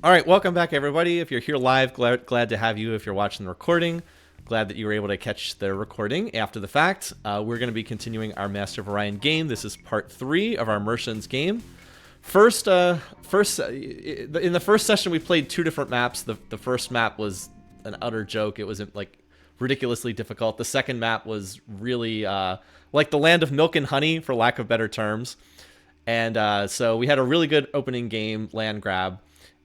All right, welcome back, everybody. If you're here live, glad to have you. If you're watching the recording, glad that you were able to catch the recording after the fact. We're going to be continuing our Master of Orion game. This is part 3 of our Merchants game. In the first session, we played 2 different maps. The first map was an utter joke. It was like ridiculously difficult. The second map was really like the land of milk and honey, for lack of better terms. And so we had a really good opening game, land grab.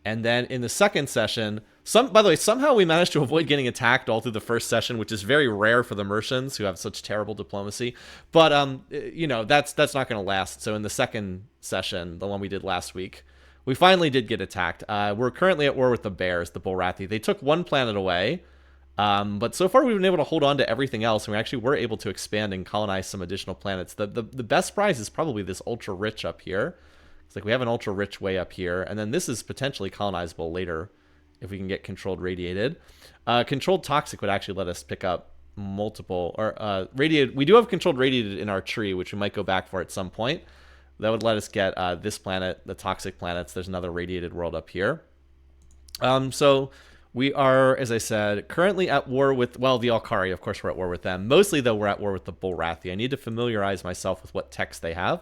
And then in the second session, by the way, somehow we managed to avoid getting attacked all through the first session, which is very rare for the Merchants who have such terrible diplomacy. But that's not going to last. So in the second session, the one we did last week, we finally did get attacked. We're currently at war with the Bears, the Bulrathi. They took one planet away, but so far we've been able to hold on to everything else, and we actually were able to expand and colonize some additional planets. The best prize is probably this ultra rich up here. It's like we have an ultra rich way up here, and then this is potentially colonizable later if we can get controlled radiated. Controlled toxic would actually let us pick up multiple, or radiated. We do have controlled radiated in our tree, which we might go back for at some point. That would let us get this planet, the toxic planets. There's another radiated world up here. So we are, as I said, currently at war with, well, the Alkari. Of course, we're at war with them. Mostly, though, we're at war with the Bulrathi. I need to familiarize myself with what techs they have.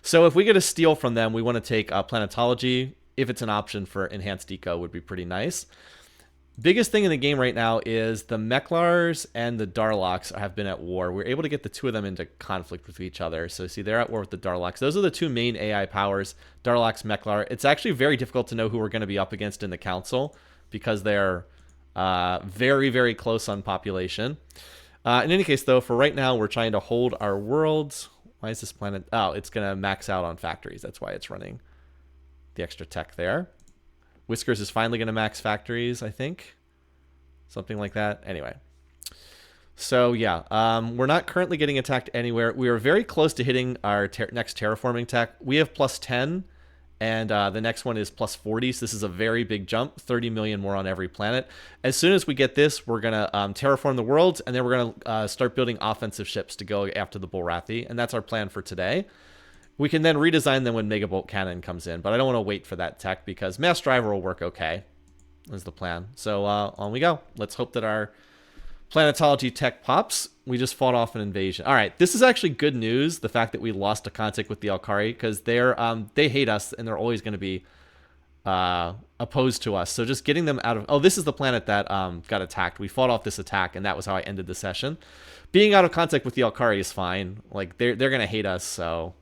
So if we get a steal from them, we want to take planetology. If it's an option for enhanced eco, would be pretty nice. Biggest thing in the game right now is the Mechlars and the Darloks have been at war. We're able to get the 2 of them into conflict with each other. So see, they're at war with the Darloks. Those are the 2 main AI powers, Darloks, Mechlar. It's actually very difficult to know who we're going to be up against in the council because they're very, very close on population. In any case, though, for right now, we're trying to hold our worlds. Why is this planet? Oh, it's going to max out on factories. That's why it's running the extra tech there. Whiskers is finally going to max factories, I think. Something like that. Anyway. So, yeah. We're not currently getting attacked anywhere. We are very close to hitting our next terraforming tech. We have plus 10, and the next one is plus 40. So this is a very big jump. 30 million more on every planet. As soon as we get this, we're going to terraform the worlds, and then we're going to start building offensive ships to go after the Bulrathi. And that's our plan for today. We can then redesign them when Megabolt Cannon comes in, but I don't want to wait for that tech because Mass Driver will work okay, is the plan. So on we go. Let's hope that our planetology tech pops. We just fought off an invasion. All right, this is actually good news, the fact that we lost a contact with the Alkari, because they hate us, and they're always going to be opposed to us. So just getting them out of... Oh, this is the planet that got attacked. We fought off this attack, and that was how I ended the session. Being out of contact with the Alkari is fine. Like, they're going to hate us, so...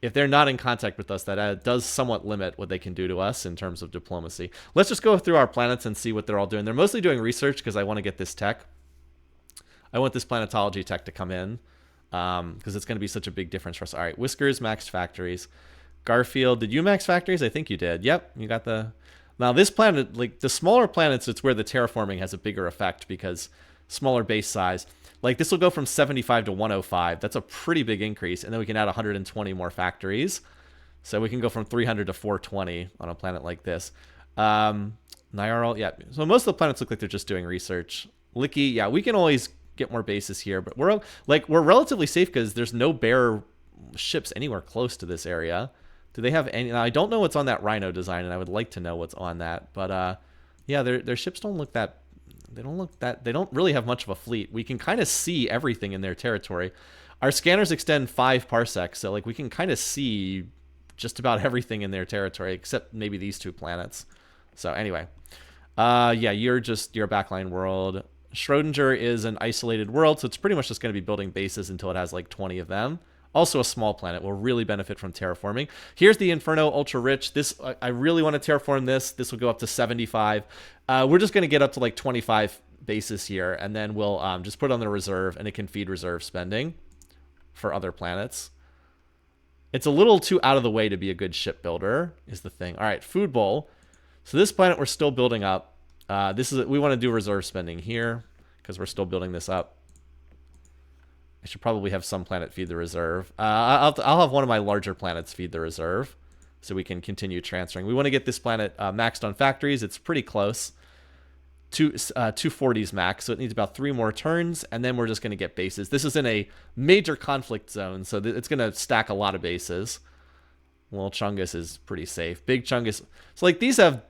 If they're not in contact with us, that does somewhat limit what they can do to us in terms of diplomacy. Let's just go through our planets and see what they're all doing. They're mostly doing research because I want to get this tech. I want this planetology tech to come in because it's going to be such a big difference for us. All right, Whiskers maxed factories. Garfield, did you max factories? I think you did. Yep, you got the... Now this planet, like the smaller planets, it's where the terraforming has a bigger effect because smaller base size. Like this will go from 75 to 105. That's a pretty big increase. And then we can add 120 more factories. So we can go from 300 to 420 on a planet like this. Nyarl, yeah. So most of the planets look like they're just doing research. Licky, yeah, we can always get more bases here. But we're relatively safe because there's no bear ships anywhere close to this area. Do they have any? Now, I don't know what's on that Rhino design, and I would like to know what's on that. But yeah, their ships don't look that... They don't really have much of a fleet. We can kind of see everything in their territory. Our scanners extend 5 parsecs, so like we can kind of see just about everything in their territory, except maybe these 2 planets. So anyway, yeah, you're a backline world. Schrodinger is an isolated world, so it's pretty much just going to be building bases until it has like 20 of them. Also a small planet will really benefit from terraforming. Here's the Inferno Ultra Rich. This I really want to terraform this. This will go up to 75. We're just going to get up to like 25 bases here, and then we'll just put it on the reserve, and it can feed reserve spending for other planets. It's a little too out of the way to be a good shipbuilder, is the thing. All right, Food Bowl. So this planet we're still building up. We want to do reserve spending here because we're still building this up. I should probably have some planet feed the reserve. I'll have one of my larger planets feed the reserve so we can continue transferring. We want to get this planet maxed on factories. It's pretty close. 240s max, so it needs about 3 more turns, and then we're just going to get bases. This is in a major conflict zone, so it's going to stack a lot of bases. Well, Chungus is pretty safe. Big Chungus. So, like, these have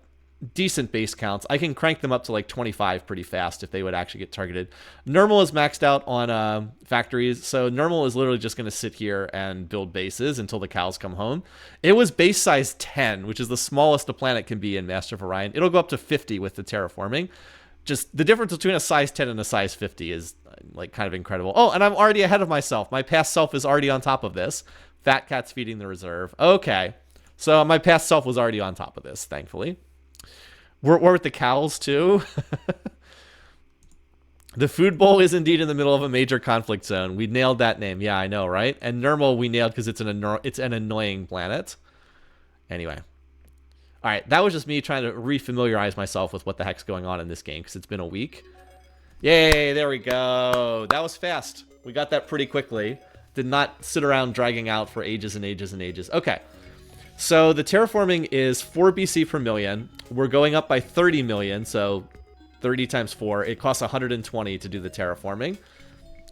decent base counts. I can crank them up to like 25 pretty fast if they would actually get targeted. Normal is maxed out on factories, so normal is literally just going to sit here and build bases until the cows come home. It was base size 10, which is the smallest a planet can be in Master of Orion. It'll go up to 50 with the terraforming. Just the difference between a size 10 and a size 50 is like kind of incredible. Oh, and I'm already ahead of myself. My past self is already on top of this. Fat cat's feeding the reserve. Okay. So my past self was already on top of this, thankfully. We're with the cows, too. The food bowl is indeed in the middle of a major conflict zone. We nailed that name. Yeah, I know, right? And Nermal we nailed because it's an annoying planet. Anyway. All right, that was just me trying to refamiliarize myself with what the heck's going on in this game because it's been a week. Yay, there we go. That was fast. We got that pretty quickly. Did not sit around dragging out for ages and ages and ages. Okay. So the terraforming is 4 BC per million. We're going up by 30 million, so 30 times 4. It costs 120 to do the terraforming,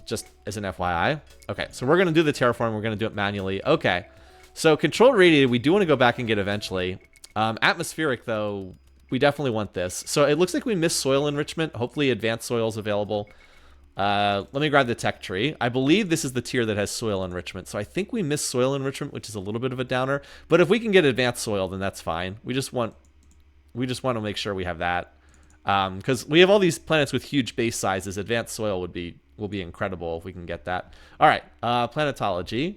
just as an FYI. Okay, so we're going to do the terraforming. We're going to do it manually. Okay, so controlled radiated, we do want to go back and get eventually. Atmospheric, though, we definitely want this. So it looks like we missed soil enrichment. Hopefully advanced soil is available. Let me grab the tech tree. I believe this is the tier that has soil enrichment. So I think we missed soil enrichment, which is a little bit of a downer. But if we can get advanced soil, then that's fine. We just want to make sure we have that. Because we have all these planets with huge base sizes. Advanced soil will be incredible if we can get that. All right, planetology.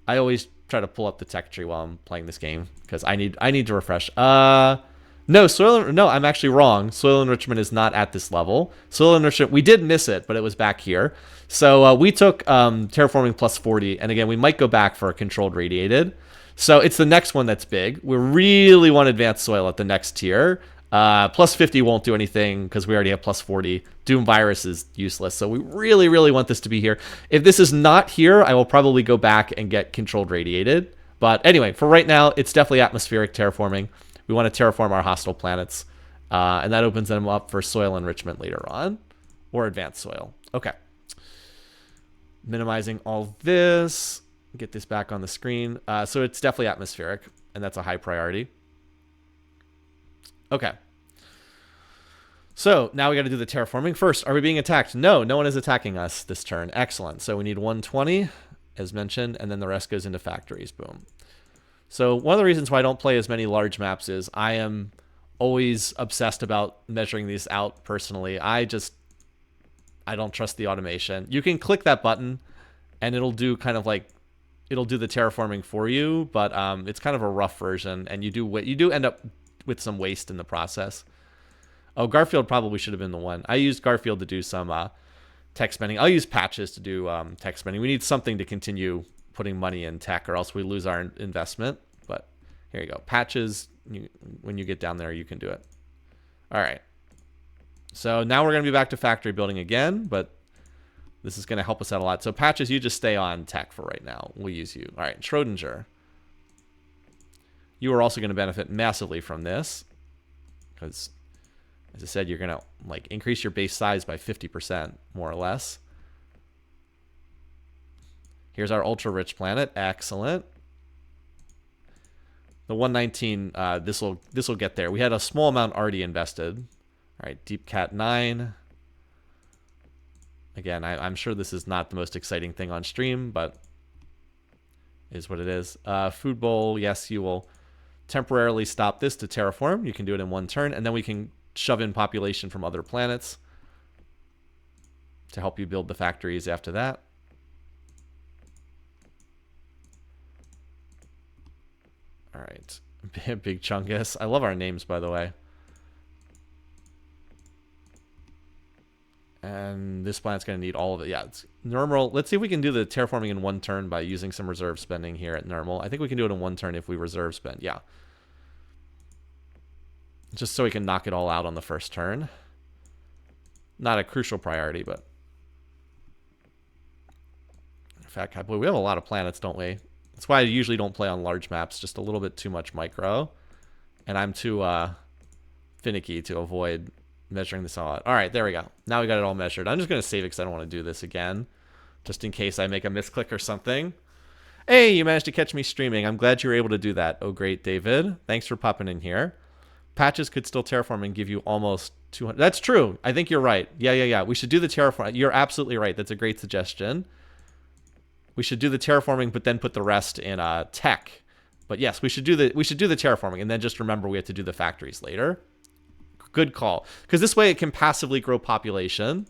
I always try to pull up the tech tree while I'm playing this game because I need to refresh. No, I'm actually wrong. Soil enrichment is not at this level. Soil enrichment, we did miss it, but it was back here. So we took terraforming plus 40, and again, we might go back for a controlled radiated. So it's the next one that's big. We really want advanced soil at the next tier. Plus 50 won't do anything because we already have plus 40. Doom virus is useless, so we really, really want this to be here. If this is not here, I will probably go back and get controlled radiated. But anyway, for right now, it's definitely atmospheric terraforming. We want to terraform our hostile planets, and that opens them up for soil enrichment later on, or advanced soil. Okay. Minimizing all this. Get this back on the screen. So it's definitely atmospheric, and that's a high priority. Okay. So now we got to do the terraforming. First, are we being attacked? No, no one is attacking us this turn. Excellent. So we need 120, as mentioned, and then the rest goes into factories. Boom. So one of the reasons why I don't play as many large maps is I am always obsessed about measuring these out personally. I don't trust the automation. You can click that button and it'll do kind of like, it'll do the terraforming for you, but it's kind of a rough version, and you do end up with some waste in the process. Oh, Garfield probably should have been the one. I used Garfield to do some tech spending. I'll use Patches to do tech spending. We need something to continue putting money in tech, or else we lose our investment. But here you go. Patches, when you get down there, you can do it. All right. So now we're going to be back to factory building again, but this is going to help us out a lot. So Patches, you just stay on tech for right now. We'll use you. All right, Schrodinger. You are also going to benefit massively from this because, as I said, you're going to like increase your base size by 50%, more or less. Here's our ultra-rich planet. Excellent. The 119, this will get there. We had a small amount already invested. All right, Deep Cat 9. Again, I'm sure this is not the most exciting thing on stream, but is what it is. Food Bowl, yes, you will temporarily stop this to terraform. You can do it in one turn, and then we can shove in population from other planets to help you build the factories after that. All right, Big Chungus. I love our names, by the way. And this planet's going to need all of it. Yeah, it's normal. Let's see if we can do the terraforming in one turn by using some reserve spending here at normal. I think we can do it in one turn if we reserve spend. Yeah. Just so we can knock it all out on the first turn. Not a crucial priority, but... Fat Cat Boy, we have a lot of planets, don't we? That's why I usually don't play on large maps. Just a little bit too much micro. And I'm too finicky to avoid measuring this all out. All right, there we go. Now we got it all measured. I'm just going to save it because I don't want to do this again, just in case I make a misclick or something. Hey, you managed to catch me streaming. I'm glad you were able to do that. Oh, great, David. Thanks for popping in here. Patches could still terraform and give you almost 200. That's true. I think you're right. Yeah. We should do the terraform. You're absolutely right. That's a great suggestion. We should do the terraforming, but then put the rest in tech. But yes, we should do the terraforming, and then just remember we have to do the factories later. Good call. Because this way it can passively grow population.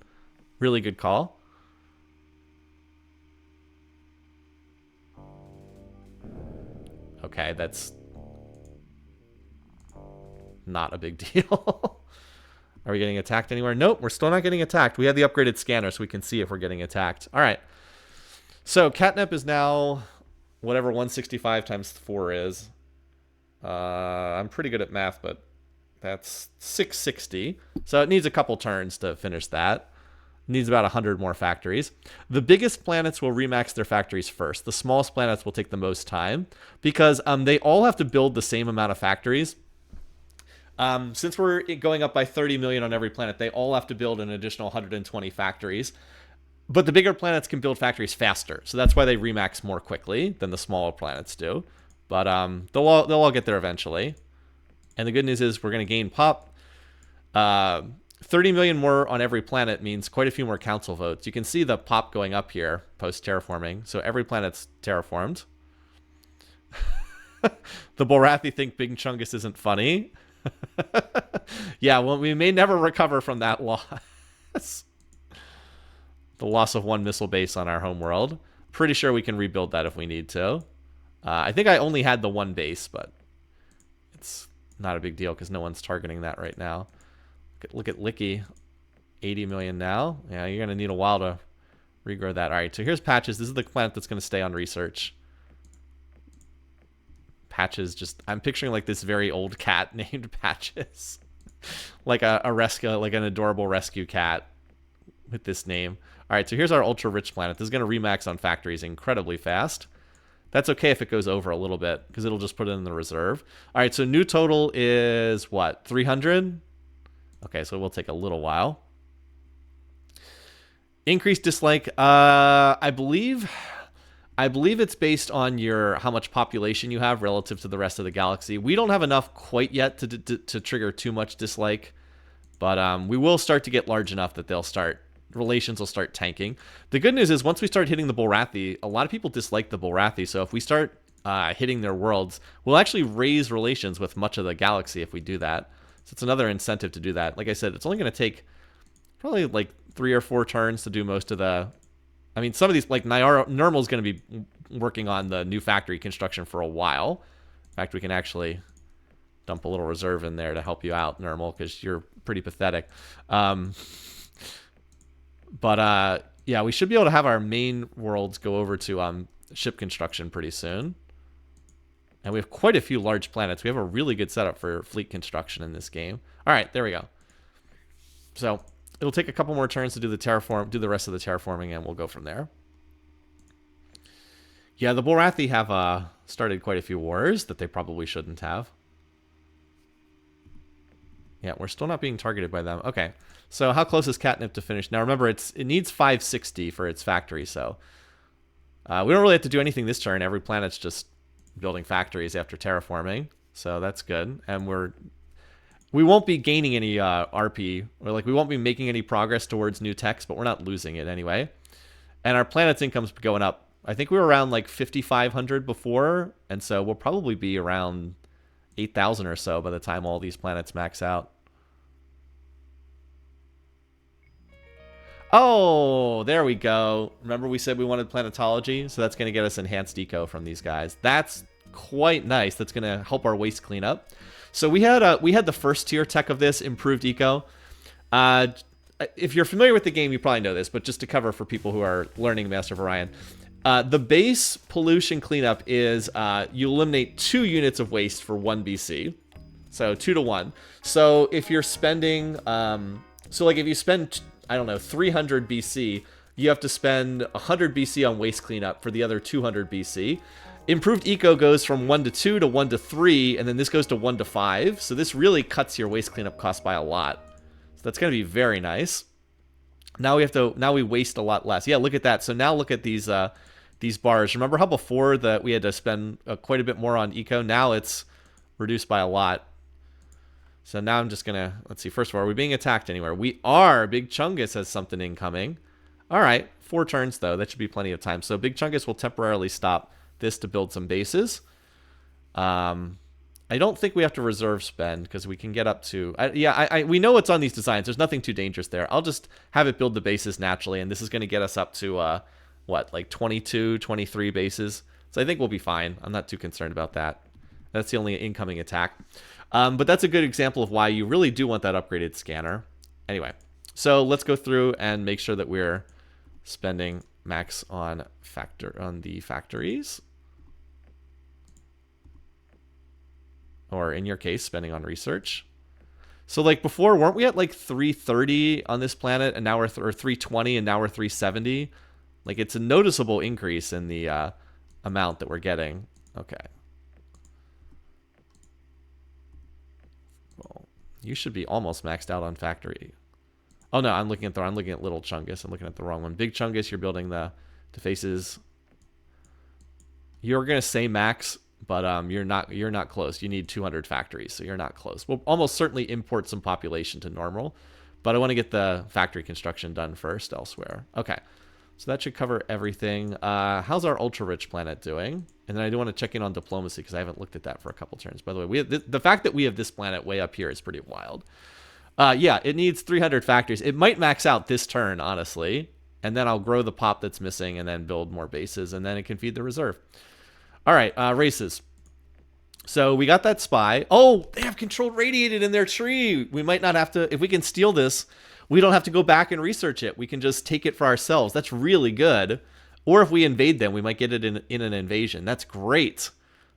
Really good call. Okay, that's not a big deal. Are we getting attacked anywhere? Nope, we're still not getting attacked. We have the upgraded scanner so we can see if we're getting attacked. All right. So catnip is now whatever 165 times 4 is. I'm pretty good at math, but that's 660. So it needs a couple turns to finish that. It needs about 100 more factories. The biggest planets will remax their factories first. The smallest planets will take the most time because they all have to build the same amount of factories. Since we're going up by 30 million on every planet, they all have to build an additional 120 factories. But the bigger planets can build factories faster, so that's why they remax more quickly than the smaller planets do. But they'll all get there eventually. And the good news is we're going to gain pop. 30 million more on every planet means quite a few more council votes. You can see the pop going up here post-terraforming, so every planet's terraformed. The Bulrathi think Big Chungus isn't funny. Yeah, well, we may never recover from that loss. The loss of one missile base on our home world. Pretty sure we can rebuild that if we need to. I think I only had the one base, but it's not a big deal because no one's targeting that right now. Look at Licky. 80 million now. Yeah, you're going to need a while to regrow that. All right, so here's Patches. This is the planet that's going to stay on research. Patches just... I'm picturing like this very old cat named Patches. Like a rescue, like an adorable rescue cat with this name. All right, so here's our ultra-rich planet. This is going to remax on factories incredibly fast. That's okay if it goes over a little bit because it'll just put it in the reserve. All right, so new total is what? 300? Okay, so it will take a little while. Increased dislike. I believe it's based on how much population you have relative to the rest of the galaxy. We don't have enough quite yet to trigger too much dislike, but we will start to get large enough that relations will start tanking. The good news is once we start hitting the Bulrathi, a lot of people dislike the Bulrathi, so if we start hitting their worlds, we'll actually raise relations with much of the galaxy if we do that. So it's another incentive to do that. Like I said, it's only going to take probably like 3 or 4 turns to do most of the... I mean, some of these, like Nurmul's going to be working on the new factory construction for a while. In fact, we can actually dump a little reserve in there to help you out, Nurmul, because you're pretty pathetic. But yeah, we should be able to have our main worlds go over to ship construction pretty soon. And we have quite a few large planets. We have a really good setup for fleet construction in this game. All right, there we go. So it'll take a couple more turns to do the rest of the terraforming, and we'll go from there. Yeah, the Bulrathi have started quite a few wars that they probably shouldn't have. Yeah, we're still not being targeted by them. Okay, so how close is Catnip to finish? Now remember, it needs 560 for its factory, so we don't really have to do anything this turn. Every planet's just building factories after terraforming, so that's good. And we won't be gaining any RP, or like we won't be making any progress towards new techs, but we're not losing it anyway. And our planet's income's going up. I think we were around like 5,500 before, and so we'll probably be around 8,000 or so by the time all these planets max out. Oh, there we go. Remember we said we wanted planetology? So that's going to get us enhanced eco from these guys. That's quite nice. That's going to help our waste cleanup. So we had the first tier tech of this, improved eco. If you're familiar with the game, you probably know this, but just to cover for people who are learning Master of Orion, the base pollution cleanup is you eliminate 2 units of waste for 1 BC. So 2 to 1. So if you're spending, so like if you spend, I don't know, 300 BC, you have to spend 100 BC on waste cleanup for the other 200 BC. Improved eco goes from 1 to 2 to 1 to 3, and then this goes to 1 to 5. So this really cuts your waste cleanup cost by a lot. So that's going to be very nice. Now we waste a lot less. Yeah, look at that. So now look at these bars. Remember how before that we had to spend quite a bit more on eco? Now it's reduced by a lot. So now I'm just going to, let's see, first of all, are we being attacked anywhere? We are. Big Chungus has something incoming. All right, 4 turns, though. That should be plenty of time. So Big Chungus will temporarily stop this to build some bases. I don't think we have to reserve spend because we can get up to... we know what's on these designs. There's nothing too dangerous there. I'll just have it build the bases naturally, and this is going to get us up to, like 22, 23 bases. So I think we'll be fine. I'm not too concerned about that. That's the only incoming attack. But that's a good example of why you really do want that upgraded scanner. Anyway, so let's go through and make sure that we're spending max on the factories. Or in your case, spending on research. So like before, weren't we at like 330 on this planet, and now we're or 320, and now we're 370? Like it's a noticeable increase in the amount that we're getting. Okay. Well, you should be almost maxed out on factory. Oh no, I'm looking at Little Chungus. I'm looking at the wrong one. Big Chungus, you're building the faces. You're gonna say max, but you're not close. You need 200 factories, so you're not close. We'll almost certainly import some population to normal, but I want to get the factory construction done first elsewhere. Okay, so that should cover everything. How's our ultra-rich planet doing? And then I do want to check in on diplomacy because I haven't looked at that for a couple turns. By the way, we have the fact that we have this planet way up here is pretty wild. Yeah, it needs 300 factories. It might max out this turn, honestly, and then I'll grow the pop that's missing and then build more bases, and then it can feed the reserve. All right, races. So we got that spy. Oh, they have controlled radiated in their tree. We might not have to, if we can steal this, we don't have to go back and research it. We can just take it for ourselves. That's really good. Or if we invade them, we might get it in an invasion. That's great.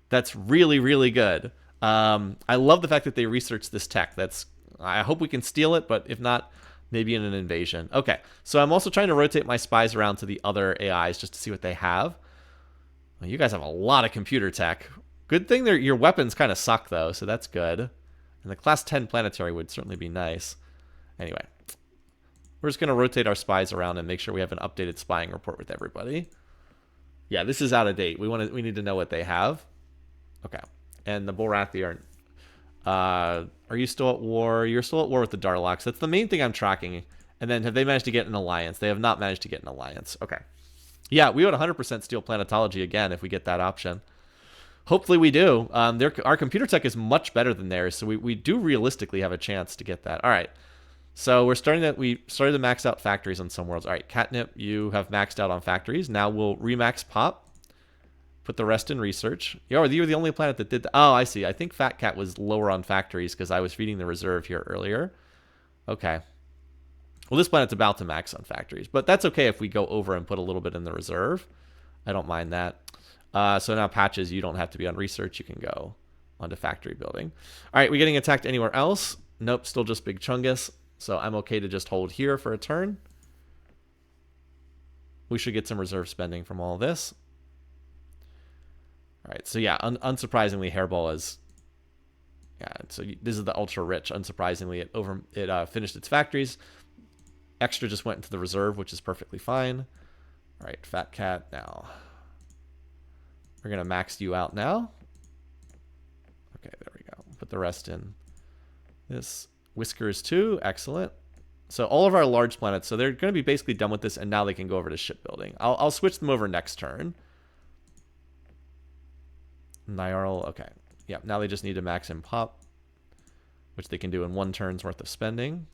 That's really, really good. I love the fact that they researched this tech. I hope we can steal it, but if not, maybe in an invasion. Okay, so I'm also trying to rotate my spies around to the other AIs just to see what they have. Well, you guys have a lot of computer tech. Good thing your weapons kind of suck, though, so that's good. And the Class 10 planetary would certainly be nice. Anyway, we're just going to rotate our spies around and make sure we have an updated spying report with everybody. Yeah, this is out of date. We need to know what they have. Okay. And the Bulrathi are you still at war? You're still at war with the Darlocks. That's the main thing I'm tracking. And then have they managed to get an alliance? They have not managed to get an alliance. Okay. Yeah, we would 100% steal planetology again if we get that option. Hopefully we do. Our computer tech is much better than theirs, so we do realistically have a chance to get that. All right. So we started to max out factories on some worlds. All right, Catnip, you have maxed out on factories. Now we'll remax pop. Put the rest in research. You were the only planet that did that. Oh, I see. I think Fat Cat was lower on factories because I was feeding the reserve here earlier. Okay. Well, this planet's about to max on factories, but that's okay if we go over and put a little bit in the reserve. I don't mind that. So now Patches, you don't have to be on research. You can go onto factory building. All right, we getting attacked anywhere else? Nope, still just Big Chungus. So I'm okay to just hold here for a turn. We should get some reserve spending from all this. All right, so yeah, unsurprisingly, Hairball is... Yeah, so this is the ultra-rich. Unsurprisingly, it finished its factories. Extra just went into the reserve, which is perfectly fine. All right, Fat Cat now. We're going to max you out now. Okay, there we go. Put the rest in this. Whiskers too. Excellent. So all of our large planets, so they're going to be basically done with this, and now they can go over to shipbuilding. I'll switch them over next turn. Nyarl, okay. Yeah, now they just need to max in pop, which they can do in 1 turn's worth of spending.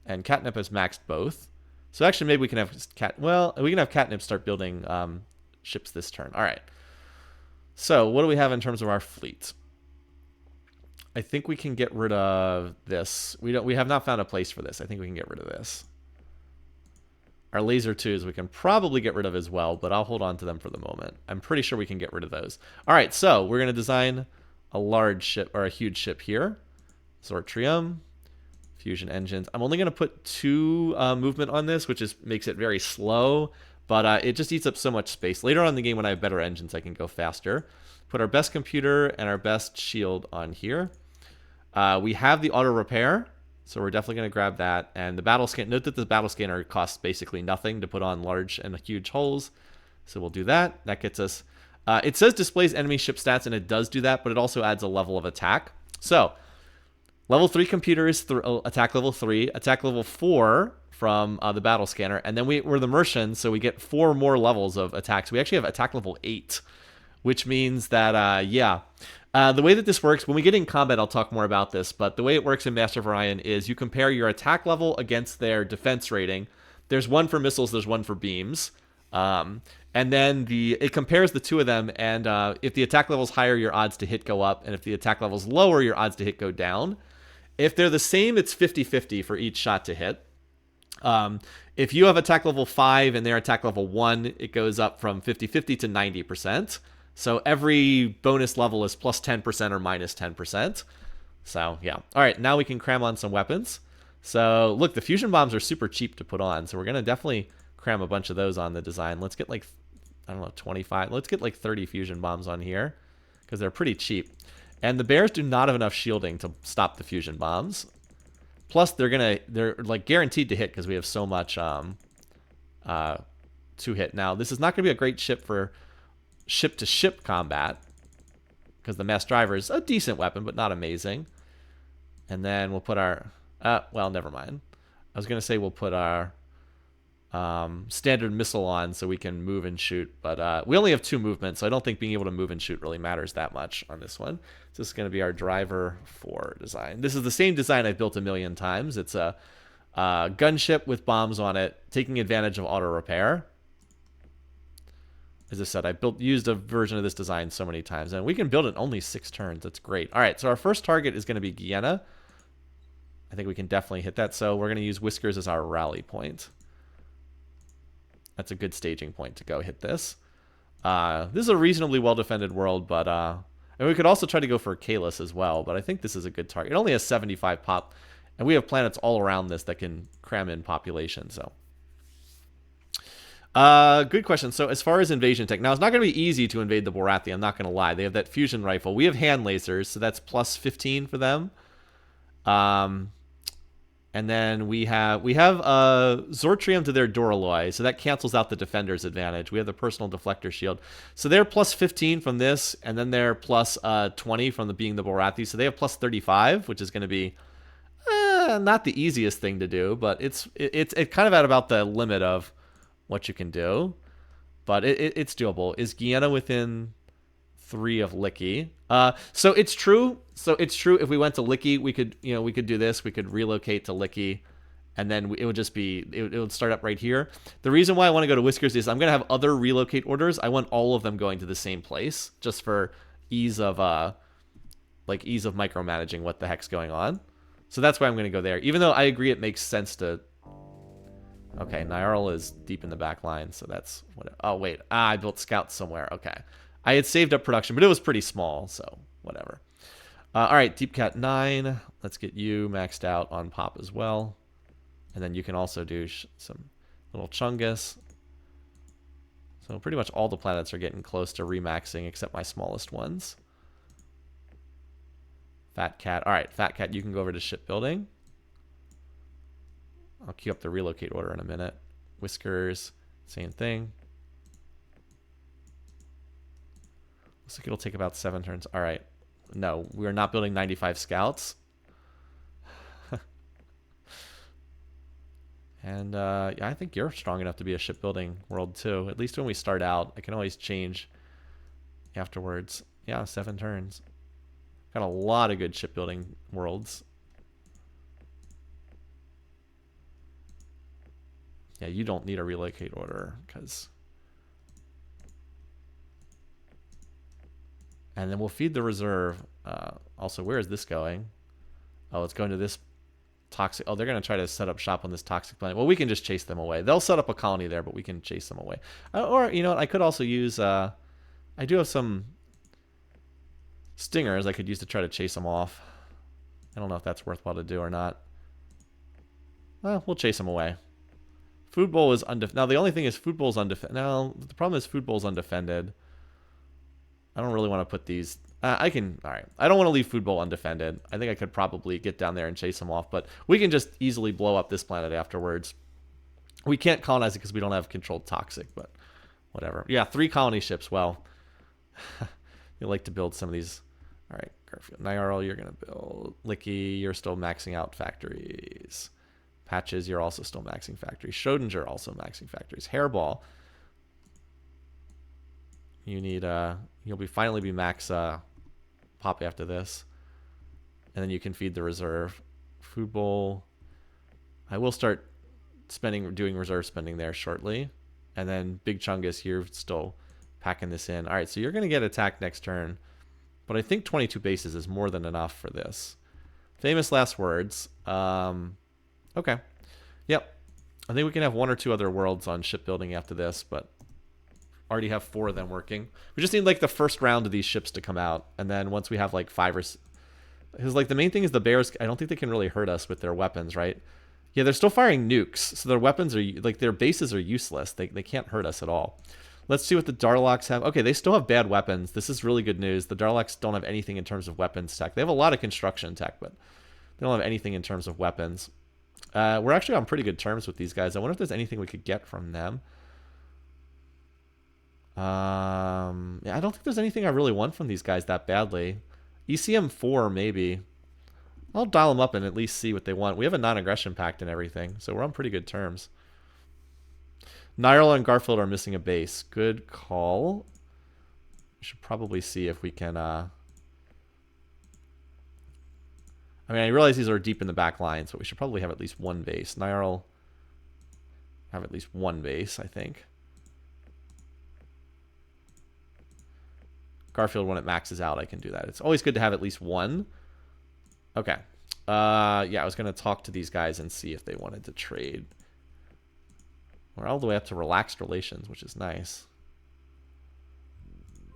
And Catnip has maxed both. So actually maybe we can have we can have Catnip start building ships this turn. All right. So what do we have in terms of our fleet? I think we can get rid of this. We have not found a place for this. I think we can get rid of this. Our laser 2s we can probably get rid of as well, but I'll hold on to them for the moment. I'm pretty sure we can get rid of those. All right, so we're going to design a large ship or a huge ship here. Zortrium, fusion engines. I'm only going to put 2 movement on this, which makes it very slow, but it just eats up so much space. Later on in the game when I have better engines, I can go faster. Put our best computer and our best shield on here. We have the auto repair, so we're definitely going to grab that. And the battle scan. Note that the battle scanner costs basically nothing to put on large and huge holes, so we'll do that. That gets us. It says displays enemy ship stats, and it does do that, but it also adds a level of attack. So level 3 computer is attack level 3, attack level 4 from the battle scanner, and then we're the Merchants, so we get 4 more levels of attacks. We actually have attack level 8, which means that, the way that this works, when we get in combat, I'll talk more about this, but the way it works in Master of Orion is you compare your attack level against their defense rating. There's one for missiles, there's one for beams. And then it compares the two of them, and if the attack level's higher, your odds to hit go up, and if the attack level's lower, your odds to hit go down. If they're the same, it's 50-50 for each shot to hit. If you have attack level 5 and their attack level 1, it goes up from 50-50 to 90%. So every bonus level is plus 10% or minus 10%. So, yeah. All right, now we can cram on some weapons. So, look, the fusion bombs are super cheap to put on. So we're going to definitely cram a bunch of those on the design. Let's get like, I don't know, 25. Let's get like 30 fusion bombs on here because they're pretty cheap. And the bears do not have enough shielding to stop the fusion bombs. Plus, they're like guaranteed to hit because we have so much to hit. Now, this is not going to be a great ship for ship-to-ship combat because the mass driver is a decent weapon, but not amazing. And then we'll put our... well, never mind. I was going to say we'll put our standard missile on so we can move and shoot, but we only have 2 movements, so I don't think being able to move and shoot really matters that much on this one. So this is going to be our driver 4 design. This is the same design I've built a million times. It's a gunship with bombs on it, taking advantage of auto repair. As I said, I used a version of this design so many times, and we can build it in only 6 turns. That's great. All right, so our first target is going to be Guyana. I think we can definitely hit that, so we're going to use Whiskers as our rally point. That's a good staging point to go hit this. This is a reasonably well-defended world, but... and we could also try to go for Kalis as well, but I think this is a good target. It only has 75 pop, and we have planets all around this that can cram in population, so... good question. So as far as invasion tech, now it's not going to be easy to invade the Bulrathi, I'm not going to lie. They have that fusion rifle. We have hand lasers, so that's plus 15 for them. And then we have Zortrium to their Doraloy, so that cancels out the defender's advantage. We have the personal deflector shield. So they're plus 15 from this, and then they're plus 20 from being the Bulrathi. So they have plus 35, which is going to be not the easiest thing to do, but it's kind of at about the limit of what you can do. But it's doable. Is Guyana within 3 of Licky? So it's true. If we went to Licky, we could do this. We could relocate to Licky, and then it would just be it would start up right here. The reason why I want to go to Whiskers is I'm gonna have other relocate orders. I want all of them going to the same place, just for ease of micromanaging what the heck's going on. So that's why I'm gonna go there. Even though I agree it makes sense to. Okay, Nyarl is deep in the back line, so that's what. Oh wait, I built scouts somewhere. Okay. I had saved up production, but it was pretty small, so whatever. All right, Deep Cat 9. Let's get you maxed out on pop as well. And then you can also do some little Chungus. So pretty much all the planets are getting close to remaxing, except my smallest ones. Fat Cat. All right, Fat Cat, you can go over to shipbuilding. I'll queue up the relocate order in a minute. Whiskers, same thing. Looks like it'll take about 7 turns. All right. No, we are not building 95 scouts. And yeah, I think you're strong enough to be a shipbuilding world too. At least when we start out, I can always change afterwards. Yeah, 7 turns. Got a lot of good shipbuilding worlds. Yeah, you don't need a relocate order because... And then we'll feed the reserve. Also, where is this going? Oh, it's going to this toxic... Oh, they're going to try to set up shop on this toxic planet. Well, we can just chase them away. They'll set up a colony there, but we can chase them away. Or, you know what? I could also use... I do have some stingers I could use to try to chase them off. I don't know if that's worthwhile to do or not. Well, we'll chase them away. Food Bowl is undefended. Now, the only thing is Food Bowl's undefended. Now, the problem is Food Bowl's undefended. I don't really want to put these... I can... All right. I don't want to leave Food Bowl undefended. I think I could probably get down there and chase them off, but we can just easily blow up this planet afterwards. We can't colonize it because we don't have controlled toxic, but whatever. Yeah, 3 colony ships. Well, you like to build some of these. All right. Garfield. Nyarl, you're going to build. Licky, you're still maxing out factories. Patches, you're also still maxing factories. Schrodinger, also maxing factories. Hairball, you need, you'll finally be max pop after this. And then you can feed the reserve. Food bowl. I will start doing reserve spending there shortly. And then Big Chungus, you're still packing this in. All right, so you're going to get attacked next turn. But I think 22 bases is more than enough for this. Famous last words. Okay. Yep. I think we can have 1 or 2 other worlds on shipbuilding after this, but already have 4 of them working. We just need like the first round of these ships to come out. And then once we have like 5 or... Because like the main thing is the bears, I don't think they can really hurt us with their weapons, right? Yeah, they're still firing nukes. So their weapons are, like their bases are useless. They can't hurt us at all. Let's see what the Darlocks have. Okay, they still have bad weapons. This is really good news. The Darlocks don't have anything in terms of weapons tech. They have a lot of construction tech, but they don't have anything in terms of weapons. We're actually on pretty good terms with these guys. I wonder if there's anything we could get from them. Yeah, I don't think there's anything I really want from these guys that badly. ECM 4, maybe. I'll dial them up and at least see what they want. We have a non-aggression pact and everything, so we're on pretty good terms. Nyarl and Garfield are missing a base. Good call. We should probably see if we can... I mean, I realize these are deep in the back lines, but we should probably have at least 1 base. Nyarl have at least 1 base, I think. Garfield, when it maxes out, I can do that. It's always good to have at least 1. Okay. Yeah, I was going to talk to these guys and see if they wanted to trade. We're all the way up to relaxed relations, which is nice.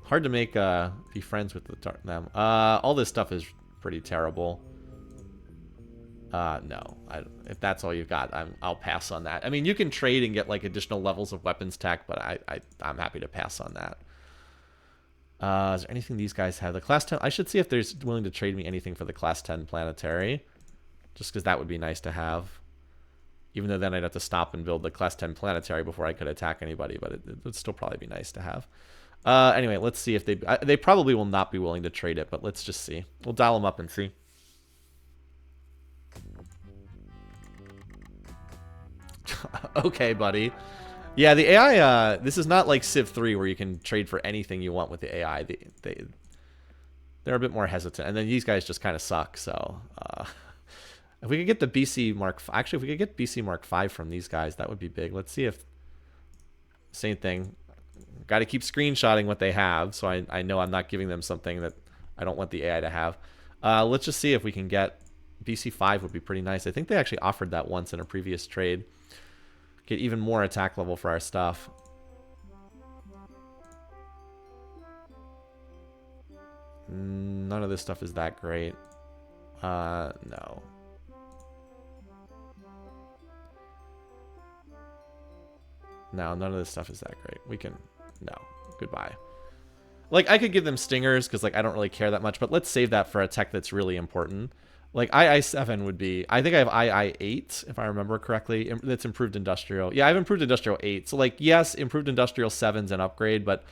Hard to make be friends with them. All this stuff is pretty terrible. No. If that's all you've got, I'll pass on that. I mean, you can trade and get like additional levels of weapons tech, but I'm happy to pass on that. Is there anything these guys have? The class 10... I should see if they're willing to trade me anything for the class 10 planetary. Just because that would be nice to have. Even though then I'd have to stop and build the class 10 planetary before I could attack anybody. But it would still probably be nice to have. Anyway, let's see if they probably will not be willing to trade it. But let's just see. We'll dial them up and see. Okay, buddy. Yeah, the AI, this is not like Civ 3 where you can trade for anything you want with the AI. They're a bit more hesitant. And then these guys just kind of suck, so... if we could get the BC Mark... Actually, if we could get BC Mark 5 from these guys, that would be big. Let's see if... Same thing. Got to keep screenshotting what they have, so I know I'm not giving them something that I don't want the AI to have. Let's just see if we can get... BC 5 would be pretty nice. I think they actually offered that once in a previous trade. Get even more attack level for our stuff. None of this stuff is that great. No. No, none of this stuff is that great. We can... No. Goodbye. Like, I could give them stingers because, like, I don't really care that much. But let's save that for a tech that's really important. Like, II7 would be... I think I have II8, if I remember correctly. That's improved industrial. Yeah, I have improved industrial 8. So, like, yes, improved industrial 7's an upgrade, but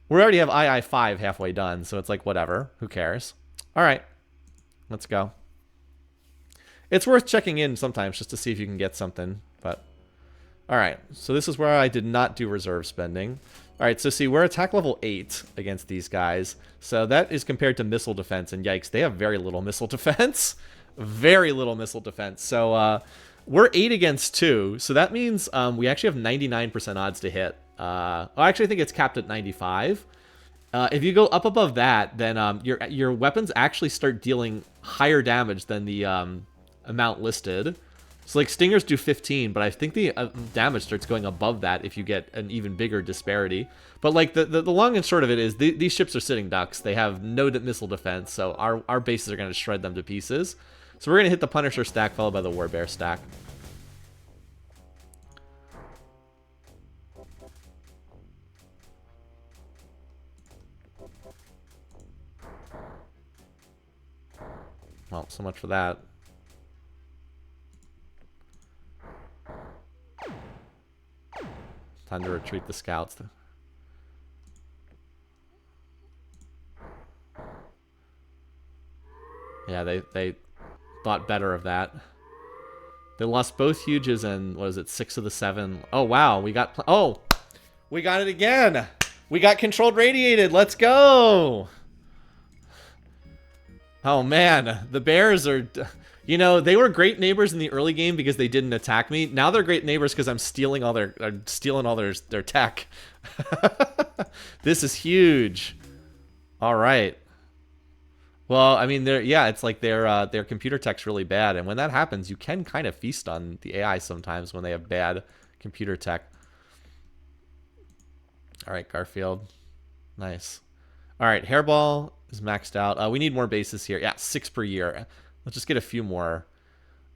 we already have II5 halfway done. So it's like, whatever. Who cares? All right. Let's go. It's worth checking in sometimes just to see if you can get something. But, all right. So this is where I did not do reserve spending. All right, so see, we're attack level 8 against these guys. So that is compared to missile defense, and yikes, they have very little missile defense. Very little missile defense. So we're 8 against 2, so that means we actually have 99% odds to hit. Actually, I think it's capped at 95. If you go up above that, then your weapons actually start dealing higher damage than the amount listed. So, like, stingers do 15, but I think the damage starts going above that if you get an even bigger disparity. But, like, the long and short of it is these ships are sitting ducks. They have no missile defense, so our bases are going to shred them to pieces. So we're going to hit the Punisher stack followed by the Warbear stack. Well, so much for that. Time to retreat the scouts. Yeah, they thought better of that. They lost both huges and, what is it, 6 of the 7. Oh, wow. We got it again. We got controlled radiated. Let's go. Oh, man. The bears are... You know, they were great neighbors in the early game because they didn't attack me. Now they're great neighbors because I'm stealing all their tech. This is huge. All right. Well, I mean, it's like their computer tech's really bad, and when that happens, you can kind of feast on the AI sometimes when they have bad computer tech. All right, Garfield, nice. All right, Hairball is maxed out. We need more bases here. Yeah, 6 per year. Let's just get a few more.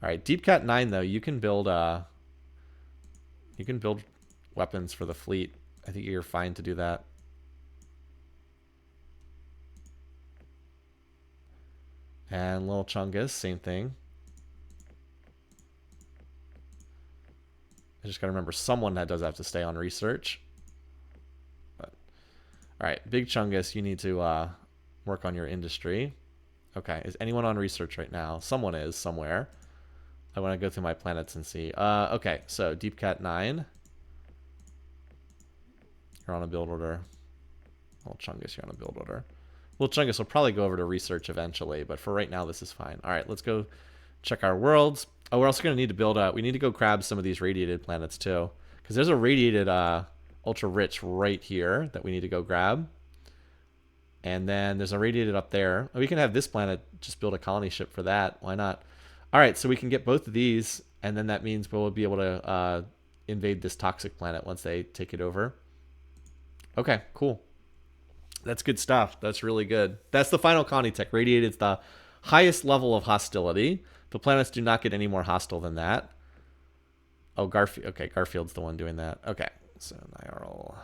All right, Deep Cat 9 though, you can build weapons for the fleet. I think you're fine to do that. And Little Chungus, same thing. I just gotta remember someone that does have to stay on research. But, all right, Big Chungus, you need to work on your industry. Okay, is anyone on research right now? Someone is somewhere. I want to go through my planets and see. Okay, so Deep Cat 9. You're on a build order. Little Chungus, you're on a build order. Little Chungus will probably go over to research eventually, but for right now, this is fine. All right, let's go check our worlds. Oh, we're also going to need to build we need to go grab some of these radiated planets too, because there's a radiated ultra rich right here that we need to go grab. And then there's a radiated up there. We can have this planet just build a colony ship for that. Why not? All right, so we can get both of these, and then that means we'll be able to invade this toxic planet once they take it over. Okay, cool. That's good stuff. That's really good. That's the final colony tech. Radiated is the highest level of hostility. The planets do not get any more hostile than that. Oh, Garfield. Okay, Garfield's the one doing that. Okay, so Nyarl.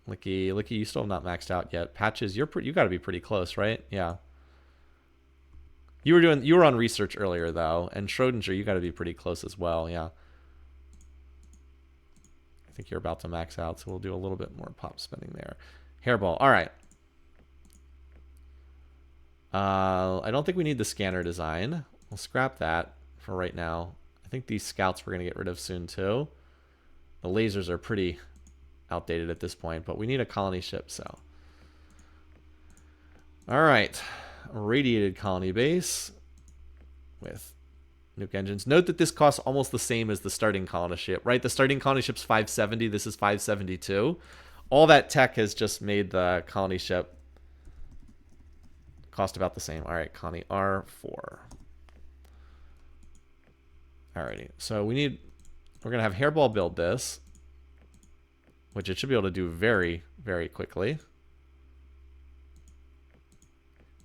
Licky, you still have not maxed out yet. Patches, you got to be pretty close, right? Yeah. You were on research earlier though, and Schrodinger, you got to be pretty close as well. Yeah. I think you're about to max out, so we'll do a little bit more pop spending there. Hairball. All right. I don't think we need the scanner design. We'll scrap that for right now. I think these scouts we're gonna get rid of soon too. The lasers are pretty outdated at this point, but we need a colony ship, so. All right, radiated colony base with nuke engines. Note that this costs almost the same as the starting colony ship, right? The starting colony ship's 570, this is 572. All that tech has just made the colony ship cost about the same. All right, colony R4. Alrighty, so we're gonna have Hairball build this, which it should be able to do very, very quickly.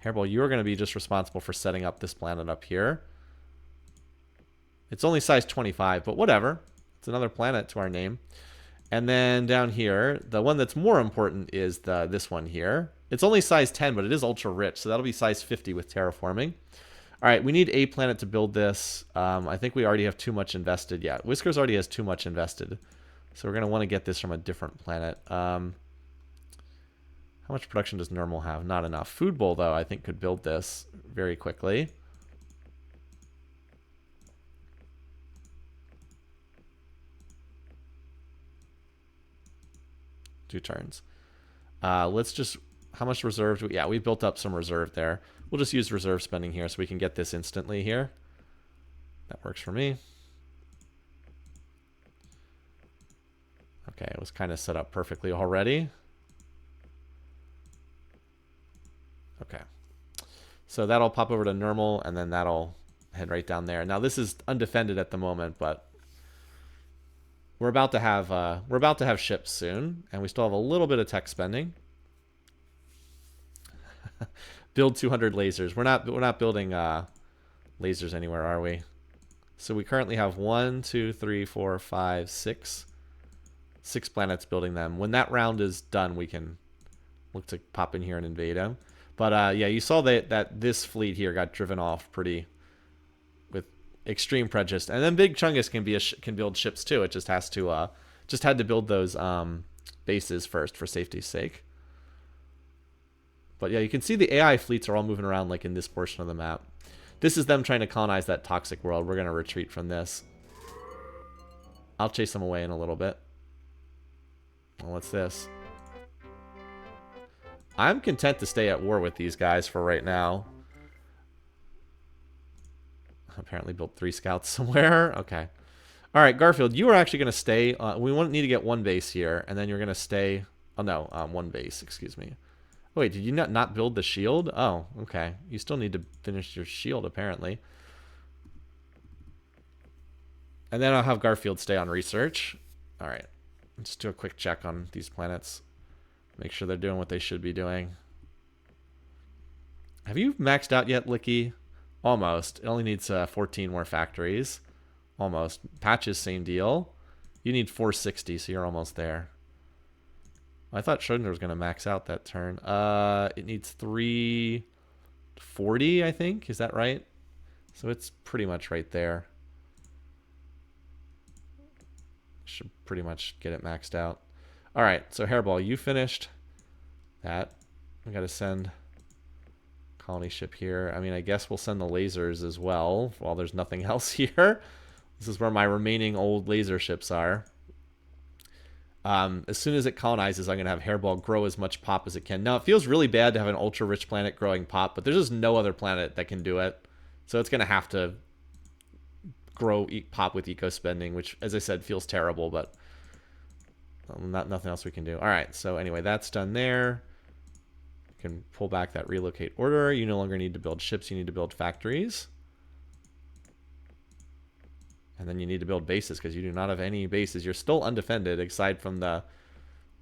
Hairball, you're going to be just responsible for setting up this planet up here. It's only size 25, but whatever. It's another planet to our name. And then down here, the one that's more important is this one here. It's only size 10, but it is ultra rich, so that'll be size 50 with terraforming. All right, we need a planet to build this. I think we already have too much invested. Yeah, Whiskers already has too much invested. So we're going to want to get this from a different planet. How much production does Normal have? Not enough. Food Bowl, though, I think could build this very quickly. Two turns. Let's just... How much reserve? Yeah, we built up some reserve there. We'll just use reserve spending here so we can get this instantly here. That works for me. Okay, it was kind of set up perfectly already. Okay. So that'll pop over to normal, and then that'll head right down there. Now this is undefended at the moment, but we're about to have ships soon, and we still have a little bit of tech spending. Build 200 lasers. We're not building lasers anywhere, are we? So we currently have 1, 2, 3, 4, 5, 6 planets building them. When that round is done, we can look to pop in here and invade them. But yeah, you saw that this fleet here got driven off pretty with extreme prejudice. And then Big Chungus can build ships too. It just has to had to build those bases first for safety's sake. But yeah, you can see the AI fleets are all moving around like in this portion of the map. This is them trying to colonize that toxic world. We're going to retreat from this. I'll chase them away in a little bit. Well, what's this? I'm content to stay at war with these guys for right now. Apparently built 3 scouts somewhere. Okay. All right, Garfield, you are actually going to stay. We won't need to get 1 base here, and then you're going to stay. Oh, no, 1 base, excuse me. Oh, wait, did you not build the shield? Oh, okay. You still need to finish your shield, apparently. And then I'll have Garfield stay on research. All right. Let's do a quick check on these planets. Make sure they're doing what they should be doing. Have you maxed out yet, Licky? Almost. It only needs 14 more factories. Almost. Patches, same deal. You need 460, so you're almost there. I thought Schrodinger was going to max out that turn. It needs 340, I think. Is that right? So it's pretty much right there. Should pretty much get it maxed out. All right, so Hairball, you finished that. We got to send colony ship here. I mean, I guess we'll send the lasers as well while there's nothing else here. This is where my remaining old laser ships are. As soon as it colonizes, I'm going to have Hairball grow as much pop as it can. Now, it feels really bad to have an ultra-rich planet growing pop, but there's just no other planet that can do it. So it's going to have to grow pop with eco-spending, which, as I said, feels terrible, but nothing else we can do. All right, so anyway, that's done there. You can pull back that relocate order. You no longer need to build ships. You need to build factories. And then you need to build bases because you do not have any bases. You're still undefended aside from the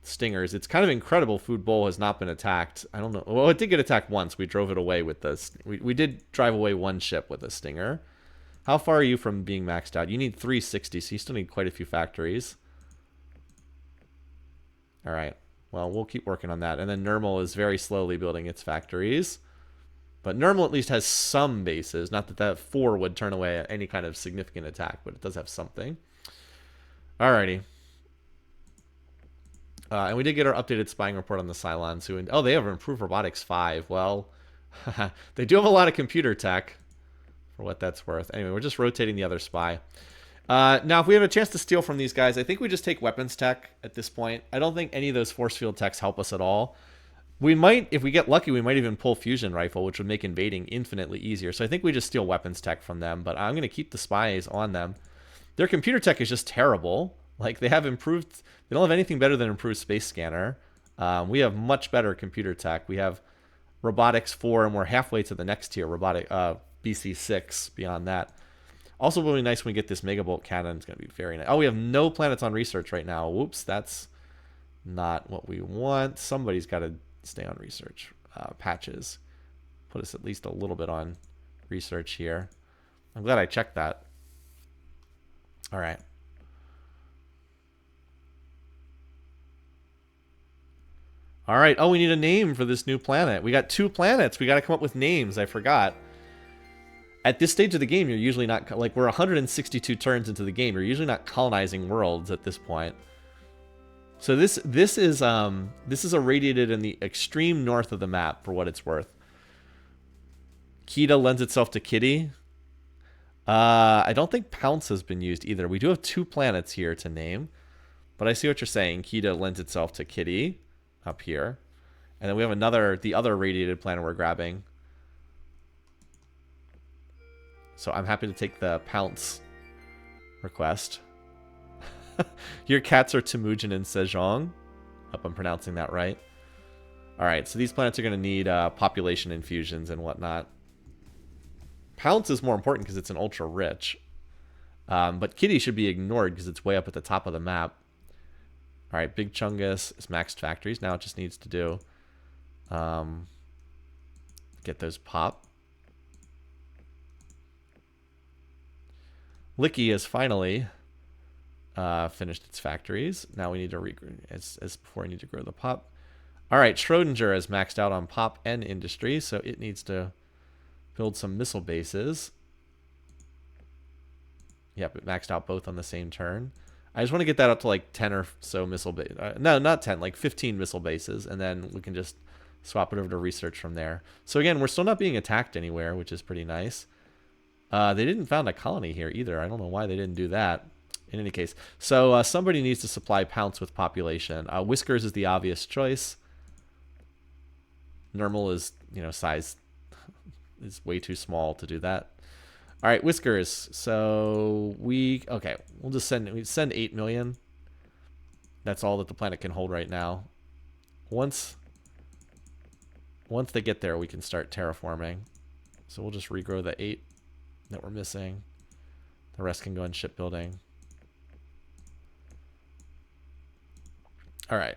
stingers. It's kind of incredible Food Bowl has not been attacked. I don't know. Well, it did get attacked once. We drove it away with this. We did drive away 1 ship with a stinger. How far are you from being maxed out? You need 360, so you still need quite a few factories. All right. Well, we'll keep working on that. And then Nermal is very slowly building its factories. But Nermal at least has some bases. Not that that 4 would turn away any kind of significant attack, but it does have something. Alrighty. And we did get our updated spying report on the Cylons. Oh, they have improved robotics 5. Well, they do have a lot of computer tech, for what that's worth. Anyway, we're just rotating the other spy. Now, if we have a chance to steal from these guys, I think we just take weapons tech at this point. I don't think any of those force field techs help us at all. We might, if we get lucky, we might even pull fusion rifle, which would make invading infinitely easier. So I think we just steal weapons tech from them, but I'm going to keep the spies on them. Their computer tech is just terrible. Like, they have improved, they don't have anything better than improved space scanner. We have much better computer tech. We have robotics 4, and we're halfway to the next tier, robotic BC 6 beyond that. Also really nice when we get this Megabolt cannon. It's going to be very nice. Oh, we have no planets on research right now. Whoops, that's not what we want. Somebody's got to stay on research. Patches. Put us at least a little bit on research here. I'm glad I checked that. All right. All right. Oh, we need a name for this new planet. We got 2 planets. We got to come up with names. I forgot. At this stage of the game, you're usually not, like, we're 162 turns into the game. You're usually not colonizing worlds at this point. So this is irradiated in the extreme north of the map, for what it's worth. Kita lends itself to Kitty. I don't think Pounce has been used either. We do have 2 planets here to name, but I see what you're saying. Kita lends itself to Kitty up here, and then we have the other radiated planet we're grabbing. So I'm happy to take the Pounce request. Your cats are Temujin and Sejong. Hope I'm pronouncing that right. Alright, so these planets are going to need population infusions and whatnot. Pounce is more important because it's an ultra-rich. But Kitty should be ignored because it's way up at the top of the map. Alright, Big Chungus is maxed factories. Now it just needs to do... get those pop. Licky has finally... finished its factories. Now we need to as before, I need to grow the pop. All right, Schrodinger is maxed out on pop and industry, so it needs to build some missile bases. Yep, it maxed out both on the same turn. I just want to get that up to like 10 or so missile bases. No, not 10, like 15 missile bases, and then we can just swap it over to research from there. So again, we're still not being attacked anywhere, which is pretty nice. They didn't found a colony here either. I don't know why they didn't do that. In any case, so somebody needs to supply Pounce with population. Whiskers is the obvious choice. Normal is, size is way too small to do that. All right, Whiskers. So we'll just send 8 million. That's all that the planet can hold right now. Once they get there, we can start terraforming. So we'll just regrow the 8 that we're missing. The rest can go in shipbuilding. All right.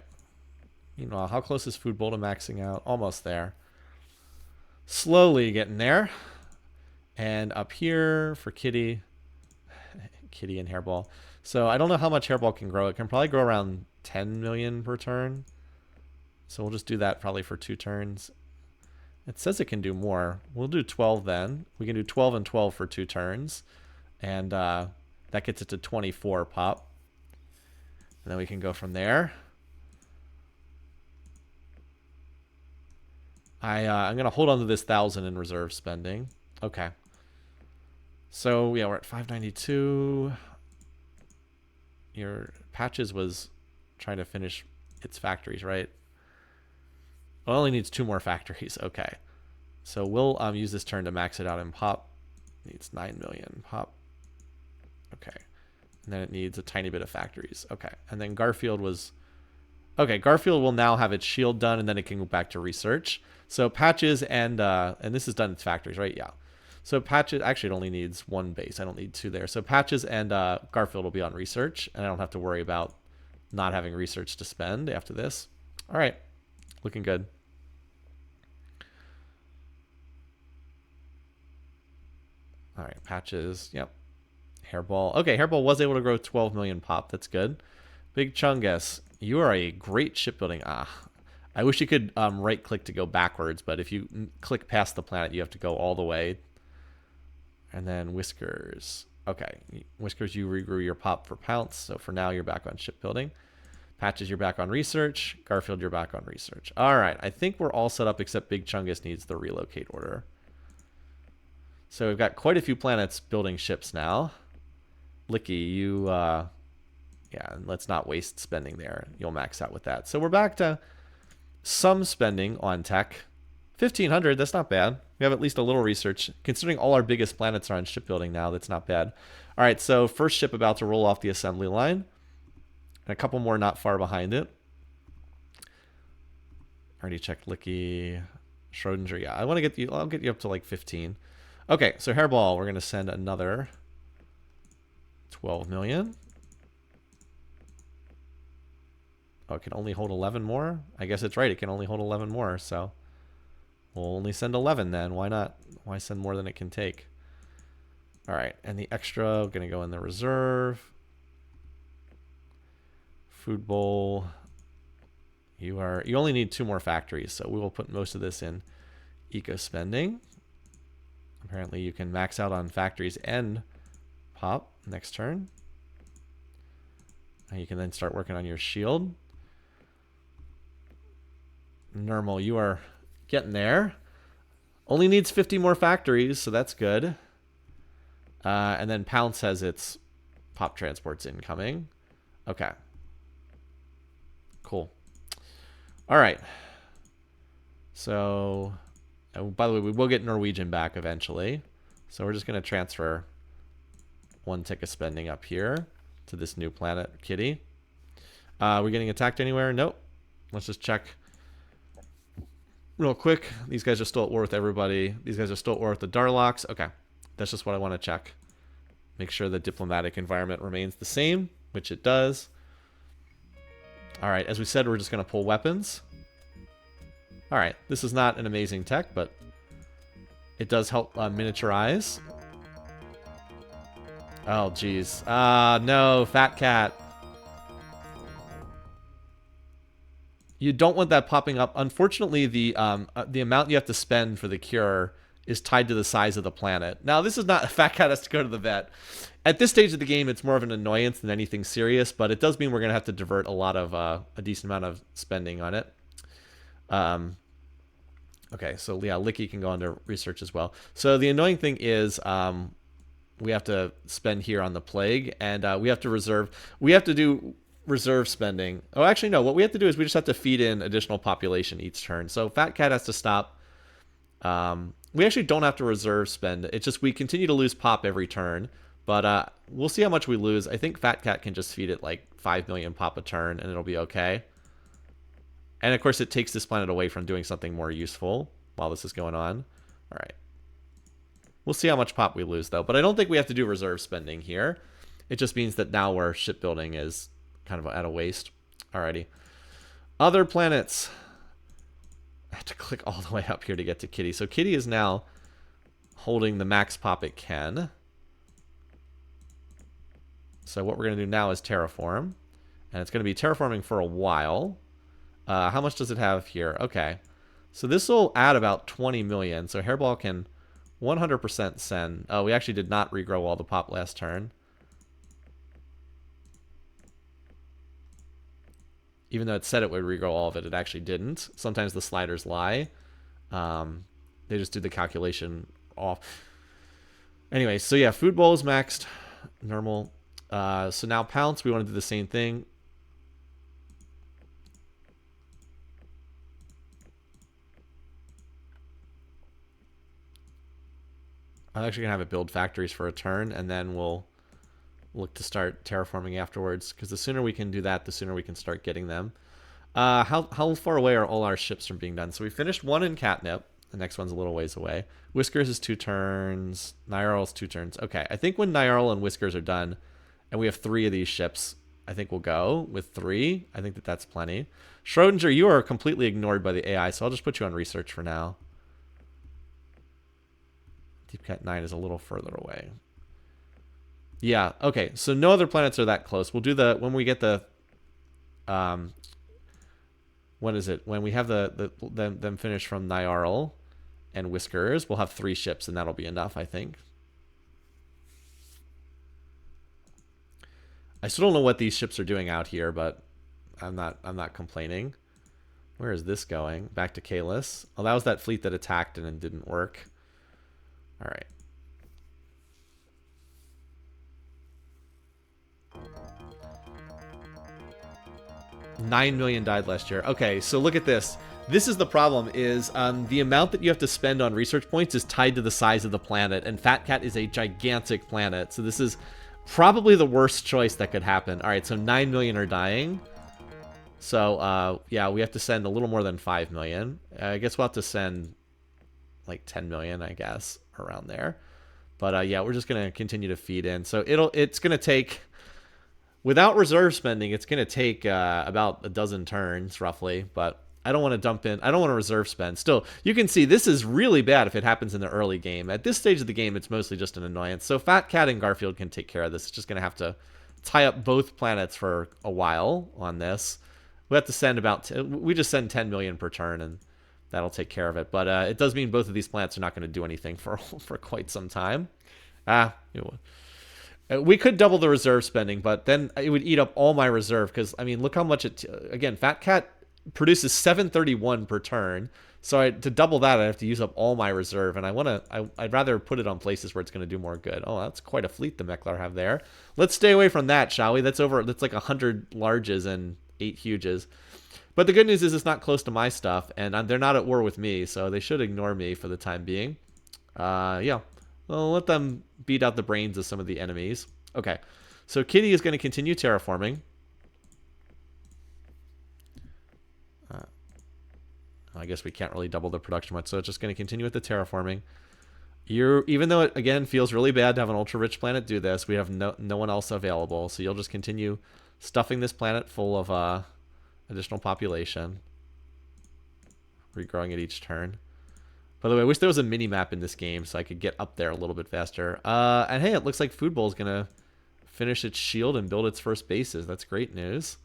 Meanwhile, how close is Food Bowl to maxing out? Almost there. Slowly getting there. And up here for Kitty and Hairball. So I don't know how much Hairball can grow. It can probably grow around 10 million per turn. So we'll just do that probably for 2 turns. It says it can do more. We'll do 12 then. We can do 12 and 12 for 2 turns. And that gets it to 24 pop. And then we can go from there. I'm going to hold on to this 1,000 in reserve spending. Okay. So, yeah, we're at 592. Your Patches was trying to finish its factories, right? It only needs 2 more factories. Okay. So we'll use this turn to max it out in pop. Needs 9 million pop. Okay. And then it needs a tiny bit of factories. Okay. And then Garfield was... Okay, Garfield will now have its shield done, and then it can go back to research. So Patches and this is done its factories, right? Yeah. So Patches, actually it only needs 1 base. I don't need 2 there. So Patches and Garfield will be on research, and I don't have to worry about not having research to spend after this. All right, looking good. All right, Patches, yep. Hairball. Okay, Hairball was able to grow 12 million pop. That's good. Big Chungus, you are a great shipbuilding. I wish you could right-click to go backwards, but if you click past the planet, you have to go all the way. And then Whiskers. Okay, Whiskers, you regrew your pop for Pounce, so for now you're back on shipbuilding. Patches, you're back on research. Garfield, you're back on research. All right, I think we're all set up except Big Chungus needs the relocate order. So we've got quite a few planets building ships now. Licky, you... yeah, let's not waste spending there. You'll max out with that. So we're back to some spending on tech. 1,500, that's not bad. We have at least a little research. Considering all our biggest planets are on shipbuilding now, that's not bad. All right, so first ship about to roll off the assembly line. And a couple more not far behind it. Already checked Licky. Schrodinger, yeah. I want to get you, I'll get you up to like 15. Okay, so Hairball, we're going to send another 12 million. Oh, it can only hold 11 more? I guess it's right. It can only hold 11 more, so we'll only send 11 then. Why not? Why send more than it can take? All right, and the extra, going to go in the reserve. Food Bowl. You only need 2 more factories, so we will put most of this in eco spending. Apparently you can max out on factories and pop next turn. And you can then start working on your shield. Normal, you are getting there. Only needs 50 more factories, so that's good. And then Pounce has its pop transports incoming. Okay. Cool. All right. So, by the way, we will get Norwegian back eventually. So we're just going to transfer 1 tick of spending up here to this new planet, Kitty. We're getting attacked anywhere? Nope. Let's just check real quick. These guys are still at war with everybody. These guys are still at war with the Darlocks. Okay. That's just what I want to check. Make sure the diplomatic environment remains the same, which it does. All right. As we said, we're just going to pull weapons. All right. This is not an amazing tech, but it does help miniaturize. Oh, geez. No, Fat Cat. You don't want that popping up. Unfortunately, the amount you have to spend for the cure is tied to the size of the planet. Now, this is not... Fat Cat has to go to the vet. At this stage of the game, it's more of an annoyance than anything serious, but it does mean we're going to have to divert a lot of... a decent amount of spending on it. Okay, so yeah, Licky can go on to research as well. So the annoying thing is we have to spend here on the plague, and we have to reserve. We have to do reserve spending. Oh, actually, no. What we have to do is we just have to feed in additional population each turn. So Fat Cat has to stop. We actually don't have to reserve spend. It's just we continue to lose pop every turn. But we'll see how much we lose. I think Fat Cat can just feed it like 5 million pop a turn, and it'll be okay. And, of course, it takes this planet away from doing something more useful while this is going on. All right. We'll see how much pop we lose, though. But I don't think we have to do reserve spending here. It just means that now our shipbuilding is kind of at a waste. Alrighty. Other planets. I have to click all the way up here to get to Kitty. So Kitty is now holding the max pop it can. So what we're going to do now is terraform. And it's going to be terraforming for a while. How much does it have here? Okay. So this will add about 20 million. So Hairball can 100% send. Oh, we actually did not regrow all the pop last turn. Even though it said it would regrow all of it, it actually didn't. Sometimes the sliders lie. They just do the calculation off. Anyway, so yeah, food bowl is maxed. Normal. So now pounce, we want to do the same thing. I'm actually going to have it build factories for a turn, and then we'll look to start terraforming afterwards, because the sooner we can do that, the sooner we can start getting them. How far away are all our ships from being done? So we finished one in Catnip. The next one's a little ways away. Whiskers is 2 turns. Nyarl's 2 turns. Okay, I think when Nyarl and Whiskers are done, and we have 3 of these ships, I think we'll go with 3. I think that that's plenty. Schrodinger, you are completely ignored by the AI, so I'll just put you on research for now. Deep Cat 9 is a little further away. Yeah, okay. So no other planets are that close. We'll do the when we get the when is it? When we have them finished from Nyarl and Whiskers, we'll have 3 ships, and that'll be enough, I think. I still don't know what these ships are doing out here, but I'm not complaining. Where is this going? Back to Kalis. Oh, that was that fleet that attacked and it didn't work. All right. $9 million died last year. Okay, so look at this. This is the problem, is the amount that you have to spend on research points is tied to the size of the planet, and Fat Cat is a gigantic planet, so this is probably the worst choice that could happen. All right, so 9 million are dying. So, yeah, we have to send a little more than 5 million. I guess we'll have to send like 10 million, I guess, around there. But, yeah, we're just going to continue to feed in. So it's going to take... Without reserve spending, it's going to take about a dozen turns, roughly. But I don't want to dump in. I don't want to reserve spend. Still, you can see this is really bad if it happens in the early game. At this stage of the game, it's mostly just an annoyance. So Fat Cat and Garfield can take care of this. It's just going to have to tie up both planets for a while on this. We have to send about... we just send 10 million per turn, and that'll take care of it. But it does mean both of these planets are not going to do anything for quite some time. We could double the reserve spending, but then it would eat up all my reserve, because, I mean, look how much it... Again, Fat Cat produces 731 per turn, so to double that, I have to use up all my reserve, and I'd rather put it on places where it's going to do more good. Oh, that's quite a fleet the Mechlar have there. Let's stay away from that, shall we? That's like 100 larges and 8 huges. But the good news is it's not close to my stuff, and they're not at war with me, so they should ignore me for the time being. Yeah. Well, let them beat out the brains of some of the enemies. Okay, so Kitty is going to continue terraforming. I guess we can't really double the production much, so it's just going to continue with the terraforming. Even though it, again, feels really bad to have an ultra-rich planet do this, we have no one else available, so you'll just continue stuffing this planet full of additional population, regrowing it each turn. By the way, I wish there was a mini-map in this game so I could get up there a little bit faster. And hey, it looks like Food Bowl is going to finish its shield and build its first bases. That's great news.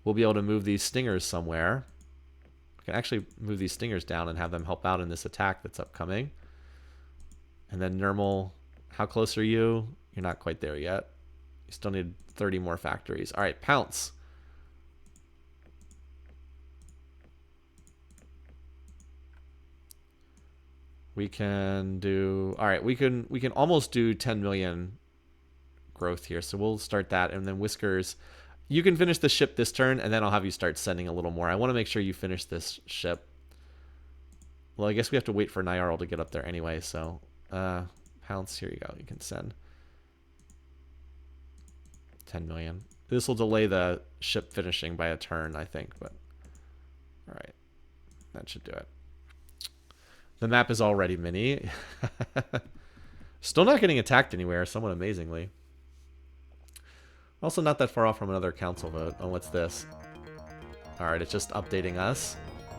We'll be able to move these stingers somewhere. We can actually move these stingers down and have them help out in this attack that's upcoming. And then Nermal, how close are you? You're not quite there yet. You still need 30 more factories. All right, Pounce. We can do, all right, we can almost do 10 million growth here. So we'll start that. And then Whiskers, you can finish the ship this turn, and then I'll have you start sending a little more. I want to make sure you finish this ship. Well, I guess we have to wait for Nyarl to get up there anyway, so Pounce, here you go. You can send 10 million. This will delay the ship finishing by a turn, I think, but all right. That should do it. The map is already mini. Still not getting attacked anywhere, somewhat amazingly. Also not that far off from another council vote. Oh, what's this? Alright, it's just updating us.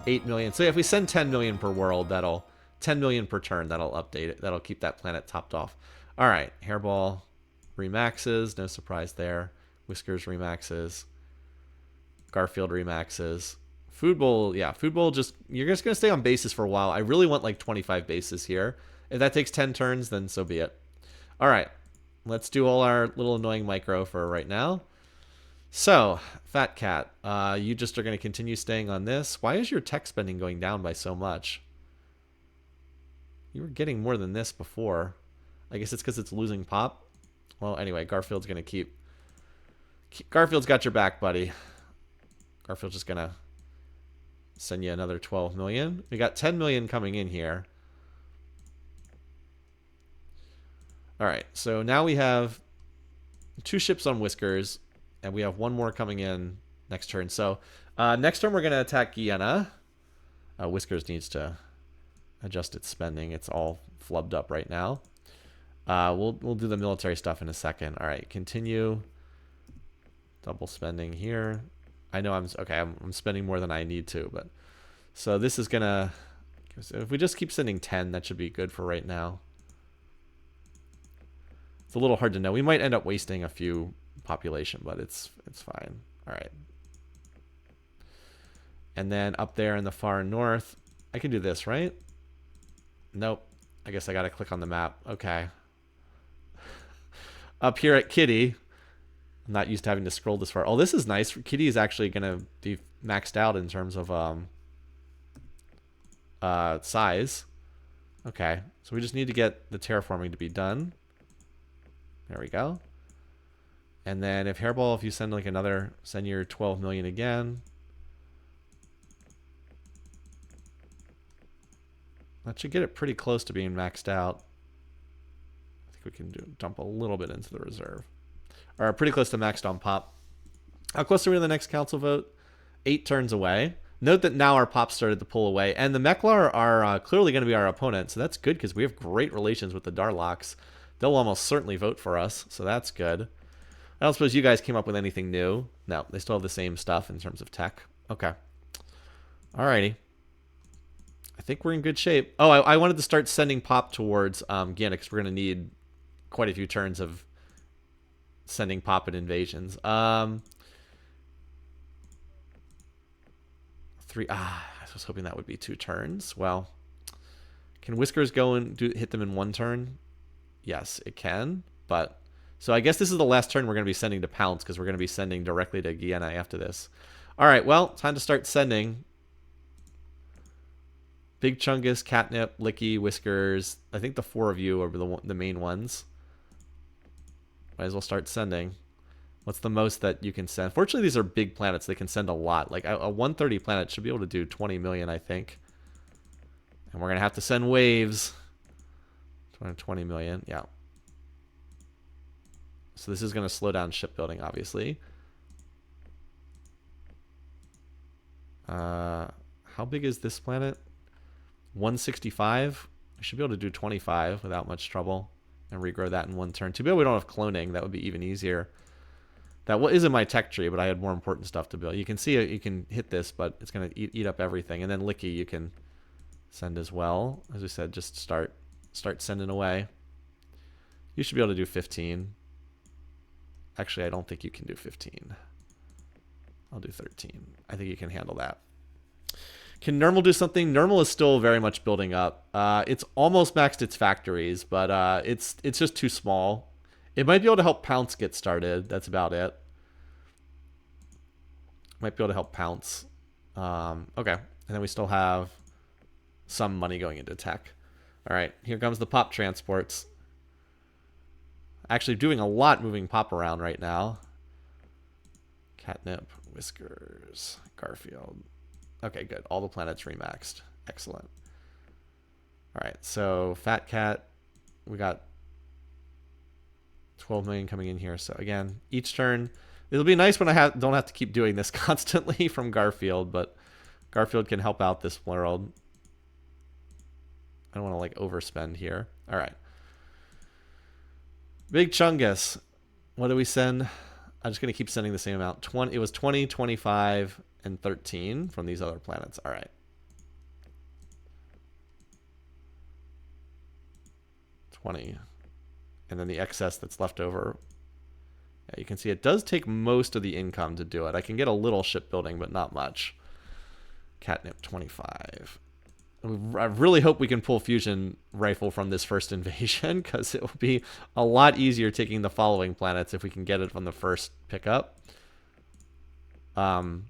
8 million. So yeah, if we send 10 million per world, that'll 10 million per turn, that'll update it. That'll keep that planet topped off. Alright, Hairball remaxes, no surprise there. Whiskers remaxes. Garfield remaxes. Food Bowl, yeah, Food Bowl just, you're just going to stay on bases for a while. I really want like 25 bases here. If that takes 10 turns, then so be it. All right, let's do all our little annoying micro for right now. So, Fat Cat, you just are going to continue staying on this. Why is your tech spending going down by so much? You were getting more than this before. I guess it's because it's losing pop. Well, anyway, Garfield's going to keep... Garfield's got your back, buddy. Garfield's just going to send you another 12 million. We got 10 million coming in here. All right, so now we have 2 ships on Whiskers, and we have 1 more coming in next turn. So next turn we're going to attack Guyana. Whiskers needs to adjust its spending. It's all flubbed up right now. We'll do the military stuff in a second. All right, continue. Double spending here. I know I'm spending more than I need to, but so this is gonna, if we just keep sending 10, that should be good for right now. It's a little hard to know. We might end up wasting a few population, but it's fine. All right. And then up there in the far north, I can do this, right? Nope. I guess I gotta click on the map. Okay. Up here at Kitty, I'm not used to having to scroll this far. Oh, this is nice. Kitty is actually going to be maxed out in terms of size. Okay, so we just need to get the terraforming to be done. There we go. And then if Hairball, if you send like another, send your 12 million again. That should get it pretty close to being maxed out. I think we can dump a little bit into the reserve. Are pretty close to maxed on pop. How close are we to the next council vote? 8 turns away. Note that now our pop started to pull away. And the Meklar are clearly going to be our opponent. So that's good because we have great relations with the Darlocks. They'll almost certainly vote for us. So that's good. I don't suppose you guys came up with anything new. No, they still have the same stuff in terms of tech. Okay. Alrighty. I think we're in good shape. Oh, I wanted to start sending pop towards Guyana because we're going to need quite a few turns of sending pop and invasions. 3. I was hoping that would be 2 turns. Well, can Whiskers go and hit them in 1 turn? Yes, it can. But so I guess this is the last turn we're going to be sending to Pounce because we're going to be sending directly to Guyana after this. All right, well, time to start sending. Big Chungus, Catnip, Licky, Whiskers. I think the 4 of you are the main ones. Might as well start sending. What's the most that you can send? Fortunately, these are big planets. They can send a lot. Like a 130 planet should be able to do 20 million, I think. And we're going to have to send waves. 20 million, yeah. So this is going to slow down shipbuilding, obviously. How big is this planet? 165. I should be able to do 25 without much trouble. And regrow that in 1 turn. Too bad we don't have cloning. That would be even easier. That is in my tech tree, but I had more important stuff to build. You can see you can hit this, but it's going to eat up everything. And then Licky you can send as well. As we said, just start sending away. You should be able to do 15. Actually, I don't think you can do 15. I'll do 13. I think you can handle that. Can Nermal do something? Nermal is still very much building up. It's almost maxed its factories, but it's just too small. It might be able to help Pounce get started. That's about it. Might be able to help Pounce. Okay. And then we still have some money going into tech. All right, here comes the pop transports. Actually doing a lot moving pop around right now. Catnip, Whiskers, Garfield. Okay, good. All the planets remaxed. Excellent. All right, so Fat Cat, we got 12 million coming in here. So again, each turn, it'll be nice when I don't have to keep doing this constantly from Garfield, but Garfield can help out this world. I don't want to like overspend here. All right. Big Chungus. What do we send? I'm just going to keep sending the same amount. It was 20, 25, and 13 from these other planets. All right. 20. And then the excess that's left over. Yeah, you can see it does take most of the income to do it. I can get a little shipbuilding, but not much. Catnip 25. I really hope we can pull fusion rifle from this first invasion, because it will be a lot easier taking the following planets if we can get it from the first pickup. But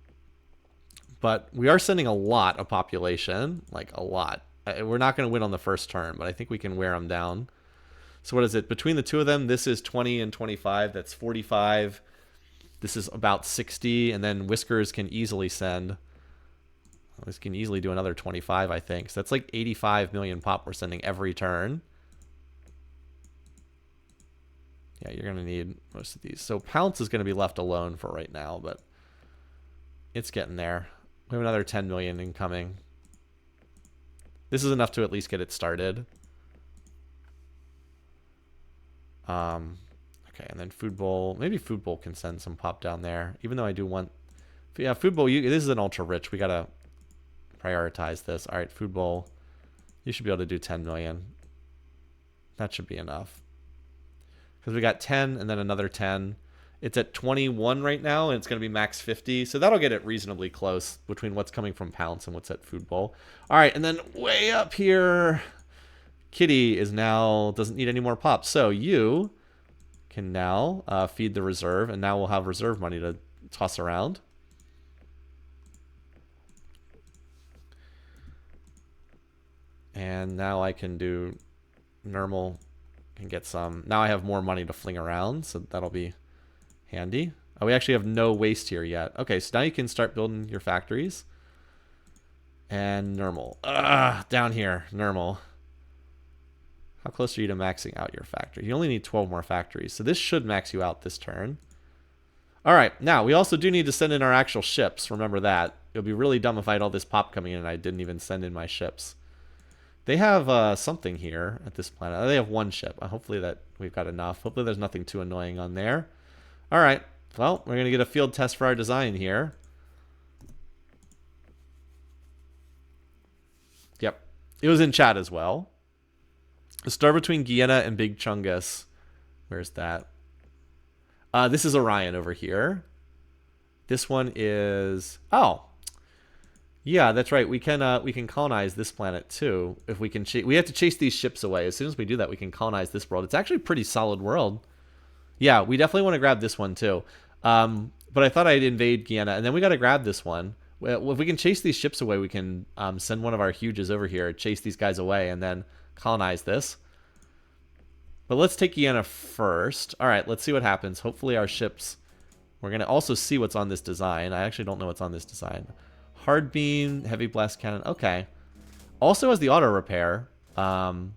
we are sending a lot of population, like a lot. We're not going to win on the first turn, but I think we can wear them down. So what is it? Between the two of them, this is 20 and 25. That's 45. This is about 60, and then Whiskers can easily send... This can easily do another 25, I think. So that's like 85 million pop we're sending every turn. Yeah, you're going to need most of these. So Pounce is going to be left alone for right now, but it's getting there. We have another 10 million incoming. This is enough to at least get it started. Okay, and then Food Bowl. Maybe Food Bowl can send some pop down there, even though I do want... Yeah, Food Bowl, this is an ultra rich. We got to prioritize this. All right, Food Bowl. You should be able to do 10 million. That should be enough. Because we got 10 and then another 10. It's at 21 right now, and it's going to be max 50. So that'll get it reasonably close between what's coming from Pounce and what's at Food Bowl. All right, and then way up here, Kitty is now doesn't need any more pop. So you can now feed the reserve, and now we'll have reserve money to toss around. And now I can do normal and get some. Now I have more money to fling around, so that'll be handy. Oh, we actually have no waste here yet. Okay, so now you can start building your factories. And normal. Down here, normal. How close are you to maxing out your factory? You only need 12 more factories, so this should max you out this turn. All right, now we also do need to send in our actual ships. Remember that. It would be really dumb if I had all this pop coming in and I didn't even send in my ships. They have something here at this planet. They have one ship. Hopefully that we've got enough. Hopefully there's nothing too annoying on there. All right. Well, we're going to get a field test for our design here. Yep. It was in chat as well. The star between Guyana and Big Chungus. Where's that? This is Orion over here. This one is... Oh. Yeah, that's right. We can colonize this planet too. If we can, we have to chase these ships away. As soon as we do that, we can colonize this world. It's actually a pretty solid world. Yeah, we definitely want to grab this one too. But I thought I'd invade Guyana, and then we got to grab this one. Well, if we can chase these ships away, we can send one of our huges over here, chase these guys away, and then colonize this. But let's take Guyana first. All right, let's see what happens. Hopefully our ships... We're going to also see what's on this design. I actually don't know what's on this design. Hard beam, heavy blast cannon. Okay. Also has the auto repair. Only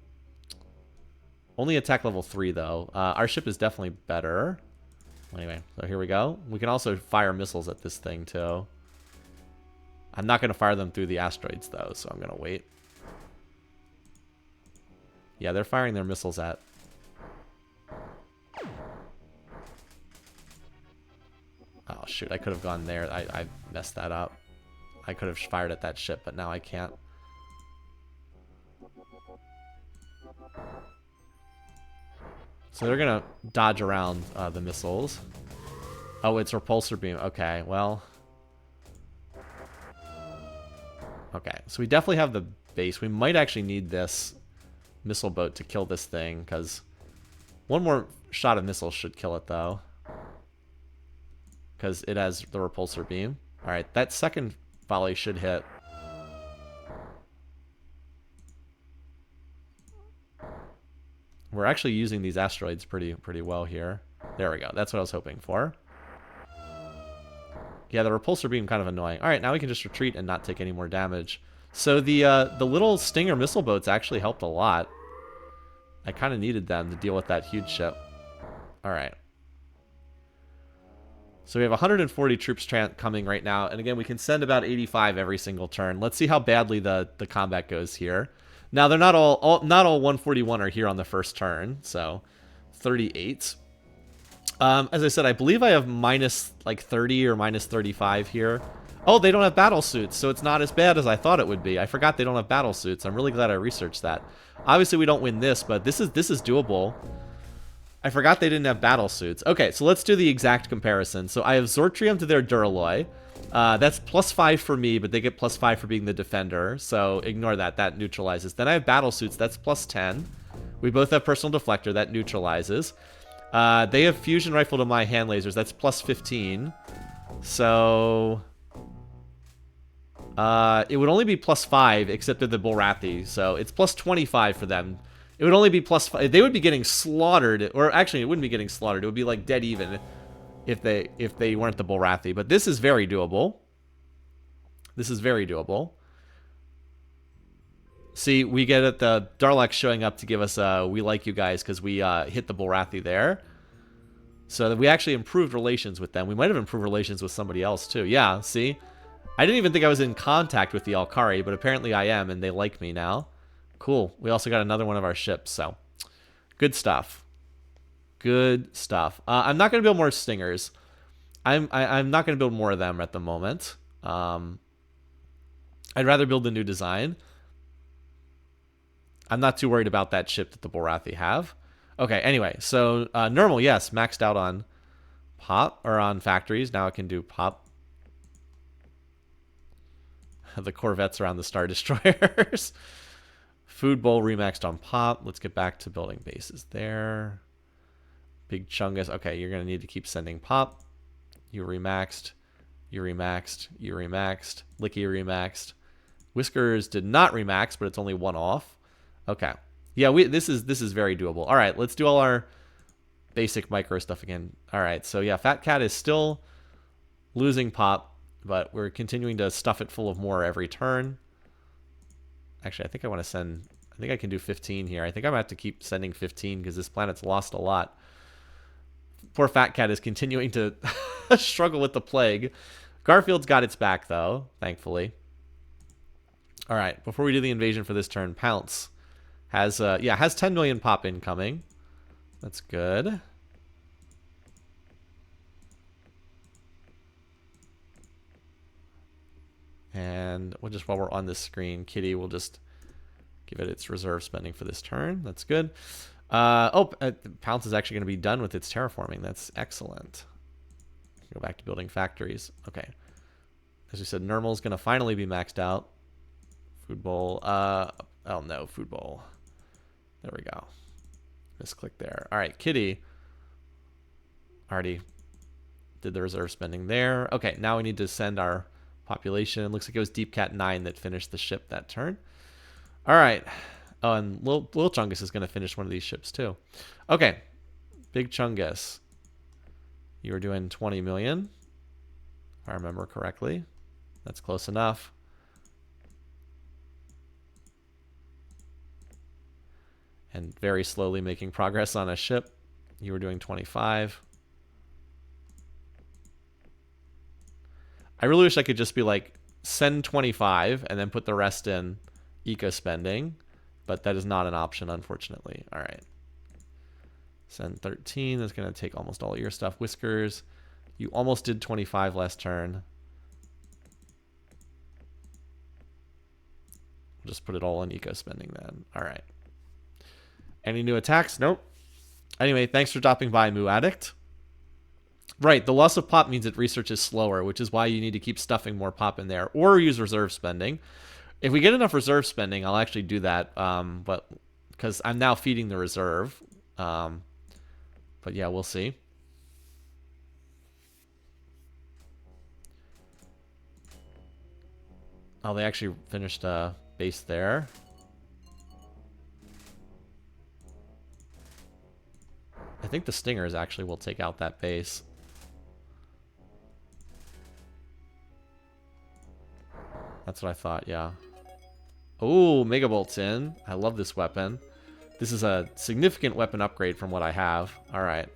attack level 3 though. Our ship is definitely better. Anyway, so here we go. We can also fire missiles at this thing too. I'm not going to fire them through the asteroids though, so I'm going to wait. Yeah, they're firing their missiles at... Oh shoot, I could have gone there. I messed that up. I could have fired at that ship, but now I can't. So they're going to dodge around the missiles. Oh, it's repulsor beam. Okay, well. Okay, so we definitely have the base. We might actually need this missile boat to kill this thing, because one more shot of missiles should kill it, though. Because it has the repulsor beam. All right, that second volley should hit. We're actually using these asteroids pretty well here. There we go. That's what I was hoping for. Yeah, the repulsor beam kind of annoying. All right, now we can just retreat and not take any more damage. So the little Stinger missile boats actually helped a lot. I kind of needed them to deal with that huge ship. All right. So we have 140 troops coming right now. And again, we can send about 85 every single turn. Let's see how badly the combat goes here. Now, they're not all 141 are here on the first turn. So 38. As I said, I believe I have minus like 30 or minus 35 here. Oh, they don't have battle suits, so it's not as bad as I thought it would be. I forgot they don't have battle suits. I'm really glad I researched that. Obviously, we don't win this, but this is doable. I forgot they didn't have battle suits. Okay, so let's do the exact comparison. So I have Zortrium to their Duralloy. That's +5 for me, but they get +5 for being the defender. So ignore that. That neutralizes. Then I have battle suits. That's +10. We both have personal deflector. That neutralizes. They have fusion rifle to my hand lasers. That's +15. So it would only be +5, except at the Bulrathi. So it's +25 for them. It would only be +5. They would be getting slaughtered, or actually, it wouldn't be getting slaughtered. It would be like dead even if they weren't the Bulrathi. But this is very doable. This is very doable. See, we get it, the Darlax showing up to give us we like you guys because we hit the Bulrathi there. So we actually improved relations with them. We might have improved relations with somebody else too. Yeah, see? I didn't even think I was in contact with the Alkari, but apparently I am, and they like me now. Cool. We also got another one of our ships, so good stuff. Good stuff. I'm not going to build more Stingers. I'm not going to build more of them at the moment. I'd rather build a new design. I'm not too worried about that ship that the Bulrathi have. Okay, anyway, so normal, yes, maxed out on pop, or on factories. Now I can do pop. The Corvettes are on the Star Destroyers. Food Bowl remaxed on pop. Let's get back to building bases there. Big Chungus. Okay, you're going to need to keep sending pop. You remaxed. You remaxed. You remaxed. Licky remaxed. Whiskers did not remax, but it's only one off. Okay. Yeah, this is very doable. All right, let's do all our basic micro stuff again. All right, so yeah, Fat Cat is still losing pop, but we're continuing to stuff it full of more every turn. Actually, I think I want to send... I think I can do 15 here. I think I'm going to have to keep sending 15 because this planet's lost a lot. Poor Fat Cat is continuing to struggle with the plague. Garfield's got its back, though, thankfully. All right, before we do the invasion for this turn, Pounce has 10 million pop incoming. That's good. And we'll just, while we're on this screen, Kitty will just give it its reserve spending for this turn. That's good. Pounce is actually going to be done with its terraforming. That's excellent. Go back to building factories. Okay. As we said, Nermal is going to finally be maxed out. Food Bowl. Oh no, Food Bowl. There we go. Misclick there. All right, Kitty already did the reserve spending there. Okay, now we need to send our population. It looks like it was Deep Cat 9 that finished the ship that turn. All right. Oh, and Lil Chungus is going to finish one of these ships too. Okay. Big Chungus. You were doing 20 million, if I remember correctly. That's close enough. And very slowly making progress on a ship. You were doing 25. I really wish I could just be like, send 25 and then put the rest in eco spending, but that is not an option, unfortunately. All right. Send 13. That's going to take almost all your stuff. Whiskers, you almost did 25 last turn. Just put it all in eco spending then. All right. Any new attacks? Nope. Anyway, thanks for dropping by, Moo Addict. Right, the loss of pop means that research is slower, which is why you need to keep stuffing more pop in there, or use reserve spending. If we get enough reserve spending, I'll actually do that, but because I'm now feeding the reserve. But yeah, we'll see. Oh, they actually finished a base there. think the Stingers actually will take out that base. That's what I thought, yeah. Oh, Megabolt's in. I love this weapon. This is a significant weapon upgrade from what I have. All right.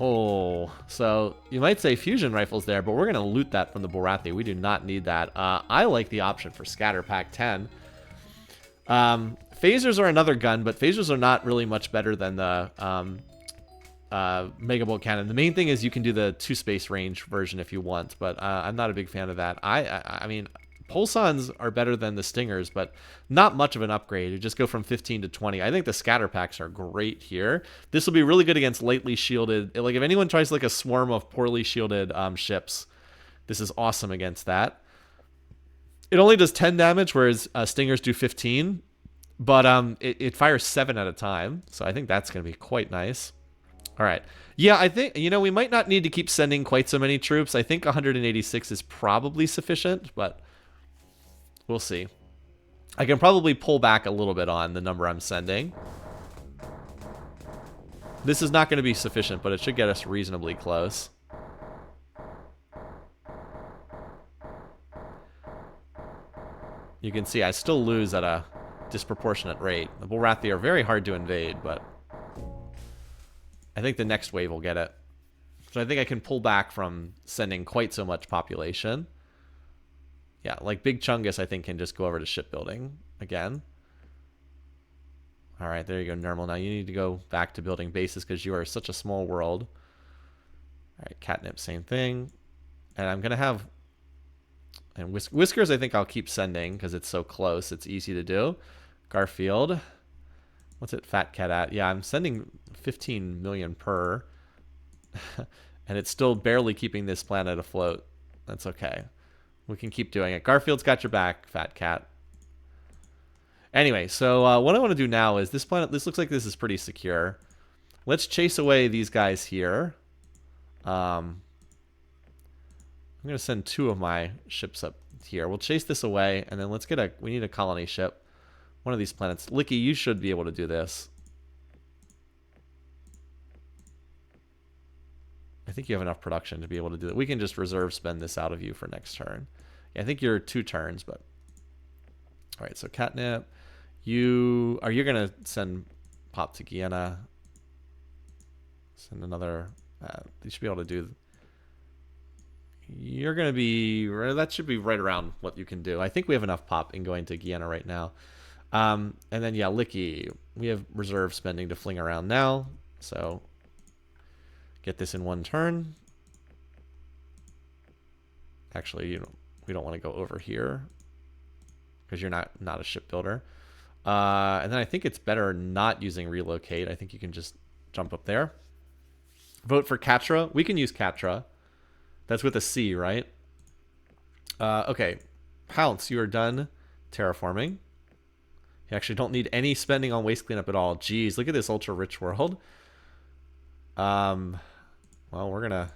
Oh, so you might say fusion rifles there, but we're going to loot that from the Bulrathi. We do not need that. I like the option for Scatter Pack 10. Phasers are another gun, but phasers are not really much better than the Megabolt cannon. The main thing is you can do the 2-space range version if you want, but I'm not a big fan of that. I mean, Pulsons are better than the Stingers, but not much of an upgrade. You just go from 15 to 20. I think the scatter packs are great here. This will be really good against lightly shielded. Like if anyone tries like a swarm of poorly shielded ships, this is awesome against that. It only does 10 damage, whereas Stingers do 15, but it fires 7 at a time. So I think that's going to be quite nice. All right. Yeah, I think, we might not need to keep sending quite so many troops. I think 186 is probably sufficient, but we'll see. I can probably pull back a little bit on the number I'm sending. This is not going to be sufficient, but it should get us reasonably close. You can see I still lose at a disproportionate rate. The Bulrathi are very hard to invade, but I think the next wave will get it. So I think I can pull back from sending quite so much population. Yeah, like Big Chungus, I think, can just go over to shipbuilding again. All right, there you go, Nermal. Now you need to go back to building bases because you are such a small world. All right, Catnip, same thing. And I'm going to have... And Whiskers, I think I'll keep sending because it's so close. It's easy to do. Garfield. What's it Fat Cat at? Yeah, I'm sending 15 million per. And it's still barely keeping this planet afloat. That's okay. We can keep doing it. Garfield's got your back, Fat Cat. Anyway, so what I want to do now is this planet, this looks like this is pretty secure. Let's chase away these guys here. I'm going to send 2 of my ships up here. We'll chase this away, and then let's get we need a colony ship. One of these planets. Licky, you should be able to do this. I think you have enough production to be able to do it. We can just reserve spend this out of you for next turn. Yeah, I think you're 2 turns, but... All right, so Catnip, you're going to send Pop to Guyana. Send another... you should be able to do... You're going to be... That should be right around what you can do. I think we have enough Pop in going to Guyana right now. And then, yeah, Licky, we have reserve spending to fling around now. So, get this in 1 turn. Actually, we don't want to go over here because you're not a shipbuilder. And then I think it's better not using relocate. I think you can just jump up there. Vote for Catra. We can use Catra. That's with a C, right? Okay. Pounce, you are done terraforming. You actually don't need any spending on waste cleanup at all. Jeez, look at this ultra-rich world. Well, we're going to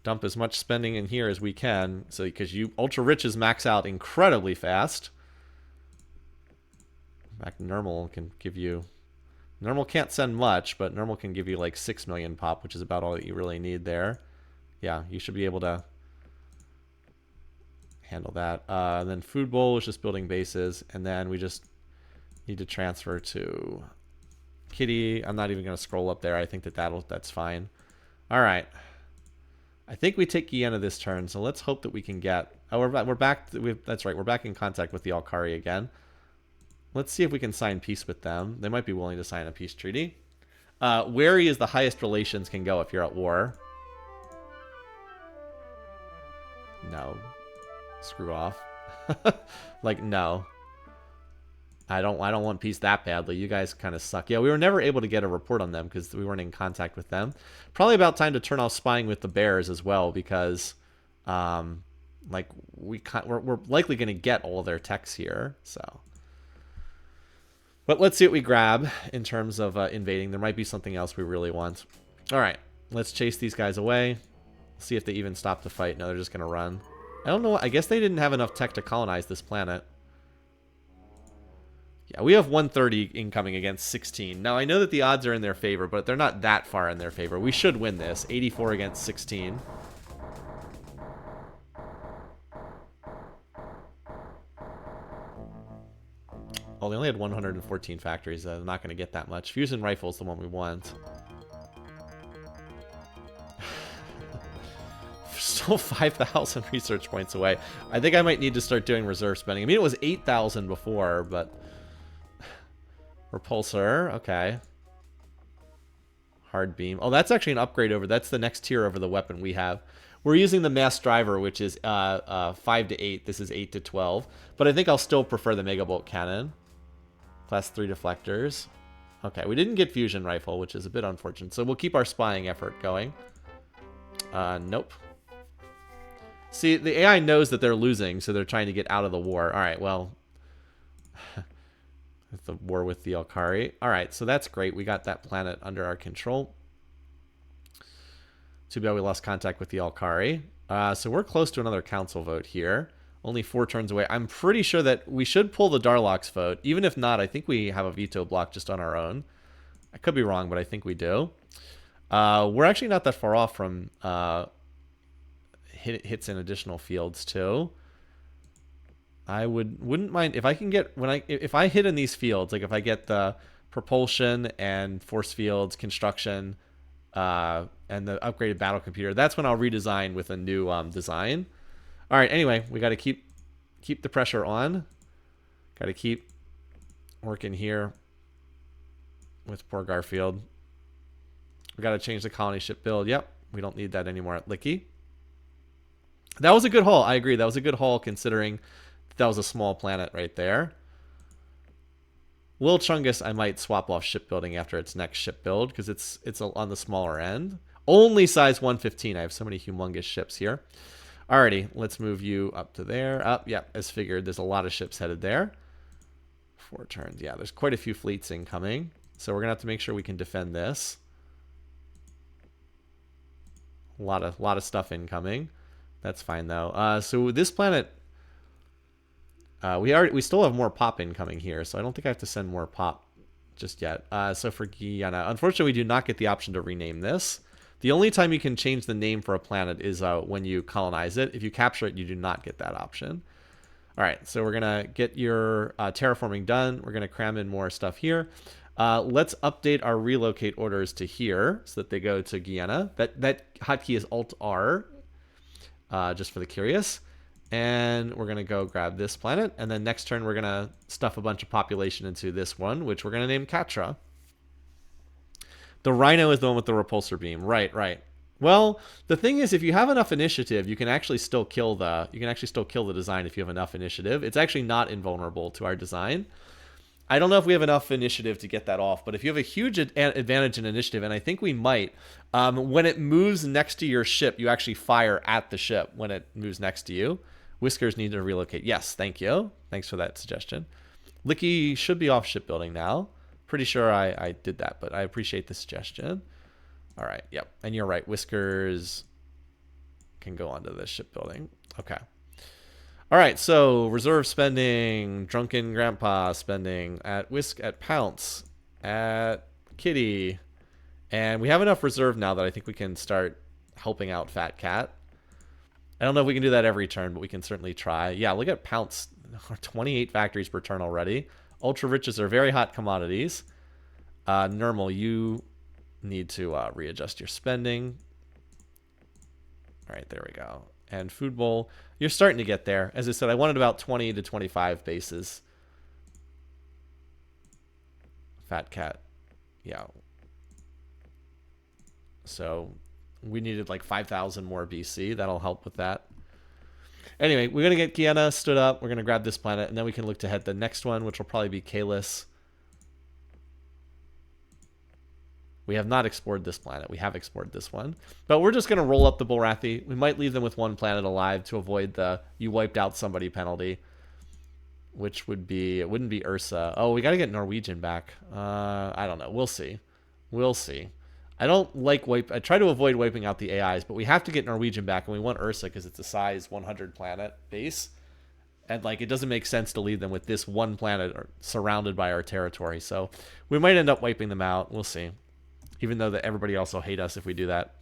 dump as much spending in here as we can. So, because ultra-rich is max out incredibly fast. In fact, Nermal can give you... Nermal can't send much, but Nermal can give you like 6 million pop, which is about all that you really need there. Yeah, you should be able to handle that. And then Food Bowl is just building bases, and then we just need to transfer to Kitty. I'm not even going to scroll up there. I think that's fine. All right. I think we take Guyana this turn, so let's hope that we can get... Oh, we're back. That's right. We're back in contact with the Alkari again. Let's see if we can sign peace with them. They might be willing to sign a peace treaty. Wary is the highest relations can go if you're at war. No. Screw off. Like, no. I don't want peace that badly. You guys kind of suck. Yeah, we were never able to get a report on them because we weren't in contact with them. Probably about time to turn off spying with the bears as well because, like, we're likely going to get all their techs here. So, but let's see what we grab in terms of invading. There might be something else we really want. All right, let's chase these guys away. See if they even stop the fight. No, they're just going to run. I don't know. I guess they didn't have enough tech to colonize this planet. Yeah, we have 130 incoming against 16. Now, I know that the odds are in their favor, but they're not that far in their favor. We should win this. 84 against 16. Oh, they only had 114 factories. I'm not going to get that much. Fusion rifle is the one we want. Still 5,000 research points away. I think I might need to start doing reserve spending. I mean, it was 8,000 before, but... Repulsor, okay. Hard beam. Oh, that's actually an upgrade over. That's the next tier over the weapon we have. We're using the mass driver, which is 5 to 8. This is 8 to 12. But I think I'll still prefer the Megabolt cannon. Class 3 deflectors. Okay, we didn't get fusion rifle, which is a bit unfortunate. So we'll keep our spying effort going. Nope. See, the AI knows that they're losing, so they're trying to get out of the war. All right, well... the war with the Alkari. All right, so that's great. We got that planet under our control. Too bad we lost contact with the Alkari. So we're close to another council vote here. Only 4 turns away. I'm pretty sure that we should pull the Darlock's vote. Even if not, I think we have a veto block just on our own. I could be wrong, but I think we do. We're actually not that far off from hits in additional fields too. I wouldn't mind if I can get if I hit in these fields, like if I get the propulsion and force fields, construction, and the upgraded battle computer, that's when I'll redesign with a new design. All right, anyway, we got to keep the pressure on. Got to keep working here with poor Garfield. We got to change the colony ship build. Yep, we don't need that anymore at Licky. That was a good haul. I agree. That was a good haul considering that was a small planet right there. Lil Chungus, I might swap off shipbuilding after its next ship build because it's on the smaller end. Only size 115. I have so many humongous ships here. Alrighty, let's move you up to there. Up, yeah, as figured. There's a lot of ships headed there. 4 turns. Yeah, there's quite a few fleets incoming. So we're going to have to make sure we can defend this. A lot of stuff incoming. That's fine, though. So this planet... we still have more pop incoming here, so I don't think I have to send more pop just yet. So for Guyana, unfortunately, we do not get the option to rename this. The only time you can change the name for a planet is when you colonize it. If you capture it, you do not get that option. All right, so we're going to get your terraforming done. We're going to cram in more stuff here. Let's update our relocate orders to here so that they go to Guyana. That hotkey is Alt-R, just for the curious. And we're going to go grab this planet. And then next turn, we're going to stuff a bunch of population into this one, which we're going to name Katra. The Rhino is the one with the repulsor beam. Right, right. Well, the thing is, if you have enough initiative, you can actually still kill the design if you have enough initiative. It's actually not invulnerable to our design. I don't know if we have enough initiative to get that off, but if you have a huge advantage in initiative, and I think we might, when it moves next to your ship, you actually fire at the ship when it moves next to you. Whiskers need to relocate. Yes, thank you. Thanks for that suggestion. Licky should be off shipbuilding now. Pretty sure I did that, but I appreciate the suggestion. All right, yep. And you're right. Whiskers can go onto the shipbuilding. Okay. All right, so reserve spending, drunken grandpa spending at Pounce, at Kitty. And we have enough reserve now that I think we can start helping out Fat Cat. I don't know if we can do that every turn, but we can certainly try. Yeah, look at Pounce. 28 factories per turn already. Ultra riches are very hot commodities. Normal, you need to readjust your spending. All right, there we go. And food bowl, you're starting to get there. As I said, I wanted about 20 to 25 bases. Fat Cat, yeah. So we needed like 5,000 more BC. That'll help with that. Anyway, we're going to get Guyana stood up. We're going to grab this planet, and then we can look to head the next one, which will probably be Kalis. We have not explored this planet. We have explored this one. But we're just going to roll up the Bulrathi. We might leave them with one planet alive to avoid the you wiped out somebody penalty, which would be, it wouldn't be Ursa. Oh, we got to get Norwegian back. I don't know. We'll see. We'll see. I don't like I try to avoid wiping out the AIs, but we have to get Norwegian back, and we want Ursa because it's a size 100 planet base. And like, it doesn't make sense to leave them with this one planet surrounded by our territory. So we might end up wiping them out. We'll see. Even though that everybody else will hate us if we do that.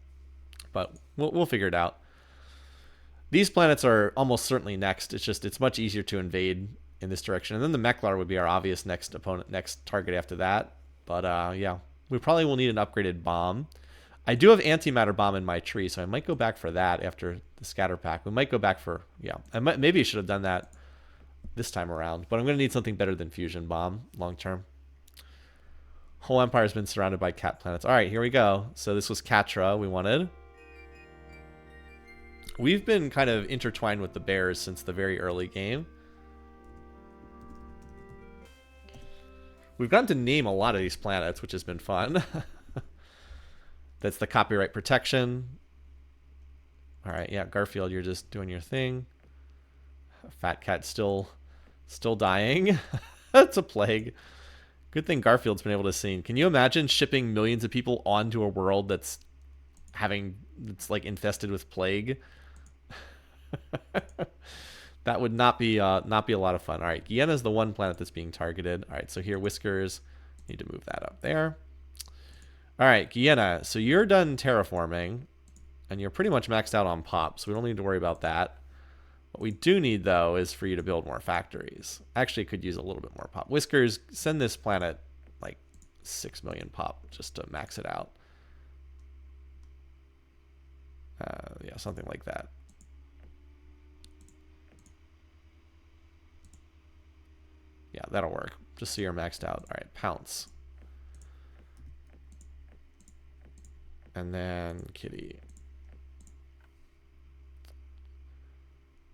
But we'll figure it out. These planets are almost certainly next. It's much easier to invade in this direction. And then the Meklar would be our obvious next opponent, next target after that. But yeah, we probably will need an upgraded bomb. I do have antimatter bomb in my tree, so I might go back for that after the scatter pack. We might go back for, yeah, maybe I should have done that this time around. But I'm going to need something better than fusion bomb long term. Whole empire has been surrounded by cat planets. All right, here we go. So this was Catra we wanted. We've been kind of intertwined with the bears since the very early game. We've gotten to name a lot of these planets, which has been fun. That's the copyright protection. All right, yeah, Garfield, you're just doing your thing. Fat Cat still dying. That's a plague. Good thing Garfield's been able to sing. Can you imagine shipping millions of people onto a world that's like infested with plague? That would not be a lot of fun. All right, Guyana's the one planet that's being targeted. All right, so here, Whiskers, need to move that up there. All right, Guyana, so you're done terraforming, and you're pretty much maxed out on pop, so we don't need to worry about that. What we do need, though, is for you to build more factories. Actually, could use a little bit more pop. Whiskers, send this planet like 6 million pop just to max it out. Yeah, something like that. Yeah, that'll work. Just so you're maxed out. All right, Pounce. And then Kitty.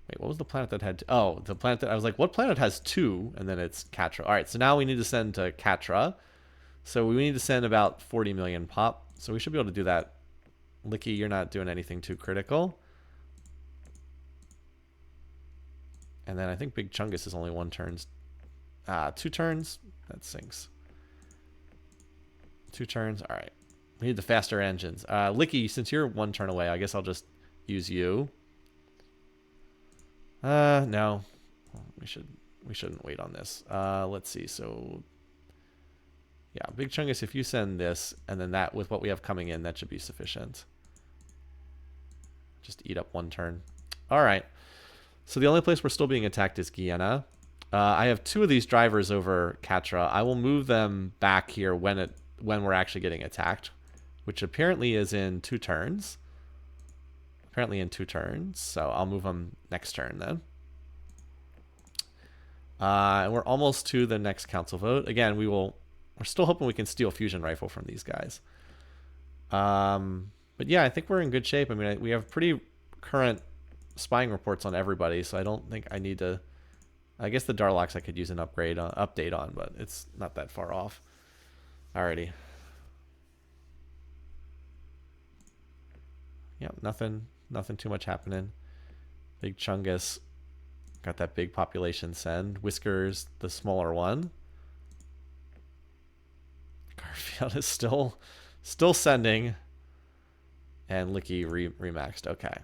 Wait, what was the planet that had... Oh, the planet that... I was like, what planet has 2? And then it's Catra. All right, so now we need to send to Catra. So we need to send about 40 million pop. So we should be able to do that. Licky, you're not doing anything too critical. And then I think Big Chungus is only 1 turn. 2 turns? That sinks. 2 turns? All right. We need the faster engines. Licky, since you're 1 turn away, I guess I'll just use you. No. We shouldn't wait on this. Let's see. So, yeah, Big Chungus, if you send this, and then that with what we have coming in, that should be sufficient. Just eat up 1 turn. All right. So the only place we're still being attacked is Guyana. I have 2 of these drivers over Catra. I will move them back here when we're actually getting attacked, which apparently is in 2 turns. Apparently in 2 turns, so I'll move them next turn then. And we're almost to the next council vote. Again, we're still hoping we can steal fusion rifle from these guys. But yeah, I think we're in good shape. I mean, we have pretty current spying reports on everybody, so I don't think I need to... I guess the Darlocks I could use an update on, but it's not that far off. Alrighty. Yep, nothing too much happening. Big Chungus got that big population send. Whiskers, the smaller one. Garfield is still sending. And Licky remaxed. Okay.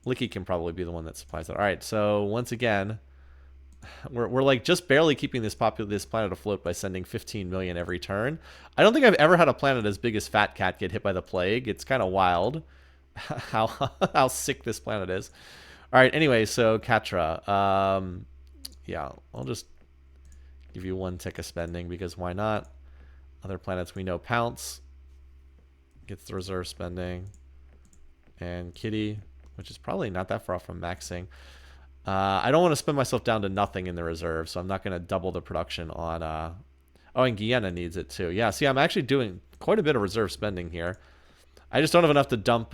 Licky can probably be the one that supplies it. All right, so once again, we're like just barely keeping this planet afloat by sending 15 million every turn. I don't think I've ever had a planet as big as Fat Cat get hit by the plague. It's kind of wild how sick this planet is. All right, anyway, so Catra. Yeah, I'll just give you 1 tick of spending because why not? Other planets we know. Pounce gets the reserve spending. And Kitty, which is probably not that far from maxing. I don't want to spend myself down to nothing in the reserve, so I'm not going to double the production on... Oh, and Guyana needs it too. Yeah, see, I'm actually doing quite a bit of reserve spending here. I just don't have enough to dump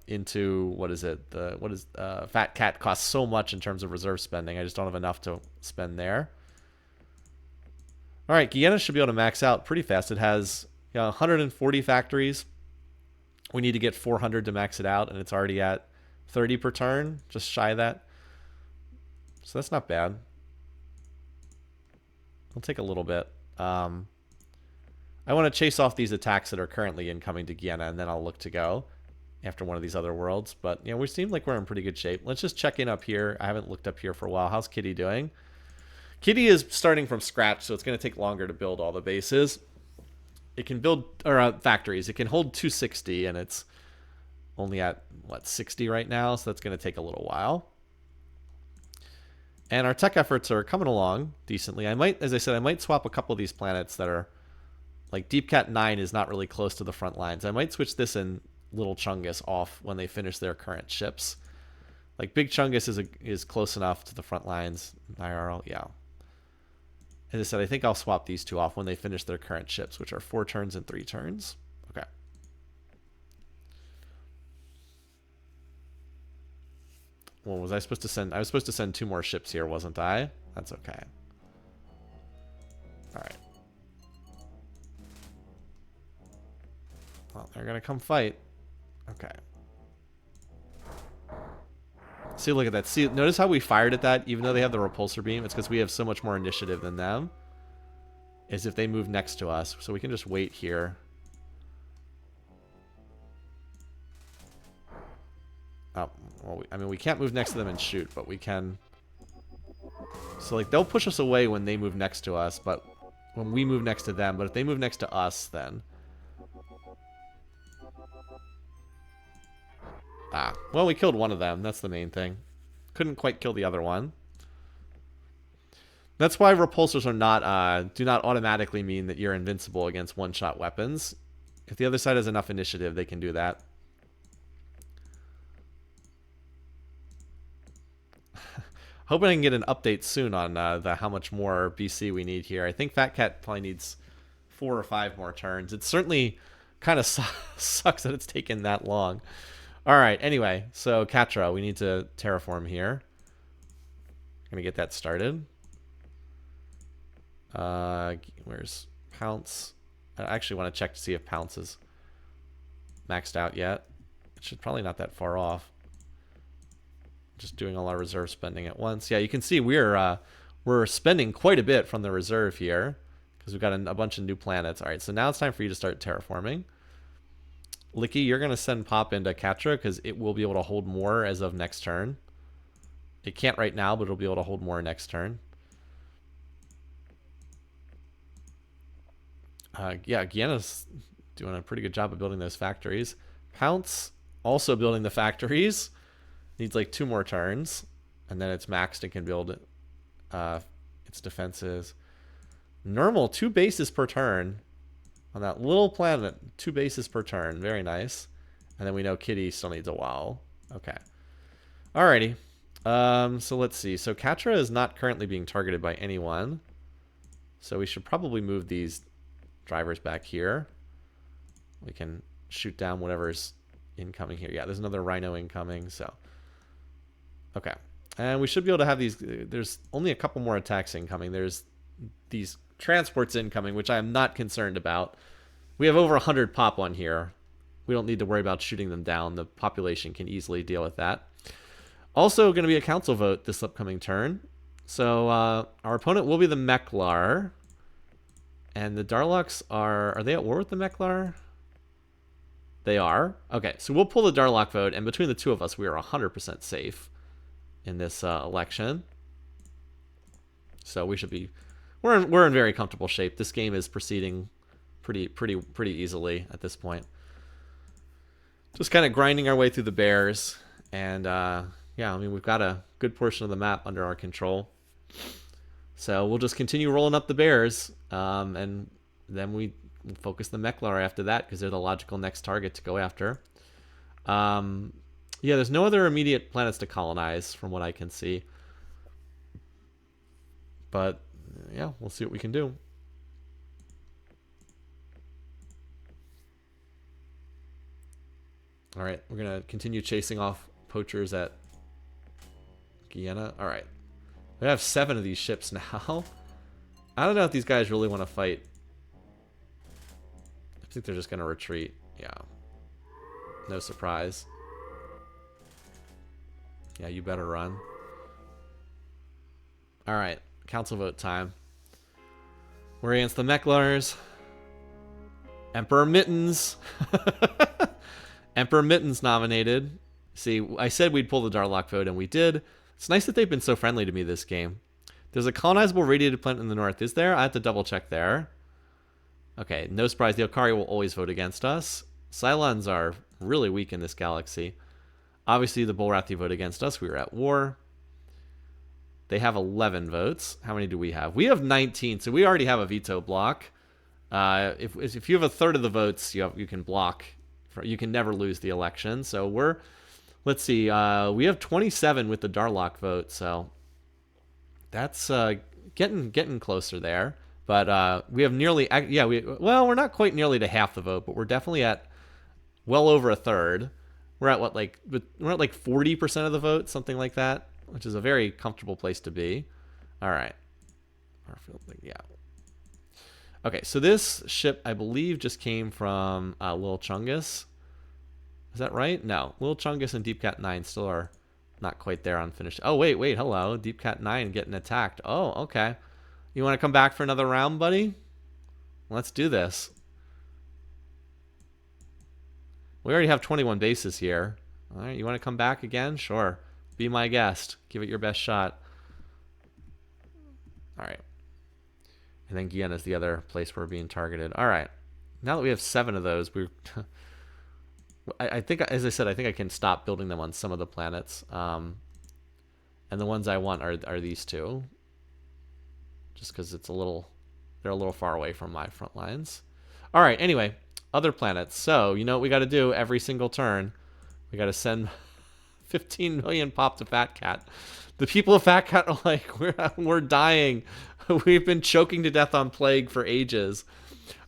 into... What is it? Fat Cat costs so much in terms of reserve spending. I just don't have enough to spend there. All right, Guyana should be able to max out pretty fast. It has 140 factories. We need to get 400 to max it out, and it's already at 30 per turn, just shy of that. So that's not bad. It'll take a little bit. I want to chase off these attacks that are currently incoming to Guyana, and then I'll look to go. after one of these other worlds. But, you know, we seem like we're in pretty good shape. Let's just check in up here. I haven't looked up here for a while. How's Kitty doing? Kitty is starting from scratch, so it's going to take longer to build all the bases. It can build, or factories. It can hold 260, and it's only at, what, 60 right now, so that's going to take a little while. And our tech efforts are coming along decently. I might, as I said, I might swap a couple of these planets that are, like Deep Cat 9 is not really close to the front lines. I might switch this and Little Chungus off when they finish their current ships. Like Big Chungus is close enough to the front lines. IRL, yeah. As I said, I think I'll swap these two off when they finish their current ships, which are 4 turns and 3 turns. Okay. Well, was I supposed to send? I was supposed to send 2 more ships here, wasn't I? That's okay. All right. Well, they're gonna come fight. Okay. See, look at that. See, notice how we fired at that, even though they have the repulsor beam. It's because we have so much more initiative than them. As if they move next to us, so we can just wait here. Oh, well, I mean, we can't move next to them and shoot, but we can. So, like, they'll push us away when they move next to us, but when we move next to them. But if they move next to us, then. Ah, well, we killed one of them. That's the main thing. Couldn't quite kill the other one. That's why repulsors are not, do not automatically mean that you're invincible against one-shot weapons. If the other side has enough initiative, they can do that. Hoping I can get an update soon on how much more BC we need here. I think Fat Cat probably needs 4 or 5 more turns. It certainly kind of sucks that it's taken that long. All right, anyway, so Catra, we need to terraform here. Gonna get that started. Where's Pounce? I actually want to check to see if Pounce is maxed out yet. It should probably not that far off. Just doing all our reserve spending at once. Yeah, you can see we're spending quite a bit from the reserve here because we've got a bunch of new planets. All right, so now it's time for you to start terraforming. Licky, you're going to send Pop into Catra because it will be able to hold more as of next turn. It can't right now, but it'll be able to hold more next turn. Yeah, Guyana's doing a pretty good job of building those factories. Pounce also building the factories. Needs like 2 more turns, and then it's maxed and can build its defenses. Normal, 2 bases per turn on that little planet. 2 bases per turn, very nice. And then we know Kitty still needs a while. Okay, alrighty. So let's see. So Catra is not currently being targeted by anyone, so we should probably move these drivers back here. We can shoot down whatever's incoming here. Yeah, there's another Rhino incoming, so. Okay, and we should be able to have these. There's only a couple more attacks incoming. There's these transports incoming, which I am not concerned about. We have over 100 pop on here. We don't need to worry about shooting them down. The population can easily deal with that. Also going to be a council vote this upcoming turn. So our opponent will be the Meklar. And the Darloks are they at war with the Meklar? They are. Okay, so we'll pull the Darlok vote, and between the two of us, we are 100% safe in this election. So we should be, we're in very comfortable shape. This game is proceeding pretty easily at this point. Just kind of grinding our way through the bears, and yeah, I mean, we've got a good portion of the map under our control. So we'll just continue rolling up the bears, and then we focus the Meklar after that because they're the logical next target to go after. Yeah, there's no other immediate planets to colonize from what I can see. But, yeah, we'll see what we can do. All right, we're going to continue chasing off poachers at Guyana. All right. We have 7 of these ships now. I don't know if these guys really want to fight. I think they're just going to retreat. Yeah. No surprise. Yeah, you better run. All right, council vote time. We're against the Meklars. Emperor Mittens. Emperor Mitten's nominated. See, I said we'd pull the Darlock vote, and we did. It's nice that they've been so friendly to me this game. There's a colonizable radiated planet in the north. Is there? I have to double check there. Okay, no surprise. The Okari will always vote against us. Cylons are really weak in this galaxy. Obviously, the Bulrathi vote against us. We were at war. They have 11 votes. How many do we have? We have 19, so we already have a veto block. If you have a third of the votes, you can block. You can never lose the election. So we're, let's see, we have 27 with the Darlock vote. So that's getting closer there. But we have nearly, yeah, we're not quite nearly to half the vote, but we're definitely at well over a third. We're at what, like, we're at like 40% of the vote, something like that, which is a very comfortable place to be. All right. Yeah. Okay, so this ship, I believe, just came from Lil Chungus. Is that right? No. Lil Chungus and Deep Cat 9 still are not quite there on finished. Oh, wait, hello. Deep Cat 9 getting attacked. Oh, okay. You want to come back for another round, buddy? Let's do this. We already have 21 bases here. All right, you want to come back again? Sure. Be my guest. Give it your best shot. All right. And then Guyana is the other place we're being targeted. All right. Now that we have 7 of those, I think, as I said, I think I can stop building them on some of the planets. And the ones I want are these 2. Just because they're a little far away from my front lines. All right. Anyway, other planets. So you know what we got to do every single turn? We got to send 15 million pop to Fat Cat. The people of Fat Cat are like, we're dying. We've been choking to death on plague for ages.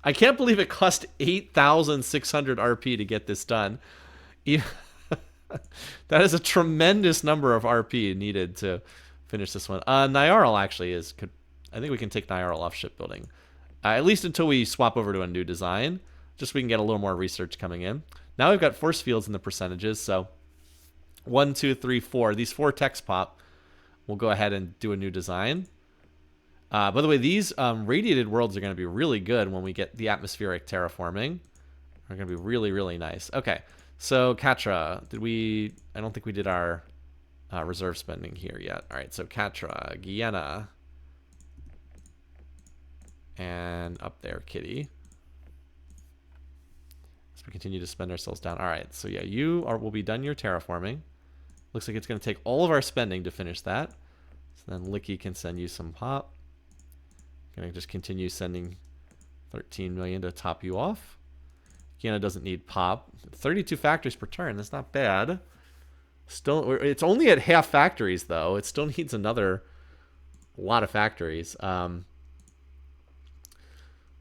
I can't believe it cost 8,600 RP to get this done. That is a tremendous number of RP needed to finish this one. Nyarl actually is. I think we can take Nyarl off shipbuilding. At least until we swap over to a new design. Just so we can get a little more research coming in. Now we've got force fields in the percentages. So 1, 2, 3, 4. These 4 text pop. We'll go ahead and do a new design. By the way, these radiated worlds are going to be really good when we get the atmospheric terraforming. They're going to be really, really nice. Okay, so Katra, I don't think we did our reserve spending here yet. All right, so Katra, Guyana, and up there, Kitty. As we continue to spend ourselves down. All right, so yeah, will be done your terraforming. Looks like it's going to take all of our spending to finish that. So then Licky can send you some pop. Gonna just continue sending 13 million to top you off. Guyana doesn't need pop. 32 factories per turn. That's not bad. Still, it's only at half factories though. It still needs a lot of factories.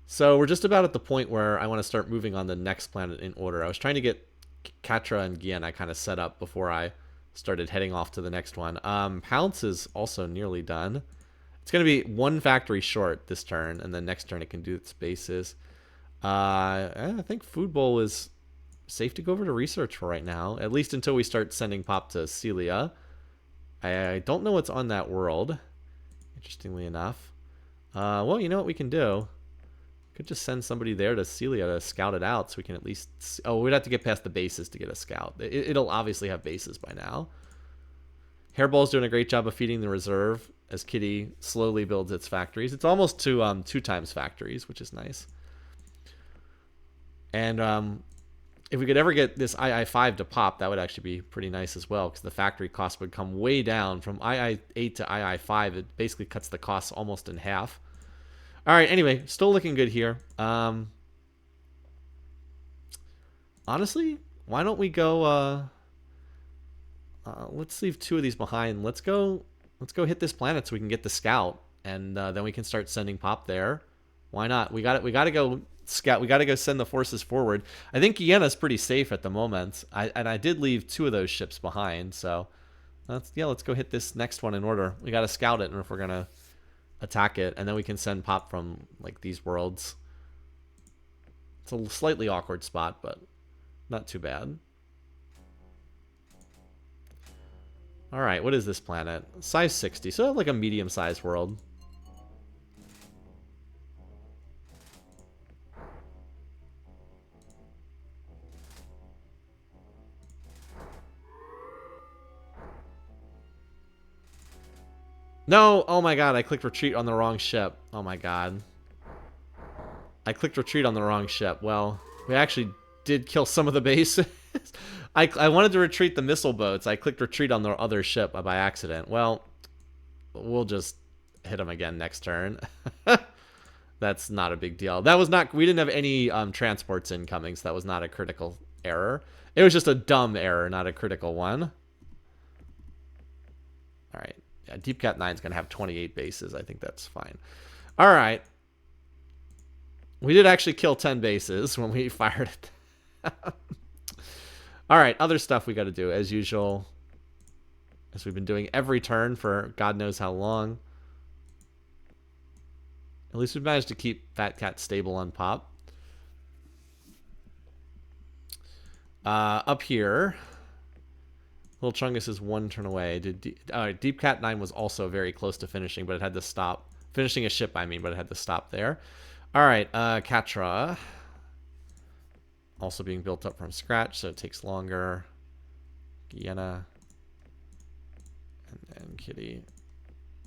So we're just about at the point where I want to start moving on the next planet in order. I was trying to get Katra and Guyana kind of set up before I started heading off to the next one. Pounce is also nearly done. It's going to be 1 factory short this turn, and then next turn it can do its bases. I think Food Bowl is safe to go over to research for right now, at least until we start sending pop to Celia. I don't know what's on that world, interestingly enough. Well, you know what we can do? Could just send somebody there to Celia to scout it out so we can at least... Oh, we'd have to get past the bases to get a scout. It'll obviously have bases by now. Hairball's doing a great job of feeding the reserve as Kitty slowly builds its factories. It's almost to 2 times factories, which is nice. And if we could ever get this II-5 to pop, that would actually be pretty nice as well, because the factory cost would come way down. From II-8 to II-5, it basically cuts the costs almost in half. All right, anyway, still looking good here. Honestly, why don't we go... let's leave 2 of these behind. Let's go hit this planet so we can get the scout, and then we can start sending pop there. Why not? We got to go scout. We got to go send the forces forward. I think Guyana's pretty safe at the moment. I did leave 2 of those ships behind, so let's go hit this next one in order. We got to scout it, and if we're gonna attack it, and then we can send pop from like these worlds. It's a slightly awkward spot, but not too bad. All right, what is this planet? Size 60, so like a medium-sized world. No! Oh my god, I clicked retreat on the wrong ship. Oh my god. I clicked retreat on the wrong ship. Well, we actually did kill some of the bases. I wanted to retreat the missile boats. I clicked retreat on the other ship by accident. Well, we'll just hit them again next turn. That's not a big deal. That was not... We didn't have any transports incoming, so that was not a critical error. It was just a dumb error, not a critical one. All right. Yeah, Deep Cat 9 is going to have 28 bases. I think that's fine. All right. We did actually kill 10 bases when we fired it. All right, other stuff we got to do, as usual. As we've been doing every turn for God knows how long. At least we've managed to keep Fat Cat stable on pop. Up here, Little Chungus is one turn away. Deep Cat 9 was also very close to finishing, but it had to stop. Finishing a ship, I mean, but it had to stop there. All right, Catra. Also being built up from scratch, so it takes longer. Guyana. And Kitty.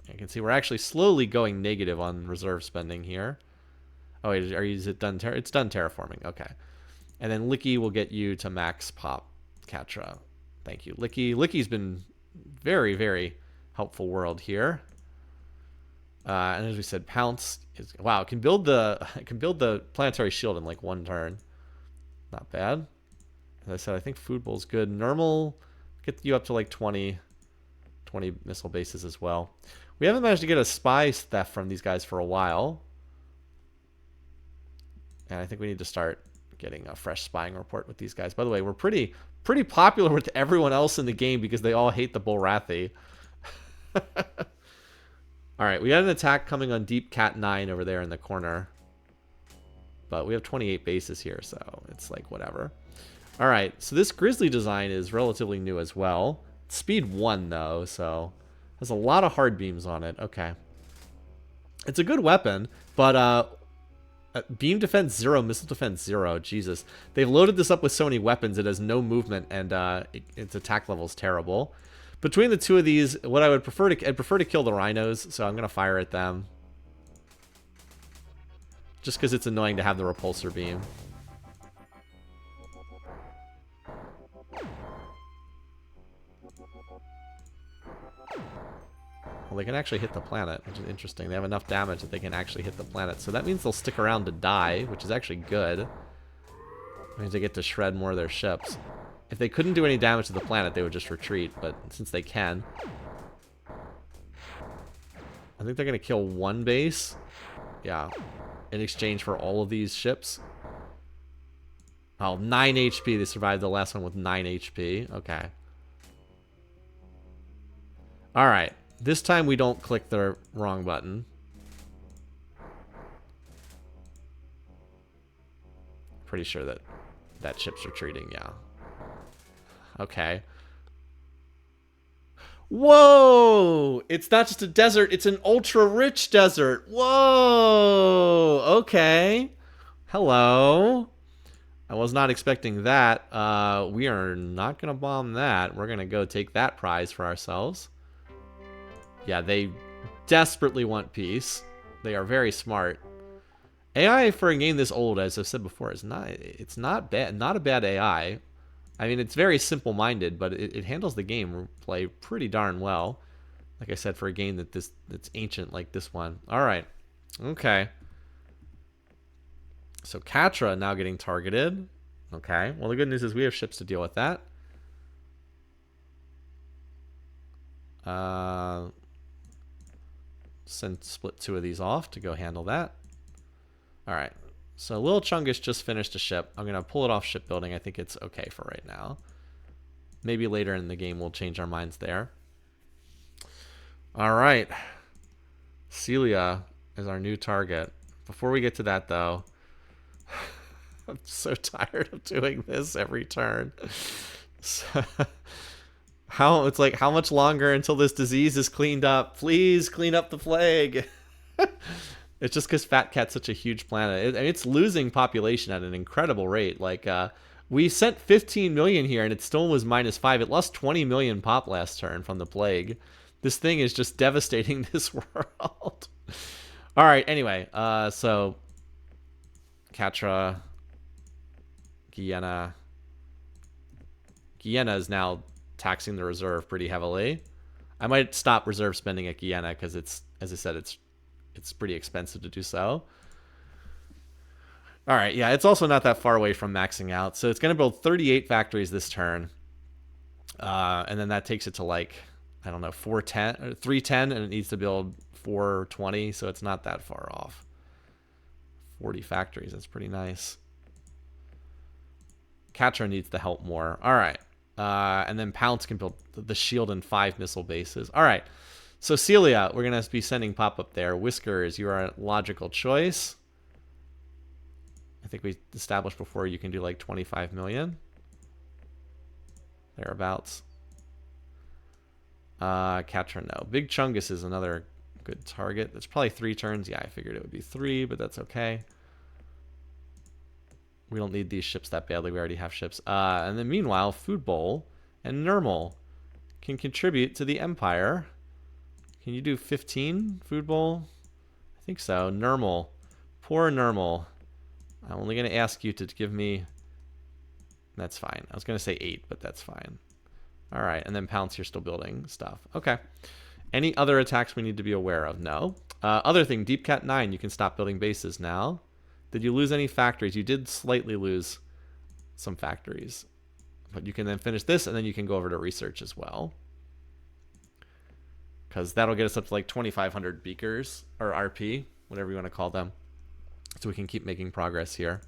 You can see we're actually slowly going negative on reserve spending here. Oh, wait, is it done? It's done terraforming. Okay. And then Licky will get you to max pop Catra. Thank you, Licky. Licky's been very, very helpful world here. And as we said, Pounce is... Wow, it can build the planetary shield in like one turn. Not bad. As I said, I think Food Bowl's good. Normal, get you up to like 20 missile bases as well. We haven't managed to get a spy theft from these guys for a while. And I think we need to start getting a fresh spying report with these guys. By the way, we're pretty popular with everyone else in the game because they all hate the Bulrathi. All right, we got an attack coming on Deep Cat 9 over there in the corner. But we have 28 bases here, so it's like whatever. All right, so this Grizzly design is relatively new as well. Speed 1, though, so has a lot of hard beams on it. Okay. It's a good weapon, but beam defense 0, missile defense 0. Jesus. They've loaded this up with so many weapons, it has no movement, and its attack level is terrible. Between the two of these, what I'd prefer to kill the rhinos, so I'm going to fire at them. Just because it's annoying to have the repulsor beam. Well, they can actually hit the planet, which is interesting. They have enough damage that they can actually hit the planet. So that means they'll stick around to die, which is actually good. It means they get to shred more of their ships. If they couldn't do any damage to the planet, they would just retreat. But since they can... I think they're going to kill one base. Yeah. In exchange for all of these ships. Oh, 9 HP. They survived the last one with 9 HP. Okay. Alright. This time we don't click the wrong button. Pretty sure that that ship's retreating, yeah. Okay. Whoa! It's not just a desert, it's an ultra-rich desert. Whoa! Okay. Hello. I was not expecting that. We are not going to bomb that. We're going to go take that prize for ourselves. Yeah, they desperately want peace. They are very smart. AI for a game this old, as I've said before, it's not bad. Not a bad AI. I mean, it's very simple-minded, but it handles the gameplay pretty darn well. Like I said, for a game that's ancient like this one. All right. Okay. So Catra now getting targeted. Okay. Well, the good news is we have ships to deal with that. Split two of these off to go handle that. All right. So Lil Chungus just finished a ship. I'm going to pull it off shipbuilding. I think it's okay for right now. Maybe later in the game we'll change our minds there. All right. Celia is our new target. Before we get to that, though, I'm so tired of doing this every turn. So, how much longer until this disease is cleaned up? Please clean up the plague. It's just because Fat Cat's such a huge planet. It's losing population at an incredible rate. Like, we sent 15 million here, and it still was -5. It lost 20 million pop last turn from the plague. This thing is just devastating this world. All right, anyway, so Catra, Guyana. Guyana is now taxing the reserve pretty heavily. I might stop reserve spending at Guyana because it's, as I said, it's pretty expensive to do so. All right, yeah, it's also not that far away from maxing out. So it's going to build 38 factories this turn. And then that takes it to like, I don't know, 410 or 310, and it needs to build 420, so it's not that far off. 40 factories, that's pretty nice. Catra needs to help more. All right. And then Pounce can build the shield and 5 missile bases. All right. So Celia, we're going to be sending pop-up there. Whiskers, you are a logical choice. I think we established before you can do like 25 million. Thereabouts. Catra, no. Big Chungus is another good target. That's probably 3 turns. Yeah, I figured it would be 3, but that's okay. We don't need these ships that badly. We already have ships. And then meanwhile, Food Bowl and Nermal can contribute to the Empire. Can you do 15, Food Bowl? I think so. Nermal. Poor Nermal. I'm only going to ask you to give me... That's fine. I was going to say 8, but that's fine. All right, and then Pounce, you're still building stuff. Okay. Any other attacks we need to be aware of? No. Other thing, Deep Cat 9, you can stop building bases now. Did you lose any factories? You did slightly lose some factories. But you can then finish this, and then you can go over to research as well. Because that'll get us up to like 2,500 beakers, or RP, whatever you want to call them. So we can keep making progress here.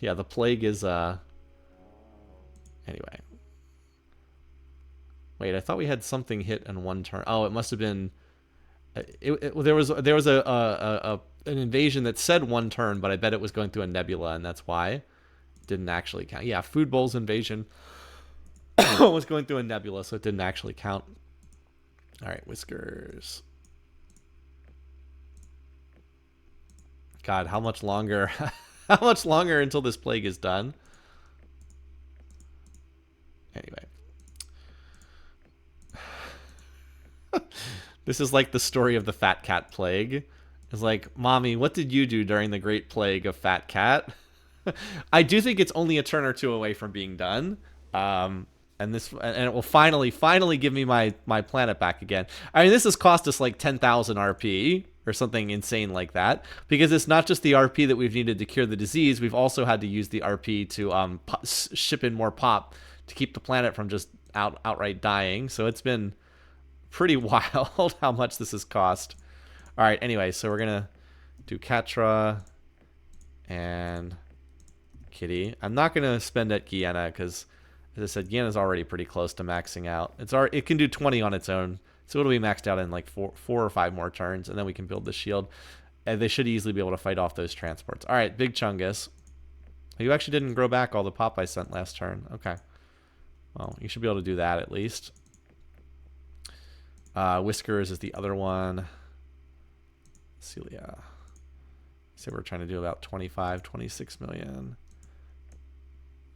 Yeah, the plague is... Anyway. Wait, I thought we had something hit in one turn. Oh, it must have been... there was an invasion that said one turn, but I bet it was going through a nebula, and that's why it didn't actually count. Yeah, Food Bowl's invasion was going through a nebula, so it didn't actually count. All right, Whiskers. God, how much longer? How much longer until this plague is done? Anyway. This is like the story of the Fat Cat Plague. It's like, Mommy, what did you do during the Great Plague of Fat Cat? I do think it's only a turn or two away from being done. And it will finally give me my planet back again. I mean, this has cost us like 10,000 RP or something insane like that, because it's not just the RP that we've needed to cure the disease. We've also had to use the RP to ship in more pop to keep the planet from just outright dying. So it's been pretty wild how much this has cost. All right, anyway, so we're going to do Catra and Kitty. I'm not going to spend at Guyana because, as I said, Guyana's already pretty close to maxing out. It can do 20 on its own, so it'll be maxed out in like four or 5 more turns, and then we can build the shield. And they should easily be able to fight off those transports. All right, Big Chungus. You actually didn't grow back all the pop I sent last turn. Okay. Well, you should be able to do that at least. Whiskers is the other one. Celia. So we're trying to do about 25, 26 million.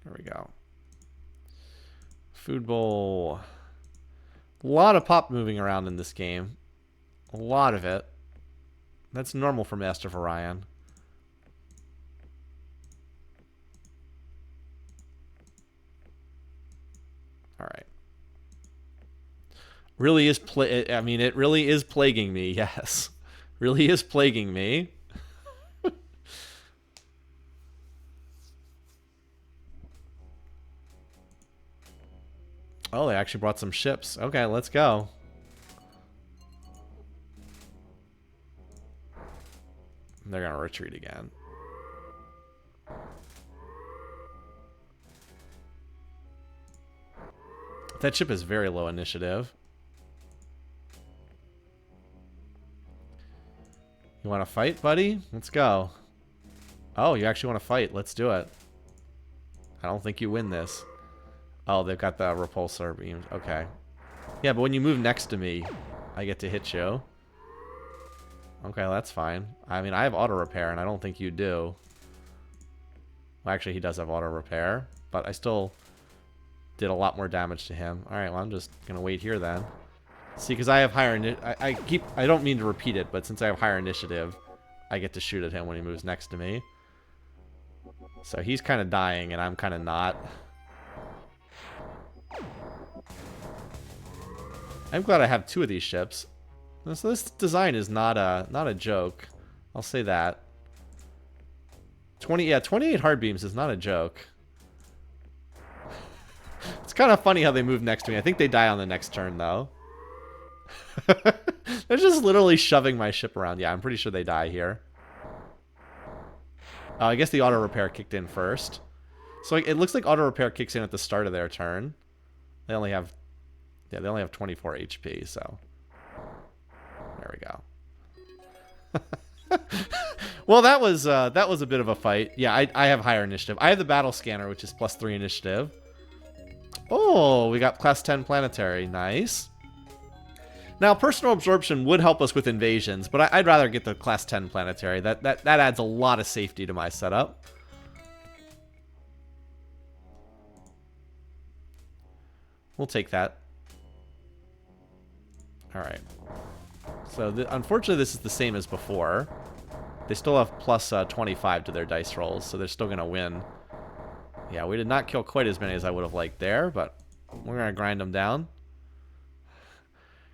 There we go. Food Bowl. A lot of pop moving around in this game. A lot of it. That's normal for Master of Orion. All right. Really is I mean, it really is plaguing me. Yes. Really is plaguing me. Oh, they actually brought some ships. Okay, let's go. They're going to retreat again. That ship is very low initiative. You want to fight, buddy? Let's go. Oh, you actually want to fight. Let's do it. I don't think you win this. Oh, they've got the repulsor beams. Okay. Yeah, but when you move next to me, I get to hit you. Okay, well, that's fine. I mean, I have auto repair, and I don't think you do. Well, actually, he does have auto repair, but I still did a lot more damage to him. All right, well, I'm just going to wait here then. See, because I have higher... I don't mean to repeat it, but since I have higher initiative, I get to shoot at him when he moves next to me. So he's kind of dying, and I'm kind of not. I'm glad I have 2 of these ships. So this design is not a joke. I'll say that. 28 hard beams is not a joke. It's kind of funny how they move next to me. I think they die on the next turn, though. They're just literally shoving my ship around. Yeah, I'm pretty sure they die here. I guess the auto repair kicked in first. So it looks like auto repair kicks in at the start of their turn. They only have 24 HP, so there we go. Well, that was a bit of a fight. Yeah, I have higher initiative. I have the battle scanner, which is +3 initiative. Oh, we got class 10 planetary. Nice. Now, personal absorption would help us with invasions, but I'd rather get the class 10 planetary. That adds a lot of safety to my setup. We'll take that. All right. So, unfortunately, this is the same as before. They still have plus 25 to their dice rolls, so they're still going to win. Yeah, we did not kill quite as many as I would have liked there, but we're going to grind them down.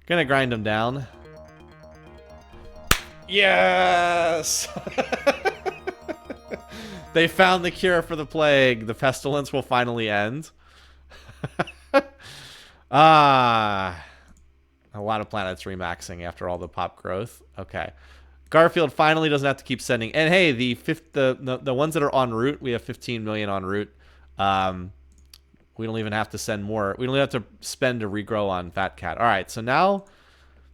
Gonna grind them down. Yes! They found the cure for the plague. The pestilence will finally end. Ah, a lot of planets remaxing after all the pop growth. Okay. Garfield finally doesn't have to keep sending. And hey, the ones that are en route, we have 15 million en route. We don't even have to send more. We don't have to spend to regrow on Fat Cat. All right, so now,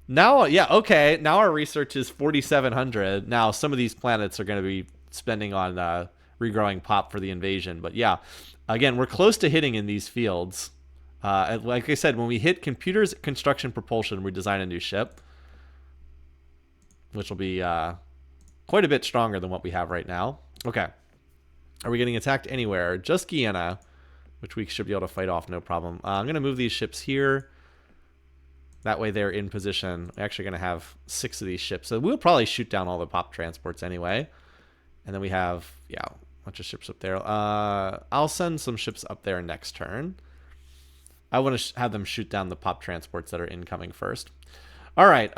yeah, okay. Now our research is 4,700. Now some of these planets are going to be spending on regrowing pop for the invasion. But yeah, again, we're close to hitting in these fields. Like I said, when we hit computers, construction, propulsion, we design a new ship, which will be quite a bit stronger than what we have right now. Okay. Are we getting attacked anywhere? Just Guyana, which we should be able to fight off, no problem. I'm going to move these ships here. That way they're in position. We're actually going to have 6 of these ships. So we'll probably shoot down all the pop transports anyway. And then we have, yeah, a bunch of ships up there. I'll send some ships up there next turn. I want to have them shoot down the pop transports that are incoming first. All right,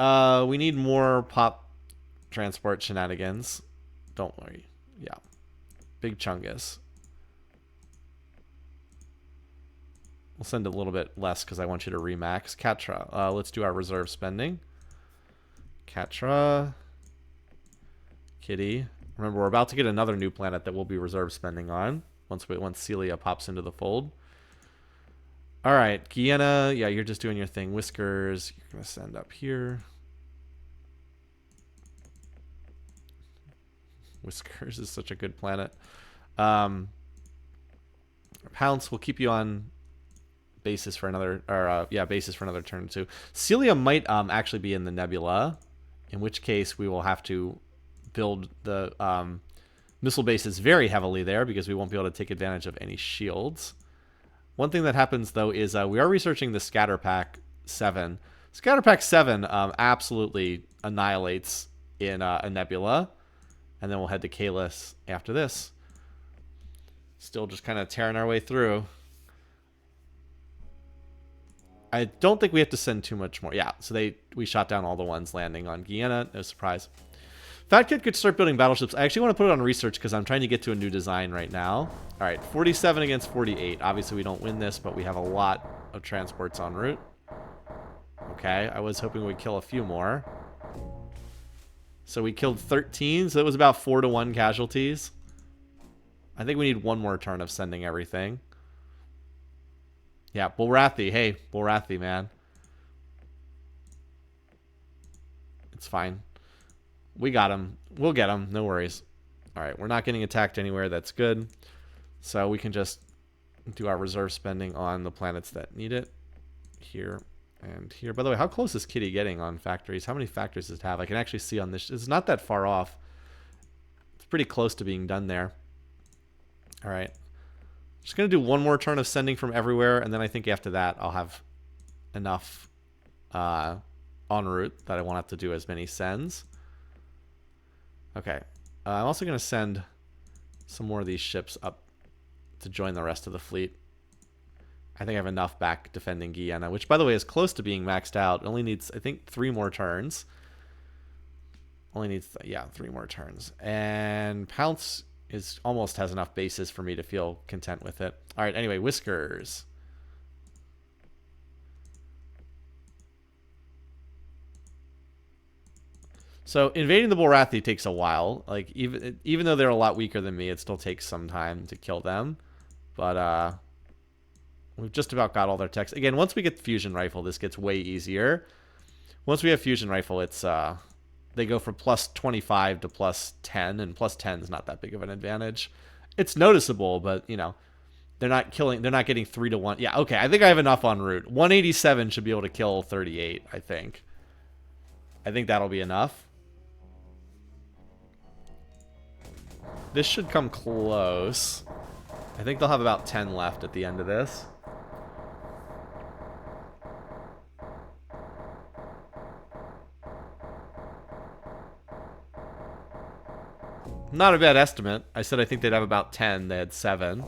we need more pop transport shenanigans. Don't worry. Yeah. Big Chungus. We'll send a little bit less because I want you to remax. Catra. Let's do our reserve spending. Catra. Kitty. Remember, we're about to get another new planet that we'll be reserve spending on once Celia pops into the fold. All right, Guyana. Yeah, you're just doing your thing. Whiskers. You're going to send up here. Whiskers is such a good planet. Pounce will keep you on basis for another, basis for another turn too. Celia might actually be in the nebula, in which case we will have to build the missile bases very heavily there because we won't be able to take advantage of any shields. One thing that happens though is we are researching the Scatter Pack 7. Scatter Pack 7 absolutely annihilates in a nebula, and then we'll head to Kalis after this. Still just kind of tearing our way through. I don't think we have to send too much more. Yeah, so we shot down all the ones landing on Guyana. No surprise. Fat Kid could start building battleships. I actually want to put it on research because I'm trying to get to a new design right now. All right, 47 against 48. Obviously, we don't win this, but we have a lot of transports en route. Okay, I was hoping we'd kill a few more. So we killed 13, so it was about 4-to-1 casualties. I think we need one more turn of sending everything. Yeah, Bulrathi. Hey, Bulrathi, man. It's fine. We got him. We'll get him. No worries. All right, we're not getting attacked anywhere. That's good. So we can just do our reserve spending on the planets that need it. Here and here. By the way, how close is Kitty getting on factories? How many factories does it have? I can actually see on this. It's not that far off. It's pretty close to being done there. All right. Just going to do one more turn of sending from everywhere, and then I think after that I'll have enough en route that I won't have to do as many sends. Okay. I'm also going to send some more of these ships up to join the rest of the fleet. I think I have enough back defending Guyana, which, by the way, is close to being maxed out. It only needs, I think, 3 more turns. Only needs, yeah, 3 more turns. And Pounce is almost has enough bases for me to feel content with it. All right, anyway, Whiskers. So invading the Bulrathi takes a while. Like even though they're a lot weaker than me, it still takes some time to kill them. But we've just about got all their techs. Again, once we get the fusion rifle, this gets way easier. Once we have fusion rifle, it's they go from plus 25 to plus 10, and plus 10 is not that big of an advantage. It's noticeable, but you know, they're not getting 3 to 1. Yeah, okay. I think I have enough en route. 187 should be able to kill 38, I think. I think that'll be enough. This should come close. I think they'll have about 10 left at the end of this. Not a bad estimate. I said I think they'd have about 10. They had 7.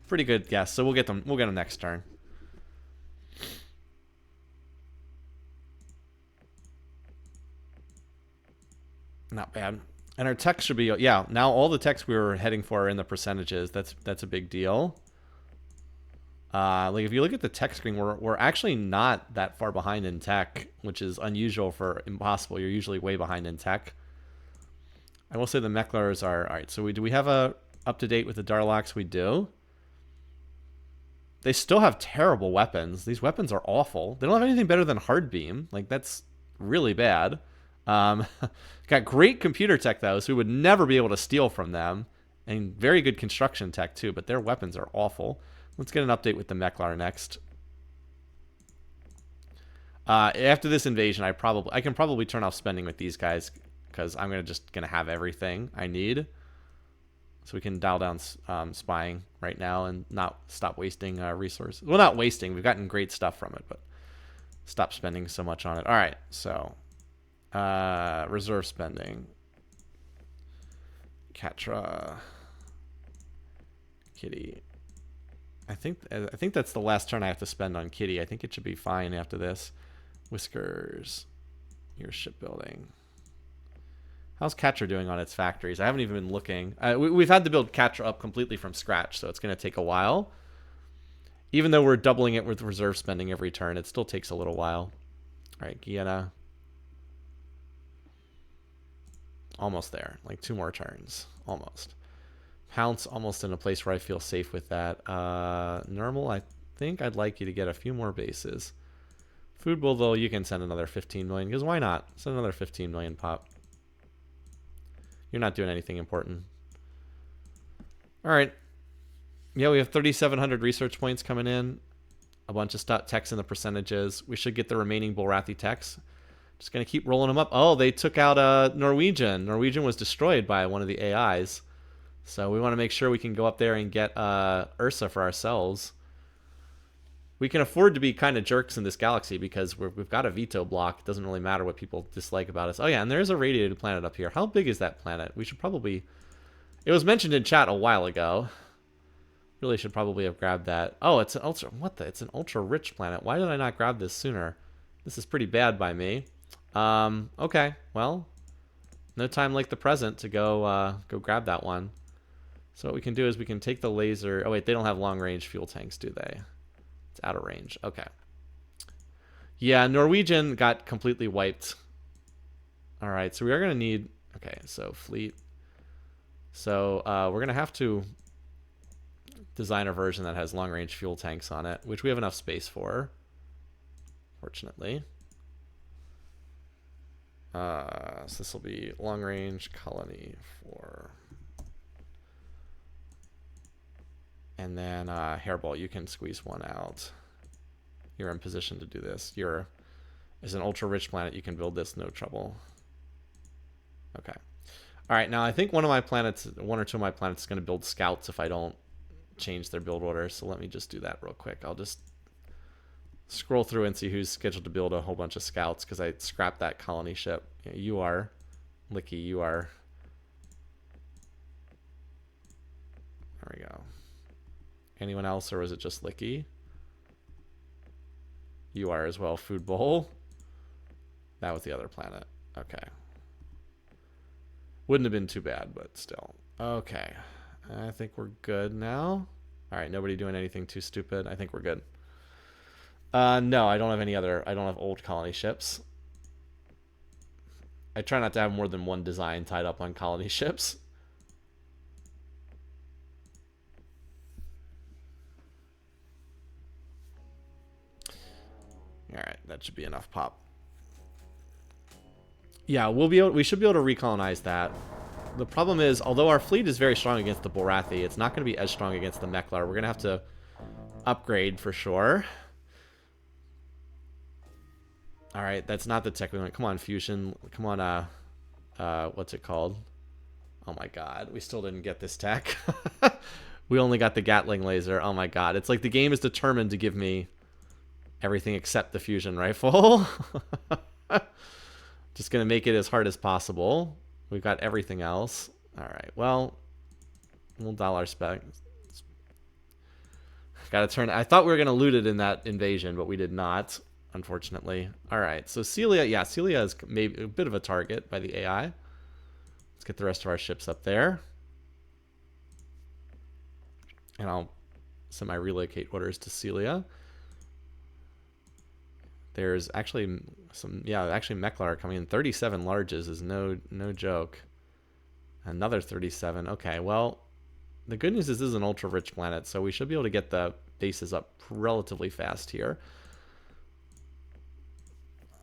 Pretty good guess. So we'll get them. We'll get them next turn. Not bad. And our techs should be, yeah, now all the techs we were heading for are in the percentages. That's a big deal. Like if you look at the tech screen, we're actually not that far behind in tech, which is unusual for Impossible. You're usually way behind in tech. I will say the Mechlars are, all right, so do we have a up-to-date with the Darlocks? We do. They still have terrible weapons. These weapons are awful. They don't have anything better than Hard Beam. Like, that's really bad. Got great computer tech, though, so we would never be able to steal from them. And very good construction tech, too, but their weapons are awful. Let's get an update with the Mechlar next. After this invasion, I can probably turn off spending with these guys, because I'm just gonna have everything I need. So we can dial down spying right now and not stop wasting resources. Well, not wasting. We've gotten great stuff from it, but stop spending so much on it. All right, so reserve spending. Catra. Kitty. I think that's the last turn I have to spend on Kitty. I think it should be fine after this. Whiskers. Your shipbuilding. How's Catra doing on its factories? I haven't even been looking. We've had to build Catra up completely from scratch, so it's going to take a while. Even though we're doubling it with reserve spending every turn, it still takes a little while. All right, Guyana. Almost there. Like 2 more turns. Almost. Pounce almost in a place where I feel safe with that. Normal, I think I'd like you to get a few more bases. Food Bowl, though, you can send another 15 million, because why not? Send another 15 million pop. You're not doing anything important. All right. Yeah, we have 3,700 research points coming in. A bunch of techs in the percentages. We should get the remaining Bulrathi techs. Just going to keep rolling them up. Oh, they took out Norwegian. Norwegian was destroyed by one of the AIs. So we want to make sure we can go up there and get Ursa for ourselves. We can afford to be kind of jerks in this galaxy because we've got a veto block. It doesn't really matter what people dislike about us. Oh yeah, and there's a radiated planet up here. How big is that planet? We should probably... It was mentioned in chat a while ago. Really should probably have grabbed that. Oh, it's an ultra... What the? It's an ultra-rich planet. Why did I not grab this sooner? This is pretty bad by me. Okay, well... No time like the present to go grab that one. So what we can do is we can take the laser... Oh wait, they don't have long-range fuel tanks, do they? It's out of range. Okay. Yeah, Norwegian got completely wiped. All right, so we are going to need... Okay, so fleet. So we're going to have to design a version that has long-range fuel tanks on it, which we have enough space for, fortunately. So this will be long-range colony 4. And then Hairball, you can squeeze one out. You're in position to do this. As an ultra-rich planet, you can build this, no trouble. Okay. All right, now I think one or two of my planets is going to build scouts if I don't change their build order. So let me just do that real quick. I'll just scroll through and see who's scheduled to build a whole bunch of scouts because I scrapped that colony ship. Yeah, you are. Licky, you are. There we go. Anyone else, or was it just Licky? You are as well. Food bowl. That was the other planet. Okay. Wouldn't have been too bad, but still. Okay. I think we're good now. All right, nobody doing anything too stupid. I think we're good. No, I don't have any other. I don't have old colony ships. I try not to have more than one design tied up on colony ships. All right, that should be enough pop. Yeah, we should be able to recolonize that. The problem is, although our fleet is very strong against the Bulrathi, it's not going to be as strong against the Meklar. We're going to have to upgrade for sure. All right, that's not the tech we want. Come on, Fusion. Come on, what's it called? Oh my god, we still didn't get this tech. We only got the Gatling laser. Oh my god, it's like the game is determined to give me everything except the fusion rifle. Just gonna make it as hard as possible. We've got everything else. All right, well, we'll dollar spec. Gotta turn. I thought we were gonna loot it in that invasion, but we did not, unfortunately. All right, so Celia, yeah, Celia is maybe a bit of a target by the AI. Let's get the rest of our ships up there, and I'll send my relocate orders to Celia. There's actually some, yeah, actually Meklar are coming in. 37 larges is no joke. Another 37. Okay, well, the good news is this is an ultra-rich planet, so we should be able to get the bases up relatively fast here.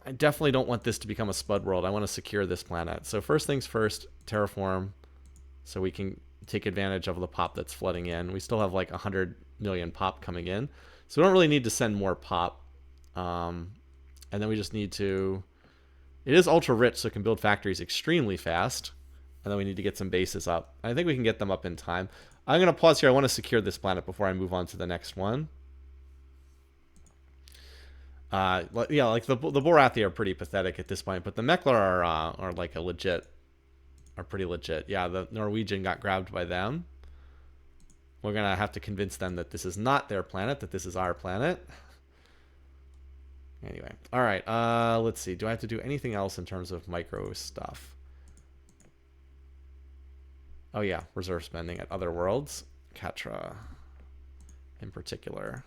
I definitely don't want this to become a spud world. I want to secure this planet. So first things first, terraform, so we can take advantage of the pop that's flooding in. We still have like 100 million pop coming in, so we don't really need to send more pop. And then we just need to, it is ultra rich, so it can build factories extremely fast. And then we need to get some bases up. I think we can get them up in time. I'm going to pause here. I want to secure this planet before I move on to the next one. Yeah, like the Bulrathi are pretty pathetic at this point, but the Meklar are like are pretty legit. Yeah, the Norwegian got grabbed by them. We're going to have to convince them that this is not their planet, that this is our planet. Anyway, all right, let's see. Do I have to do anything else in terms of micro stuff? Oh yeah, reserve spending at other worlds. Catra in particular,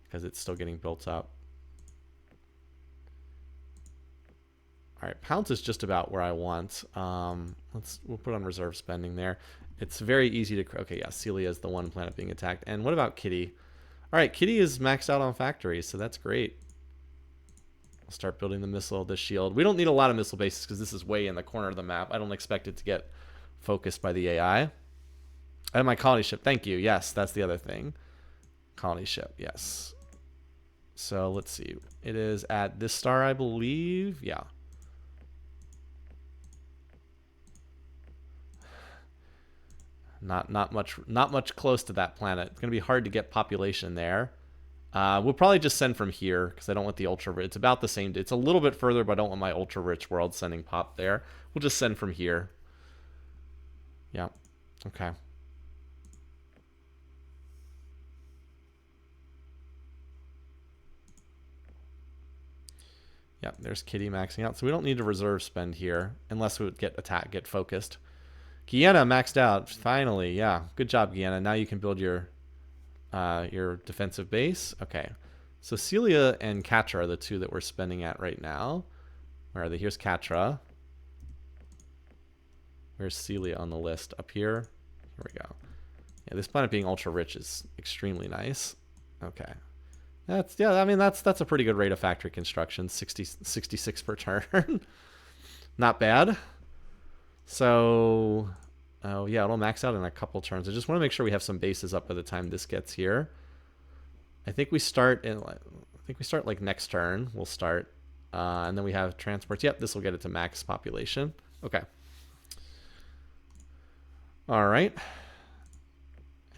because it's still getting built up. All right, Pounce is just about where I want. We'll put on reserve spending there. It's very easy to, okay, yeah, Celia is the one planet being attacked. And what about Kitty? All right, Kitty is maxed out on factories, so that's great. I'll start building the missile, the shield. We don't need a lot of missile bases because this is way in the corner of the map. I don't expect it to get focused by the AI. And my colony ship, thank you. Yes, that's the other thing. Colony ship, yes. So let's see. It is at this star, I believe. Yeah. Not much close to that planet. It's gonna be hard to get population there. We'll probably just send from here because I don't want the ultra rich. It's about the same. It's a little bit further, but I don't want my ultra rich world sending pop there. We'll just send from here. Yeah. Okay. Yeah, there's Kitty maxing out. So we don't need to reserve spend here unless we would get focused. Guyana maxed out, finally. Yeah, good job, Guyana. Now you can build your defensive base. Okay, so Celia and Catra are the two that we're spending at right now. Where are they? Here's Catra. Where's Celia on the list? Up here. Here we go. Yeah, this planet being ultra rich is extremely nice. Okay, I mean that's a pretty good rate of factory construction. 66 per turn. Not bad. So, oh yeah, it'll max out in a couple turns. I just want to make sure we have some bases up by the time this gets here. I think we start like next turn. We'll start, and then we have transports. Yep, this will get it to max population. Okay. All right.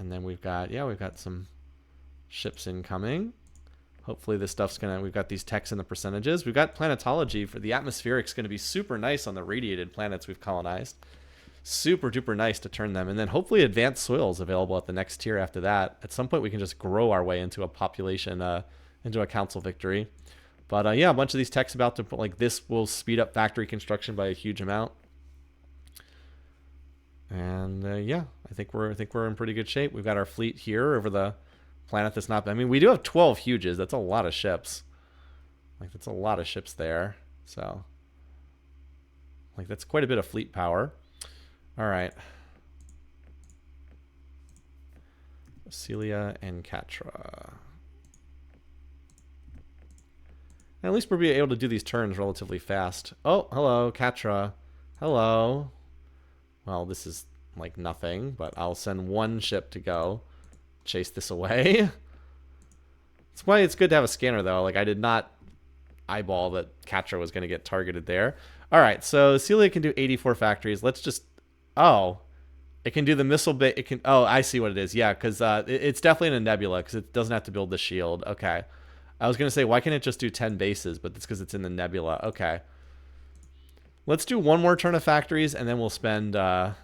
And then we've got, yeah, we've got some ships incoming. Hopefully this stuff's gonna, we've got these techs in the percentages. We've got planetology for the atmospheric's gonna be super nice on the radiated planets we've colonized. Super duper nice to turn them. And then hopefully advanced soils available at the next tier after that. At some point we can just grow our way into a population, into a council victory. But yeah, a bunch of these techs about to put, like, this will speed up factory construction by a huge amount. And yeah, I think we're in pretty good shape. We've got our fleet here over the planet that's not, I mean, we do have 12 huges. That's a lot of ships. Like, that's a lot of ships there. So, like, that's quite a bit of fleet power. All right. Celia and Catra. And at least we'll be able to do these turns relatively fast. Oh, hello, Catra. Hello. Well, this is like nothing, but I'll send one ship to go chase this away. That's why it's good to have a scanner, though. Like, I did not eyeball that Catra was going to get targeted there. All right, so Celia can do 84 factories. Let's just... Oh, it can do the missile bit. It can... Oh, I see what it is. Yeah, because it's definitely in a nebula because it doesn't have to build the shield. Okay. I was going to say, why can't it just do 10 bases? But it's because it's in the nebula. Okay. Let's do one more turn of factories, and then we'll spend the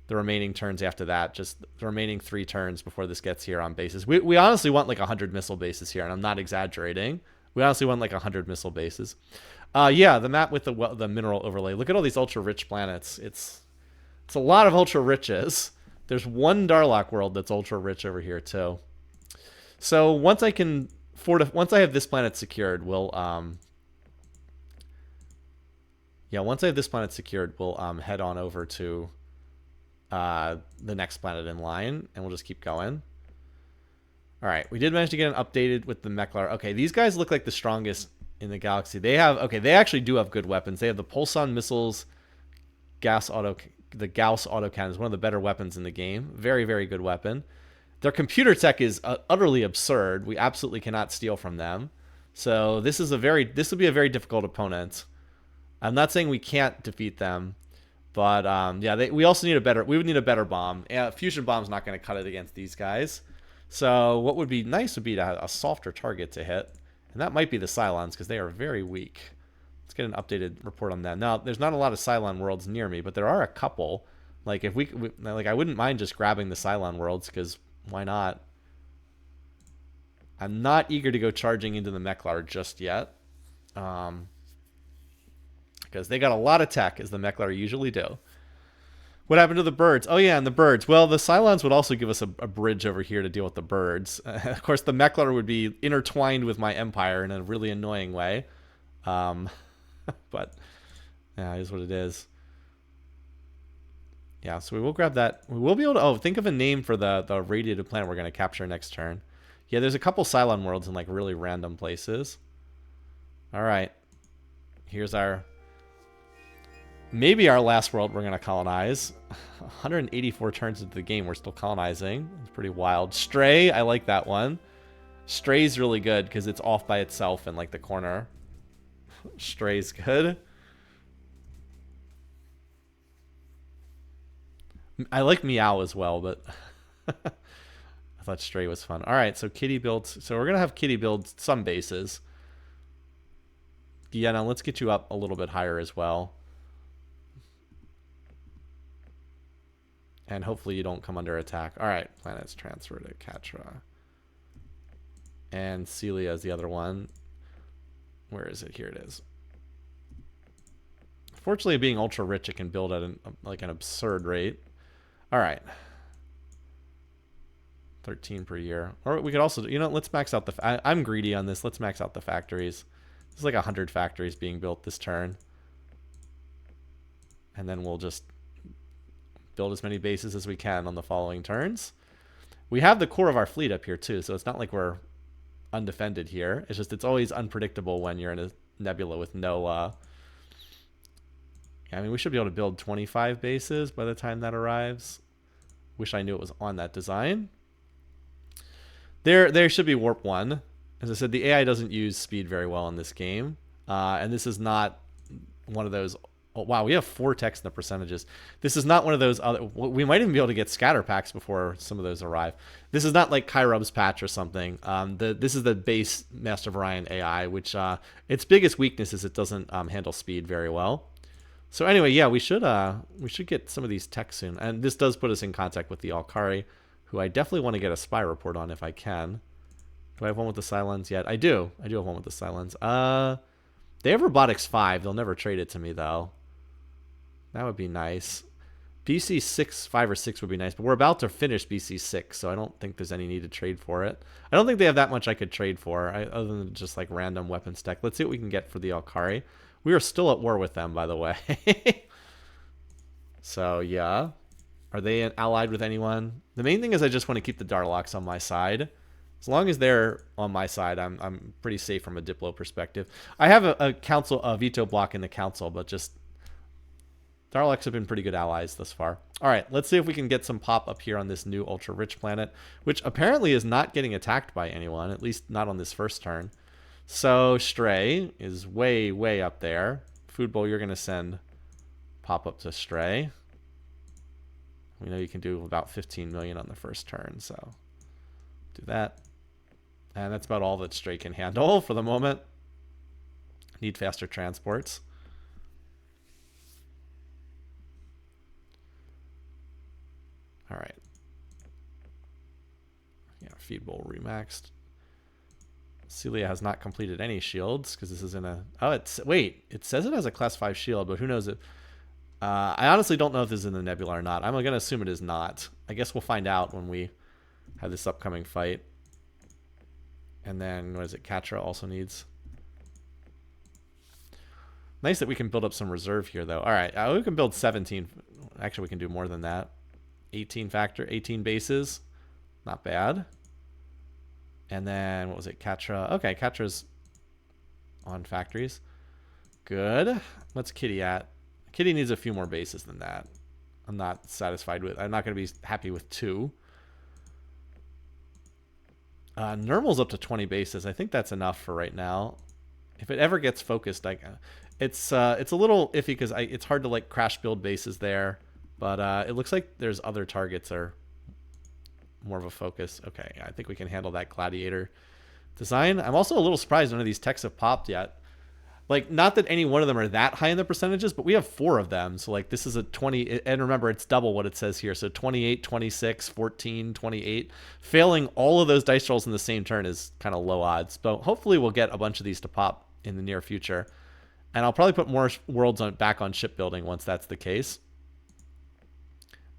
remaining turns after that. Just the remaining 3 turns before this gets here on bases. We honestly want like 100 missile bases here, and I'm not exaggerating. We honestly want like 100 missile bases. Yeah, the map with the mineral overlay. Look at all these ultra-rich planets. It's a lot of ultra-riches. There's one Darlock world that's ultra-rich over here, too. So once I can... once I have this planet secured, we'll... Yeah, once I have this planet secured, we'll head on over to the next planet in line, and we'll just keep going. All right, we did manage to get an updated with the Meklar. Okay, these guys look like the strongest in the galaxy. They have, okay, they actually do have good weapons. They have the Pulsar missiles, the Gauss autocannon is one of the better weapons in the game. Very, very good weapon. Their computer tech is utterly absurd. We absolutely cannot steal from them. So this will be a very difficult opponent. I'm not saying we can't defeat them, but yeah, we also need we would need a better bomb. Fusion bomb's not going to cut it against these guys. So what would be nice would be to have a softer target to hit, and that might be the Cylons because they are very weak. Let's get an updated report on that. Now, there's not a lot of Cylon worlds near me, but there are a couple. Like if like I wouldn't mind just grabbing the Cylon worlds because why not? I'm not eager to go charging into the Meklar just yet. Because they got a lot of tech, as the Meklar usually do. What happened to the birds? Oh, yeah, and the birds. Well, the Cylons would also give us a bridge over here to deal with the birds. Of course, the Meklar would be intertwined with my empire in a really annoying way. But, yeah, it is what it is. Yeah, so we will grab that. We will be able to... Oh, think of a name for the radiated planet we're going to capture next turn. Yeah, there's a couple Cylon worlds in, like, really random places. All right. Here's our... Maybe our last world we're going to colonize. 184 turns into the game, we're still colonizing. It's pretty wild. Stray, I like that one. Stray's really good because it's off by itself in like the corner. Stray's good. I like Meow as well, but I thought Stray was fun. All right, so Kitty builds. So we're going to have Kitty build some bases. Yeah, now let's get you up a little bit higher as well. And hopefully you don't come under attack. All right, planets transfer to Catra. And Celia is the other one. Where is it? Here it is. Fortunately, being ultra rich, it can build at an absurd rate. All right. 13 per year. Or we could also, let's max out I'm greedy on this. Let's max out the factories. There's like 100 factories being built this turn. And then we'll just build as many bases as we can on the following turns. We have the core of our fleet up here too, so it's not like we're undefended here. It's just it's always unpredictable when you're in a nebula with no... I mean, we should be able to build 25 bases by the time that arrives. Wish I knew it was on that design. There should be Warp 1. As I said, the AI doesn't use speed very well in this game. And this is not one of those Oh, wow, we have 4 techs in the percentages. This is not one of those other... We might even be able to get scatter packs before some of those arrive. This is not like Kyrub's patch or something. This is the base Master of Orion AI, which its biggest weakness is it doesn't handle speed very well. So anyway, yeah, we should get some of these techs soon. And this does put us in contact with the Alkari, who I definitely want to get a spy report on if I can. Do I have one with the Silence yet? I do. I do have one with the Silence. They have Robotics 5. They'll never trade it to me, though. That would be nice. BC 6, 5 or 6 would be nice, but we're about to finish BC 6, so I don't think there's any need to trade for it. I don't think they have that much I could trade for, other than just like random weapons tech. Let's see what we can get for the Alkari. We are still at war with them, by the way. So, yeah. Are they allied with anyone? The main thing is I just want to keep the Darlocks on my side. As long as they're on my side, I'm pretty safe from a Diplo perspective. I have a veto block in the council, but just... Darlocks have been pretty good allies thus far. All right, let's see if we can get some pop up here on this new ultra-rich planet, which apparently is not getting attacked by anyone, at least not on this first turn. So Stray is way, way up there. Food Bowl, you're going to send pop up to Stray. We know you can do about 15 million on the first turn, so do that. And that's about all that Stray can handle for the moment. Need faster transports. All right. Yeah, Feed Bowl remaxed. Celia has not completed any shields because this is in a... Oh, wait. It says it has a class 5 shield, but who knows it? I honestly don't know if this is in the nebula or not. I'm going to assume it is not. I guess we'll find out when we have this upcoming fight. And then, what is it? Katra also needs... Nice that we can build up some reserve here, though. All right. We can build 17. Actually, we can do more than that. 18 bases. Not bad. And then, what was it? Katra. Okay, Katra's on factories. Good. What's Kitty at? Kitty needs a few more bases than that. I'm not satisfied with. I'm not going to be happy with 2. Nermal's up to 20 bases. I think that's enough for right now. If it ever gets focused, it's a little iffy because it's hard to like crash build bases there. But it looks like there's other targets are more of a focus. Okay, I think we can handle that gladiator design. I'm also a little surprised none of these techs have popped yet. Like, not that any one of them are that high in the percentages, but we have 4 of them. So, like, this is a 20. And remember, it's double what it says here. So, 28, 26, 14, 28. Failing all of those dice rolls in the same turn is kind of low odds. But hopefully we'll get a bunch of these to pop in the near future. And I'll probably put more worlds back on shipbuilding once that's the case.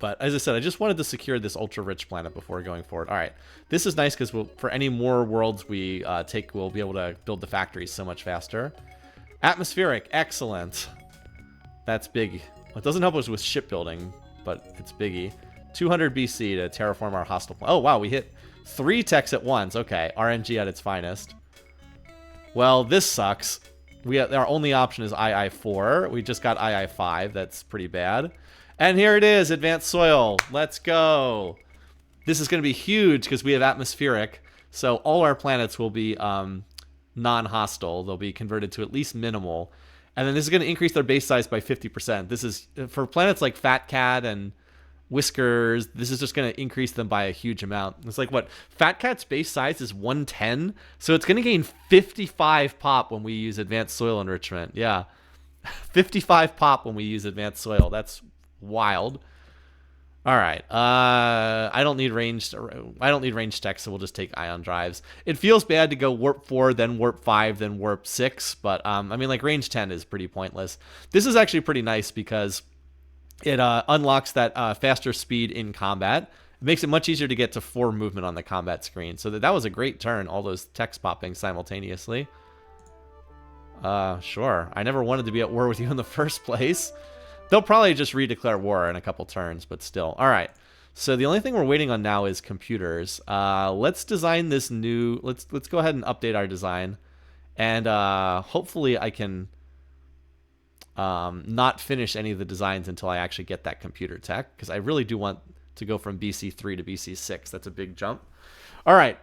But as I said, I just wanted to secure this ultra-rich planet before going forward. All right, this is nice because for any more worlds we take, we'll be able to build the factories so much faster. Atmospheric, excellent. That's big. It doesn't help us with shipbuilding, but it's biggie. 200 BC to terraform our hostile planet. Oh, wow, we hit 3 techs at once. Okay, RNG at its finest. Well, this sucks. Our only option is II4. We just got II5. That's pretty bad. And here it is, advanced soil. Let's go. This is going to be huge because we have atmospheric. So all our planets will be non-hostile. They'll be converted to at least minimal. And then this is going to increase their base size by 50%. This is, for planets like Fat Cat and Whiskers, this is just going to increase them by a huge amount. It's like, what? Fat Cat's base size is 110. So it's going to gain 55 pop when we use advanced soil enrichment. Yeah. 55 pop when we use advanced soil. That's wild. All right. I don't need ranged tech, so we'll just take ion drives. It feels bad to go warp 4, then warp 5, then warp 6, but I mean, like, range 10 is pretty pointless. This is actually pretty nice because it unlocks that faster speed in combat. It makes it much easier to get to 4 movement on the combat screen. So that was a great turn, all those techs popping simultaneously. Sure. I never wanted to be at war with you in the first place. They'll probably just redeclare war in a couple turns, but still. All right. So the only thing we're waiting on now is computers. Let's design this new... Let's go ahead and update our design. And hopefully I can not finish any of the designs until I actually get that computer tech, because I really do want to go from BC3 to BC6. That's a big jump. All right.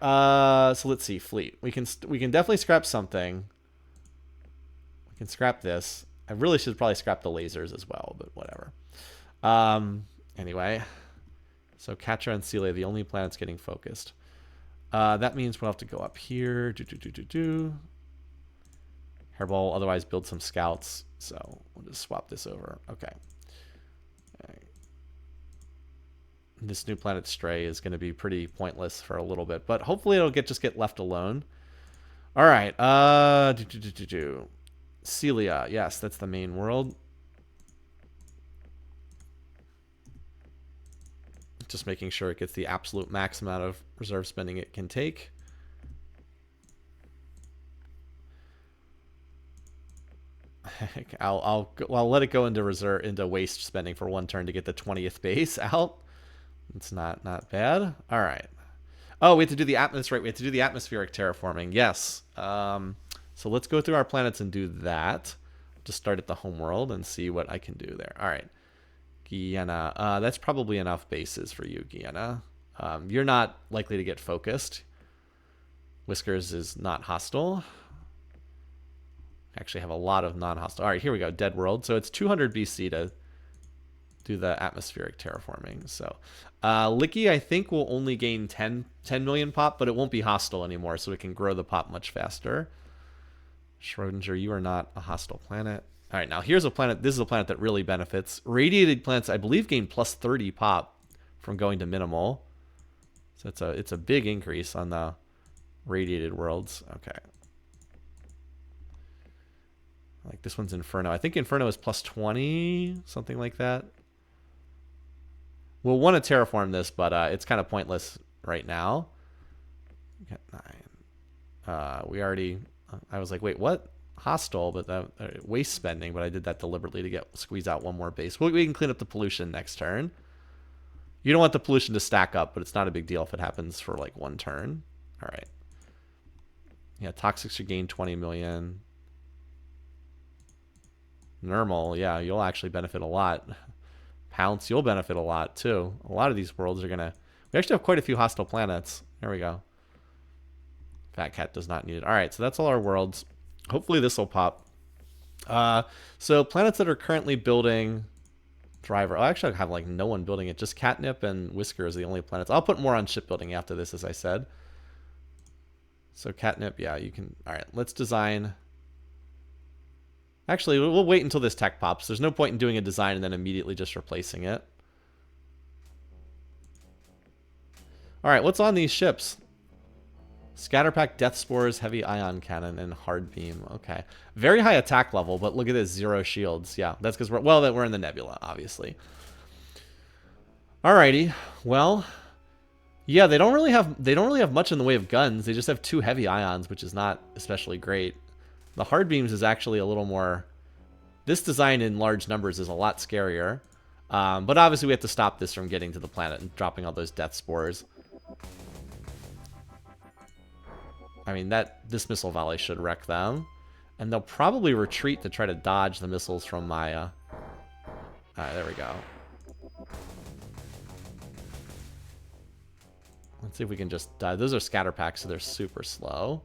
So let's see. Fleet. We can definitely scrap something. We can scrap this. I really should probably scrap the lasers as well, but whatever. Anyway, so Catra and Celia, the only planets getting focused. That means we'll have to go up here. Hairball otherwise build some scouts, so we'll just swap this over. Okay. This new planet Stray is going to be pretty pointless for a little bit, but hopefully it'll just get left alone. All right. Celia. Yes, that's the main world. Just making sure it gets the absolute max amount of reserve spending it can take. I'll let it go into waste spending for one turn to get the 20th base out. It's not bad. All right. Oh, we have to do the atmosphere. Right, we have to do the atmospheric terraforming. Yes. So let's go through our planets and do that. Just start at the home world and see what I can do there. All right. Guyana. That's probably enough bases for you, Guyana. You're not likely to get focused. Whiskers is not hostile. Actually have a lot of non-hostile. All right, here we go. Dead world. So it's 200 BC to do the atmospheric terraforming. So Licky, I think, will only gain 10 million pop, but it won't be hostile anymore, so it can grow the pop much faster. Schrodinger, you are not a hostile planet. All right, now here's a planet. This is a planet that really benefits. Radiated planets, I believe, gain plus 30 pop from going to minimal. So it's a big increase on the radiated worlds. Okay. Like this one's Inferno. I think Inferno is plus 20, something like that. We'll want to terraform this, but it's kind of pointless right now. We got 9. We already... I was like, wait, what? Hostile, but that waste spending, but I did that deliberately to squeeze out one more base. We can clean up the pollution next turn. You don't want the pollution to stack up, but it's not a big deal if it happens for like one turn. All right. Yeah, Toxics should gain 20 million. Normal, yeah, you'll actually benefit a lot. Pounce, you'll benefit a lot too. A lot of these worlds are gonna... We actually have quite a few hostile planets. There we go. Fat Cat does not need it. All right, so that's all our worlds. Hopefully this will pop. So planets that are currently building Driver. I actually have like no one building it. Just Catnip and Whisker is the only planets. I'll put more on shipbuilding after this, as I said. So Catnip, yeah, you can... All right, let's design... Actually, we'll wait until this tech pops. There's no point in doing a design and then immediately just replacing it. All right, what's on these ships? Scatterpack, Death Spores, Heavy Ion Cannon, and Hard Beam. Okay. Very high attack level, but look at this, 0 shields. Yeah, that's because we're in the nebula, obviously. Alrighty. Well, yeah, they don't really have much in the way of guns. They just have 2 heavy ions, which is not especially great. The hard beams is actually a little more... This design in large numbers is a lot scarier. But obviously we have to stop this from getting to the planet and dropping all those death spores. I mean, this missile volley should wreck them. And they'll probably retreat to try to dodge the missiles from Maya. Alright, there we go. Let's see if we can just die. Those are scatter packs, so they're super slow.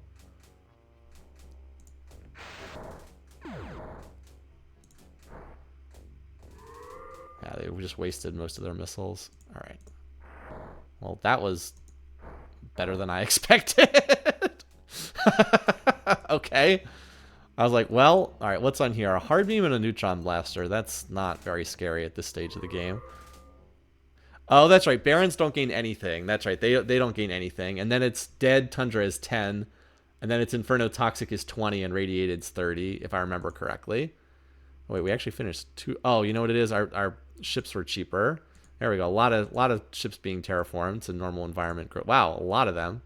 Yeah, they just wasted most of their missiles. All right. Well, that was better than I expected. Okay. I was like, well, all right, what's on here? A hard beam and a neutron blaster. That's not very scary at this stage of the game. Oh, that's right. Barons don't gain anything. That's right. They don't gain anything. And then it's Dead Tundra is 10. And then it's Inferno Toxic is 20 and Radiated's 30, if I remember correctly. Wait, we actually finished 2. Oh, you know what it is? Our ships were cheaper. There we go. A lot of ships being terraformed. It's a normal environment. Wow, a lot of them.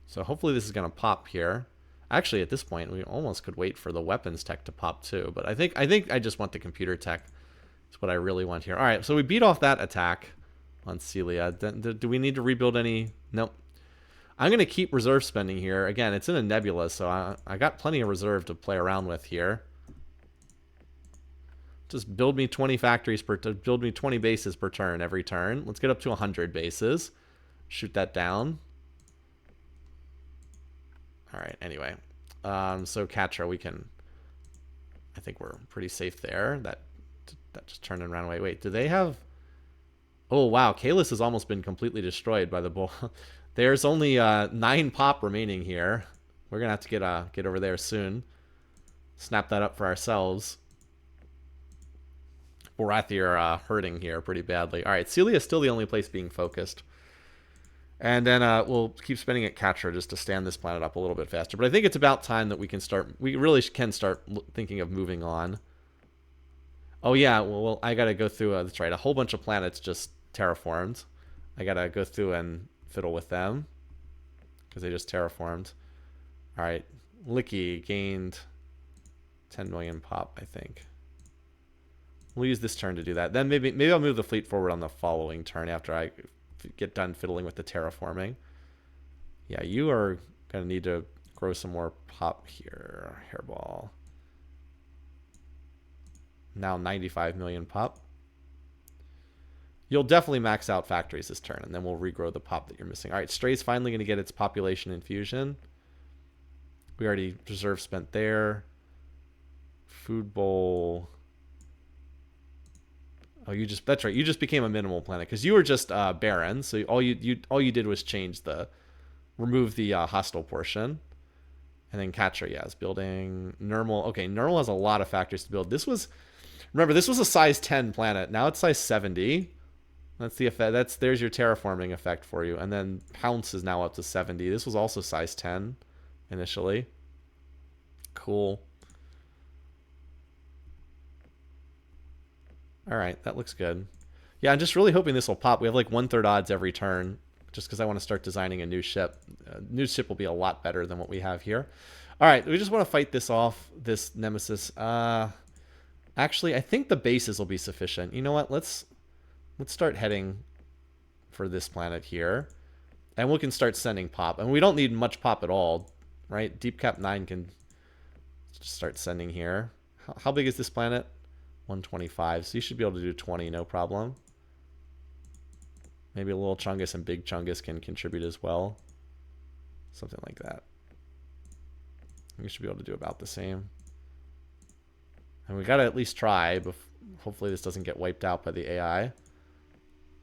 So hopefully this is going to pop here. Actually, at this point, we almost could wait for the weapons tech to pop too. But I think I just want the computer tech. That's what I really want here. All right, so we beat off that attack on Celia. Do we need to rebuild any? Nope. I'm going to keep reserve spending here. Again, it's in a nebula, so I got plenty of reserve to play around with here. Just build me 20 factories build me 20 bases per turn every turn. Let's get up to 100 bases. Shoot that down. right, anyway. So Catra, we can... I think we're pretty safe there. That just turned and ran away. Wait, do they have... Oh, wow. Kalis has almost been completely destroyed by the bull. There's only 9 pop remaining here. We're going to have to get over there soon. Snap that up for ourselves. Bulrathi are hurting here pretty badly. All right, Celia is still the only place being focused. And then we'll keep spinning at Catra just to stand this planet up a little bit faster. But I think it's about time that we can start... We really can start thinking of moving on. Oh, yeah. Well, I got to go through... that's right. A whole bunch of planets just terraformed. I got to go through and fiddle with them. Because they just terraformed. All right. Licky gained 10 million pop, I think. We'll use this turn to do that. Then maybe I'll move the fleet forward on the following turn after I get done fiddling with the terraforming. Yeah, you are going to need to grow some more pop here. Hairball. Now 95 million pop. You'll definitely max out factories this turn, and then we'll regrow the pop that you're missing. All right, Stray's finally going to get its population infusion. We already reserve spent there. Food bowl... Oh, that's right. You just became a minimal planet because you were just barren. So all you did was remove the hostile portion, and then Catra, yeah, is building Nermal. Okay, Nermal has a lot of factories to build. Remember, this was a size 10 planet. Now it's size 70. That's the effect. There's your terraforming effect for you. And then Pounce is now up to 70. This was also size 10 initially. Cool. All right, that looks good. Yeah, I'm just really hoping this will pop. We have like 1/3 odds every turn, just because I want to start designing a new ship. New ship will be a lot better than what we have here. All right, we just want to fight this off, this Nemesis. Actually, I think the bases will be sufficient. You know what? Let's start heading for this planet here, and we can start sending pop. And we don't need much pop at all, right? Deep Cap 9 can just start sending here. How big is this planet? 125, so you should be able to do 20, no problem. Maybe a little Chungus and Big Chungus can contribute as well. Something like that. We should be able to do about the same. And we got to at least try. Hopefully this doesn't get wiped out by the AI.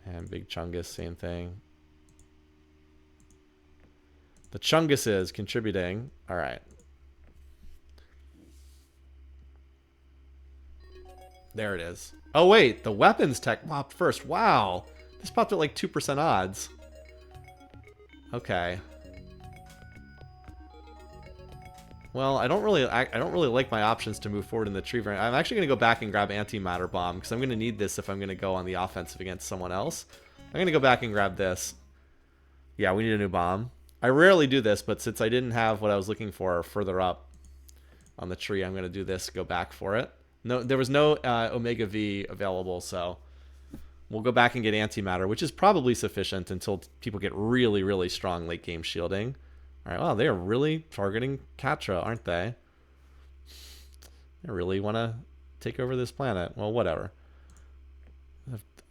And Big Chungus, same thing. The Chungus is contributing. All right. There it is. Oh, wait. The weapons tech popped first. Wow. This popped at like 2% odds. Okay. Well, I don't really like my options to move forward in the tree variant. I'm actually going to go back and grab Antimatter Bomb because I'm going to need this if I'm going to go on the offensive against someone else. I'm going to go back and grab this. Yeah, we need a new bomb. I rarely do this, but since I didn't have what I was looking for further up on the tree, I'm going to do this, go back for it. No, there was no Omega V available, so we'll go back and get antimatter, which is probably sufficient until people get really, really strong late game shielding. All right, wow, they are really targeting Catra, aren't they? They really want to take over this planet. Well, whatever.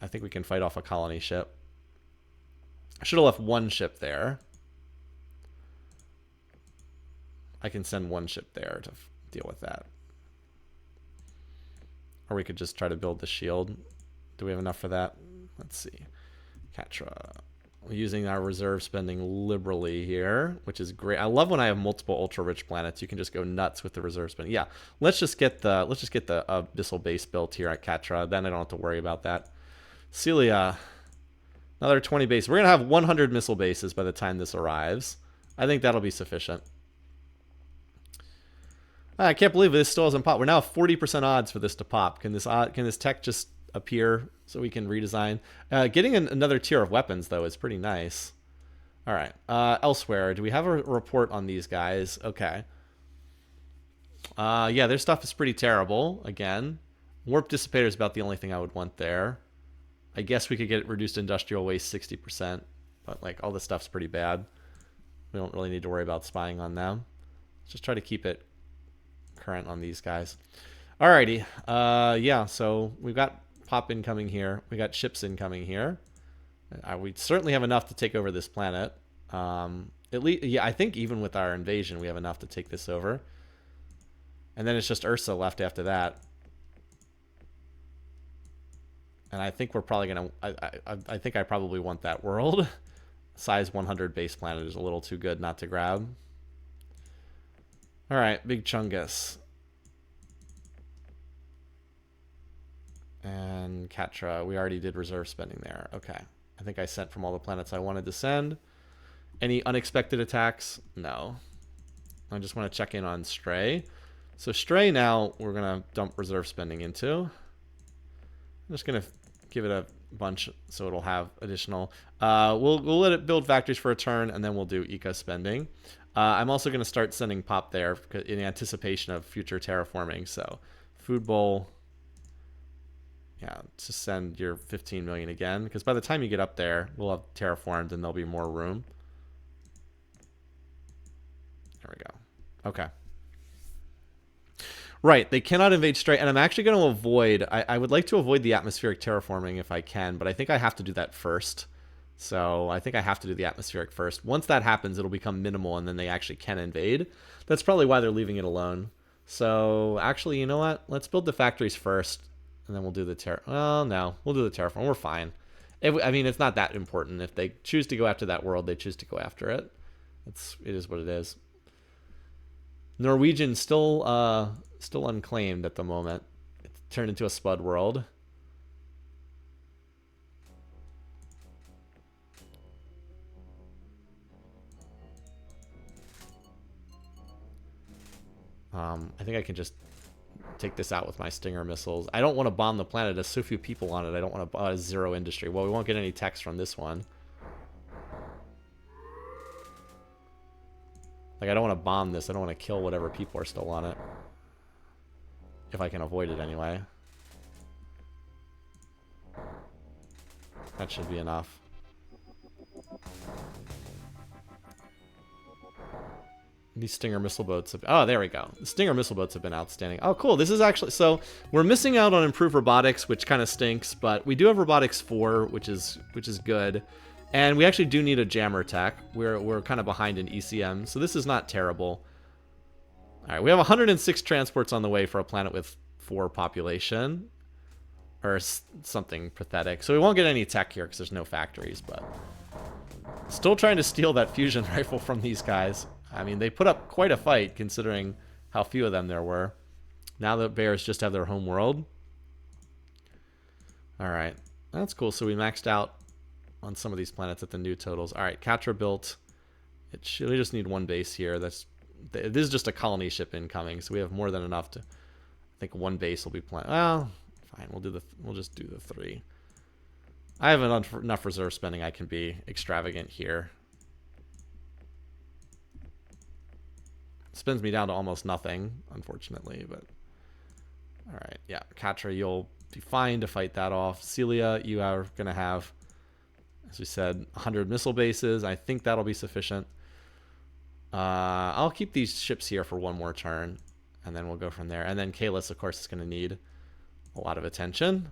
I think we can fight off a colony ship. I should have left one ship there. I can send one ship there to deal with that. Or we could just try to build the shield. Do we have enough for that? Let's see. Catra. We're using our reserve spending liberally here, which is great. I love when I have multiple ultra-rich planets. You can just go nuts with the reserve spending. Yeah, let's just get the abyssal base built here at Catra. Then I don't have to worry about that. Celia, another 20 bases. We're gonna have 100 missile bases by the time this arrives. I think that'll be sufficient. I can't believe this still hasn't popped. We're now 40% odds for this to pop. Can this tech just appear so we can redesign? Getting another tier of weapons, though, is pretty nice. All right. Elsewhere, do we have a report on these guys? Okay. Yeah, their stuff is pretty terrible. Again, warp dissipator is about the only thing I would want there. I guess we could get reduced industrial waste 60%, but like all this stuff's pretty bad. We don't really need to worry about spying on them. Let's just try to keep it current on these guys. Alrighty. Yeah, so we've got pop incoming here. We got ships incoming here. We certainly have enough to take over this planet. It'll At least, yeah, I think even with our invasion, we have enough to take this over. And then it's just Ursa left after that. And I think we're probably going to... I think I probably want that world. Size 100 base planet is a little too good not to grab. All right, Big Chungus. And Katra, we already did reserve spending there. Okay. I think I sent from all the planets I wanted to send. Any unexpected attacks? No. I just want to check in on Stray. So Stray now we're going to dump reserve spending into. I'm just going to give it a bunch so it'll have additional. We'll let it build factories for a turn, and then we'll do eco spending. I'm also going to start sending pop there in anticipation of future terraforming. So food bowl... Yeah, just send your 15 million again, because by the time you get up there, we'll have terraformed and there'll be more room. There we go. Okay. Right, they cannot invade straight, and I'm actually going to avoid... I would like to avoid the atmospheric terraforming if I can, but I think I have to do that first. So I think I have to do the atmospheric first. Once that happens, it'll become minimal, and then they actually can invade. That's probably why they're leaving it alone. So actually, you know what? Let's build the factories first. And then we'll do the well, no. We'll do the terraform. We're fine. I mean, it's not that important. If they choose to go after that world, they choose to go after it. It is what it is. Norwegian still unclaimed at the moment. It's turned into a spud world. I think I can just take this out with my Stinger missiles. I don't want to bomb the planet. There's so few people on it. I don't want to zero industry. Well, we won't get any text from this one. Like, I don't want to bomb this. I don't want to kill whatever people are still on it. If I can avoid it anyway. That should be enough. These Stinger missile boats have... Oh, there we go. The Stinger missile boats have been outstanding. Oh, cool. This is actually... So, we're missing out on improved robotics, which kind of stinks, but we do have robotics 4, which is good. And we actually do need a jammer tech. We're kind of behind in ECM, so this is not terrible. All right, we have 106 transports on the way for a planet with 4 population. Or something pathetic. So we won't get any tech here because there's no factories, but... Still trying to steal that fusion rifle from these guys. I mean, they put up quite a fight considering how few of them there were. Now the bears just have their home world. All right. That's cool. So we maxed out on some of these planets at the new totals. All right. Katra built. We just need one base here. This is just a colony ship incoming, so we have more than enough to... I think one base will be planned. Well, fine. We'll just do the 3. I have enough reserve spending. I can be extravagant here. Spins me down to almost nothing, unfortunately, but... Alright, yeah. Katra, you'll be fine to fight that off. Celia, you are going to have, as we said, 100 missile bases. I think that'll be sufficient. I'll keep these ships here for one more turn, and then we'll go from there. And then Kalis, of course, is going to need a lot of attention,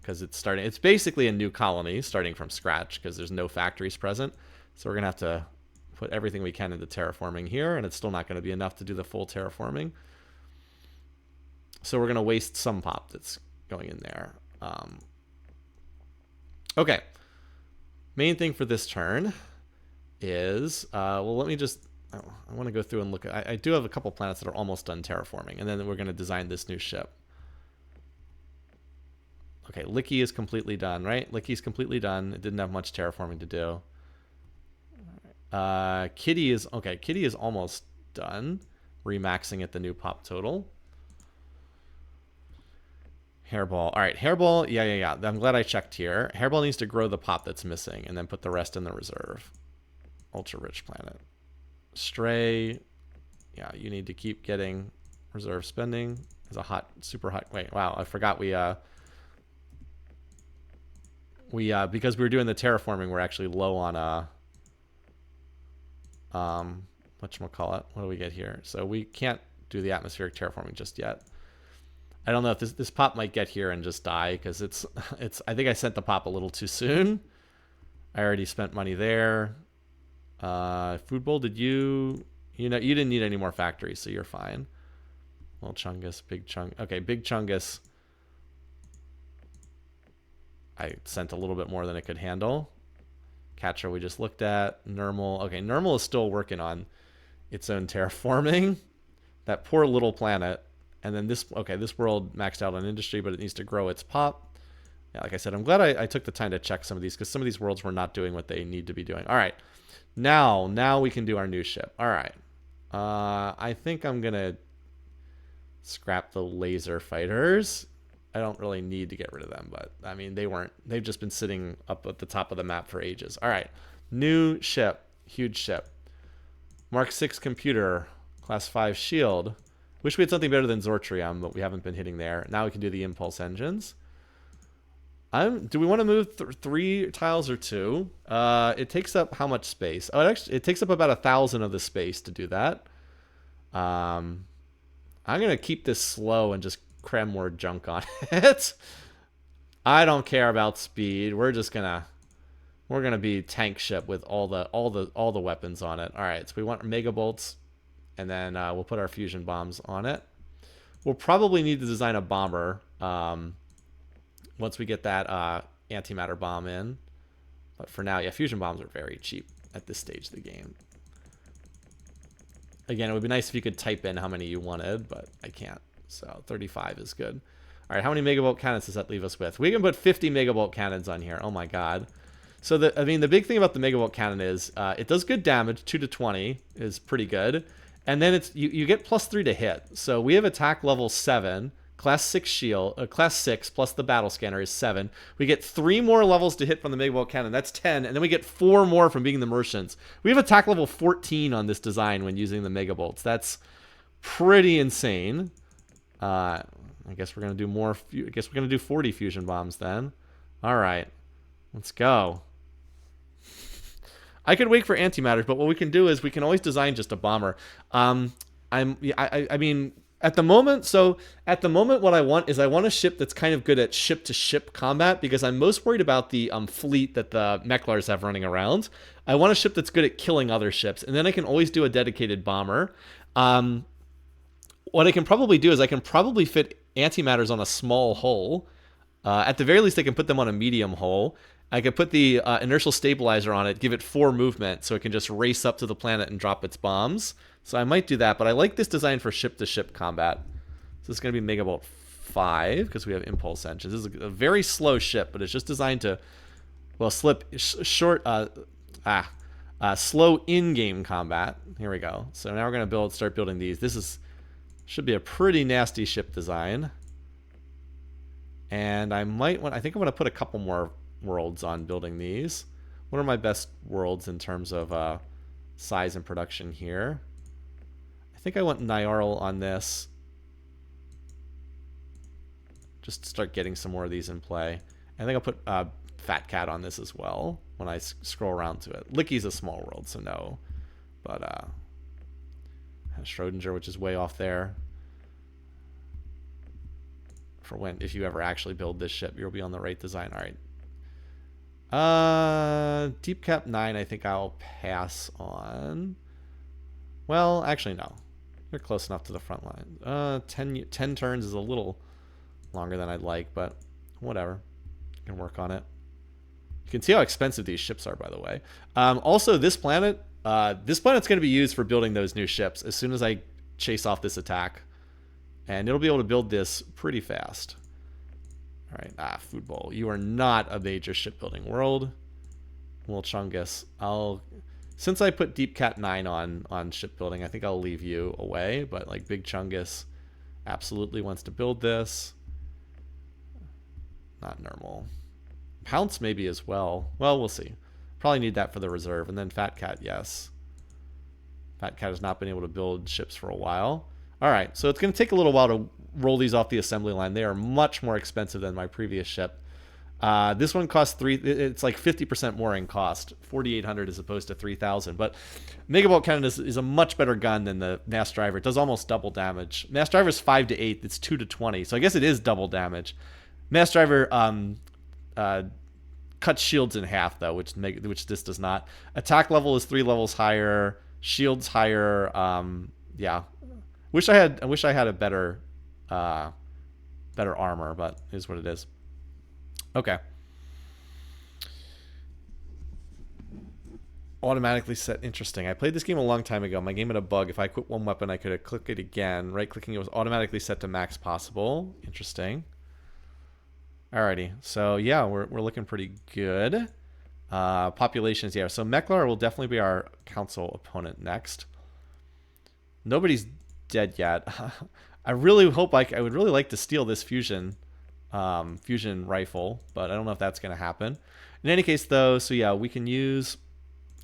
because it's basically a new colony, starting from scratch, because there's no factories present. So we're going to have to put everything we can into terraforming here, and it's still not going to be enough to do the full terraforming. So we're going to waste some pop that's going in there. Okay. Main thing for this turn is, well, let me just, I want to go through and look at, I do have a couple planets that are almost done terraforming, and then we're going to design this new ship. Okay, Licky is completely done, right? Licky's completely done. It didn't have much terraforming to do. Kitty is almost done. Remaxing at the new pop total. Hairball. All right, Hairball. Yeah. I'm glad I checked here. Hairball needs to grow the pop that's missing and then put the rest in the reserve. Ultra rich planet. Stray. Yeah, you need to keep getting reserve spending. Is a hot, super hot. Wait, wow, I forgot we because we were doing the terraforming, we're actually low on whatchamacallit. What do we get here? So we can't do the atmospheric terraforming just yet. I don't know if this pop might get here and just die, because it's I think I sent the pop a little too soon. I already spent money there. Food Bowl, did you... You know, you didn't need any more factories, so you're fine. Little Chungus, Big Chung. Okay, Big Chungus. I sent a little bit more than it could handle. Catcher we just looked at. Nermal. Okay, Nermal is still working on its own terraforming. That poor little planet. And then this, okay, this world maxed out on industry, but it needs to grow its pop. Yeah, like I said, I'm glad I took the time to check some of these, because some of these worlds were not doing what they need to be doing. All right. Now we can do our new ship. All right. I think I'm going to scrap the laser fighters. I don't really need to get rid of them, but I mean, they've just been sitting up at the top of the map for ages. All right. New ship. Huge ship. Mark 6 computer. Class 5 shield. Wish we had something better than Zortrium, but we haven't been hitting there. Now we can do the impulse engines. Do we want to move 3 tiles or 2? It takes up how much space? Oh, it takes up about 1,000 of the space to do that. I'm going to keep this slow and just cram more junk on it. I don't care about speed. We're gonna be tank ship with all the weapons on it. All right, so we want mega bolts, and then we'll put our fusion bombs on it. We'll probably need to design a bomber once we get that antimatter bomb in. But for now, yeah, fusion bombs are very cheap at this stage of the game. Again, it would be nice if you could type in how many you wanted, but I can't. So 35 is good. All right, how many megabolt cannons does that leave us with? We can put 50 megabolt cannons on here. Oh my god. So the big thing about the megabolt cannon is it does good damage. 2 to 20 is pretty good, and then you get +3 to hit. So we have attack level 7, class 6 shield, class 6 plus the battle scanner is 7. We get 3 more levels to hit from the megabolt cannon. That's 10, and then we get 4 more from being the merchants. We have attack level 14 on this design when using the megabolts. That's pretty insane. I guess we're gonna do more. I guess we're gonna do 40 fusion bombs then. All right, let's go. I could wait for antimatters, but what we can do is we can always design just a bomber. I mean, at the moment, what I want is a ship that's kind of good at ship-to-ship combat, because I'm most worried about the fleet that the Mechlars have running around. I want a ship that's good at killing other ships, and then I can always do a dedicated bomber. What I can probably do is I can probably fit antimatters on a small hull. At the very least, I can put them on a medium hull. I could put the inertial stabilizer on it, give it 4 movement, so it can just race up to the planet and drop its bombs. So I might do that, but I like this design for ship-to-ship combat. So this is going to be Megabolt 5, because we have impulse engines. This is a very slow ship, but it's just designed to, well, slow in-game combat. Here we go. So now we're going to start building these. This should be a pretty nasty ship design. And I think I'm going to put a couple more worlds on building these. What are my best worlds in terms of size and production here? I think I want Nyarl on this. Just start getting some more of these in play. I think I'll put Fat Cat on this as well when I scroll around to it. Licky's a small world, so no. But Schrodinger, which is way off there. For if you ever actually build this ship, you'll be on the right design. All right. Deep Cap 9, I think I'll pass on. Well, actually, no. You're close enough to the front line. 10 turns is a little longer than I'd like, but whatever. You can work on it. You can see how expensive these ships are, by the way. Also, this planet's going to be used for building those new ships as soon as I chase off this attack. And it'll be able to build this pretty fast. All right, Food Bowl. You are not a major shipbuilding world. Well, Chungus, since I put Deep Cat 9 on shipbuilding, I think I'll leave you away. But like Big Chungus absolutely wants to build this. Not normal. Pounce maybe as well. Well, we'll see. Probably need that for the reserve. And then Fat Cat, yes. Fat Cat has not been able to build ships for a while. All right, so it's going to take a little while to roll these off the assembly line. They are much more expensive than my previous ship. This one costs it's like 50% more in cost, 4,800 as opposed to 3,000. But Megabolt Cannon is a much better gun than the Mass Driver. It does almost double damage. Mass Driver is 5 to 8. It's 2 to 20. So I guess it is double damage. Mass Driver cuts shields in half though, which this does not. Attack level is 3 levels higher. Shields higher. Yeah. I wish I had a better armor, but it is what it is. Okay. Automatically set. Interesting. I played this game a long time ago. My game had a bug. If I quit one weapon, I could click it again. Right clicking it was automatically set to max possible. Interesting. Alrighty. So yeah, we're looking pretty good. Populations, yeah. So Meklar will definitely be our council opponent next. Nobody's dead yet. I really hope I would really like to steal this fusion rifle, but I don't know if that's going to happen. In any case, though, so yeah, we can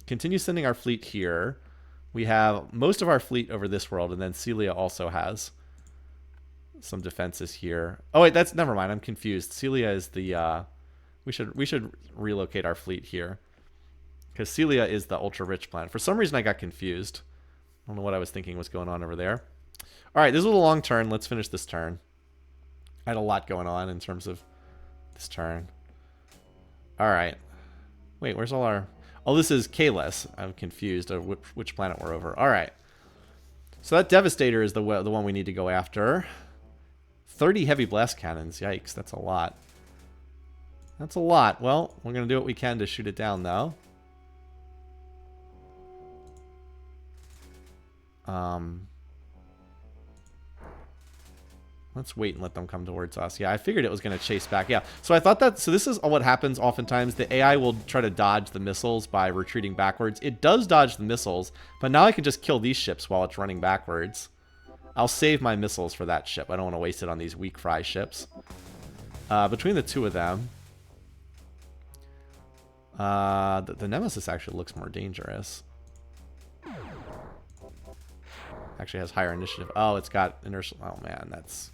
continue sending our fleet here. We have most of our fleet over this world, and then Celia also has some defenses here. Oh wait, never mind. I'm confused. Celia is the we should relocate our fleet here because Celia is the ultra rich planet. For some reason, I got confused. I don't know what I was thinking was going on over there. All right, this was a long turn. Let's finish this turn. I had a lot going on in terms of this turn. All right. Wait, where's all our... Oh, this is Kalis. I'm confused of which planet we're over. All right. So that Devastator is the one we need to go after. 30 heavy blast cannons. Yikes, that's a lot. That's a lot. Well, we're going to do what we can to shoot it down, though. Let's wait and let them come towards us. Yeah, I figured it was going to chase back. Yeah, so I thought that... So this is what happens oftentimes. The AI will try to dodge the missiles by retreating backwards. It does dodge the missiles, but now I can just kill these ships while it's running backwards. I'll save my missiles for that ship. I don't want to waste it on these weak fry ships. Between the two of them... the Nemesis actually looks more dangerous. Actually has higher initiative. Oh, it's got inertial... Oh, man, that's...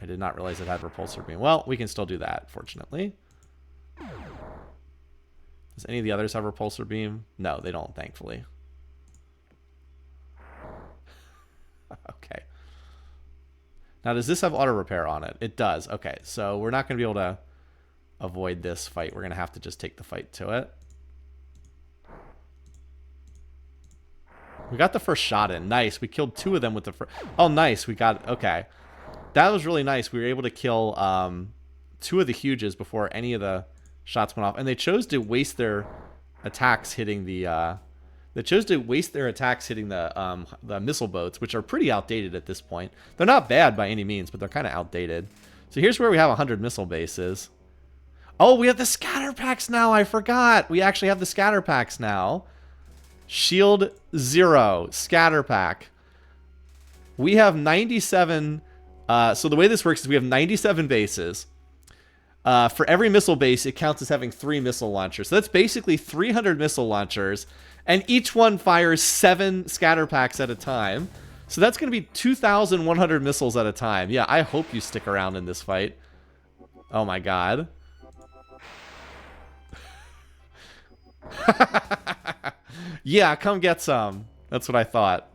I did not realize it had repulsor beam. Well, we can still do that, fortunately. Does any of the others have repulsor beam? No, they don't, thankfully. Okay. Now, does this have auto repair on it? It does. Okay, so we're not going to be able to avoid this fight. We're going to have to just take the fight to it. We got the first shot in. Nice. We killed 2 of them with the first... Oh, nice. We got... Okay. That was really nice. We were able to kill 2 of the huges before any of the shots went off. And they chose to waste their attacks hitting the... They chose to waste their attacks hitting the missile boats, which are pretty outdated at this point. They're not bad by any means, but they're kind of outdated. So here's where we have 100 missile bases. Oh, we have the scatter packs now. I forgot. We actually have the scatter packs now. Shield 0, scatter pack. We have 97... so the way this works is we have 97 bases. For every missile base, it counts as having 3 missile launchers. So that's basically 300 missile launchers. And each one fires 7 scatter packs at a time. So that's going to be 2,100 missiles at a time. Yeah, I hope you stick around in this fight. Oh my god. Yeah, come get some. That's what I thought.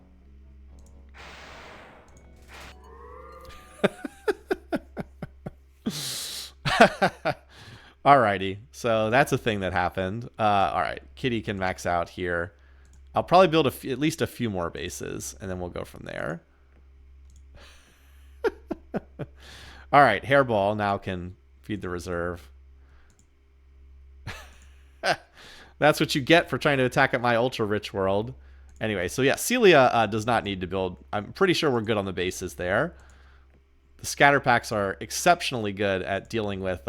Alrighty, so that's a thing that happened. Alright, Kitty can max out here. I'll probably build at least a few more bases, and then we'll go from there. Alright, Hairball now can feed the reserve. That's what you get for trying to attack at my ultra-rich world. Anyway, so yeah, Celia does not need to build. I'm pretty sure we're good on the bases there. The scatter packs are exceptionally good at dealing with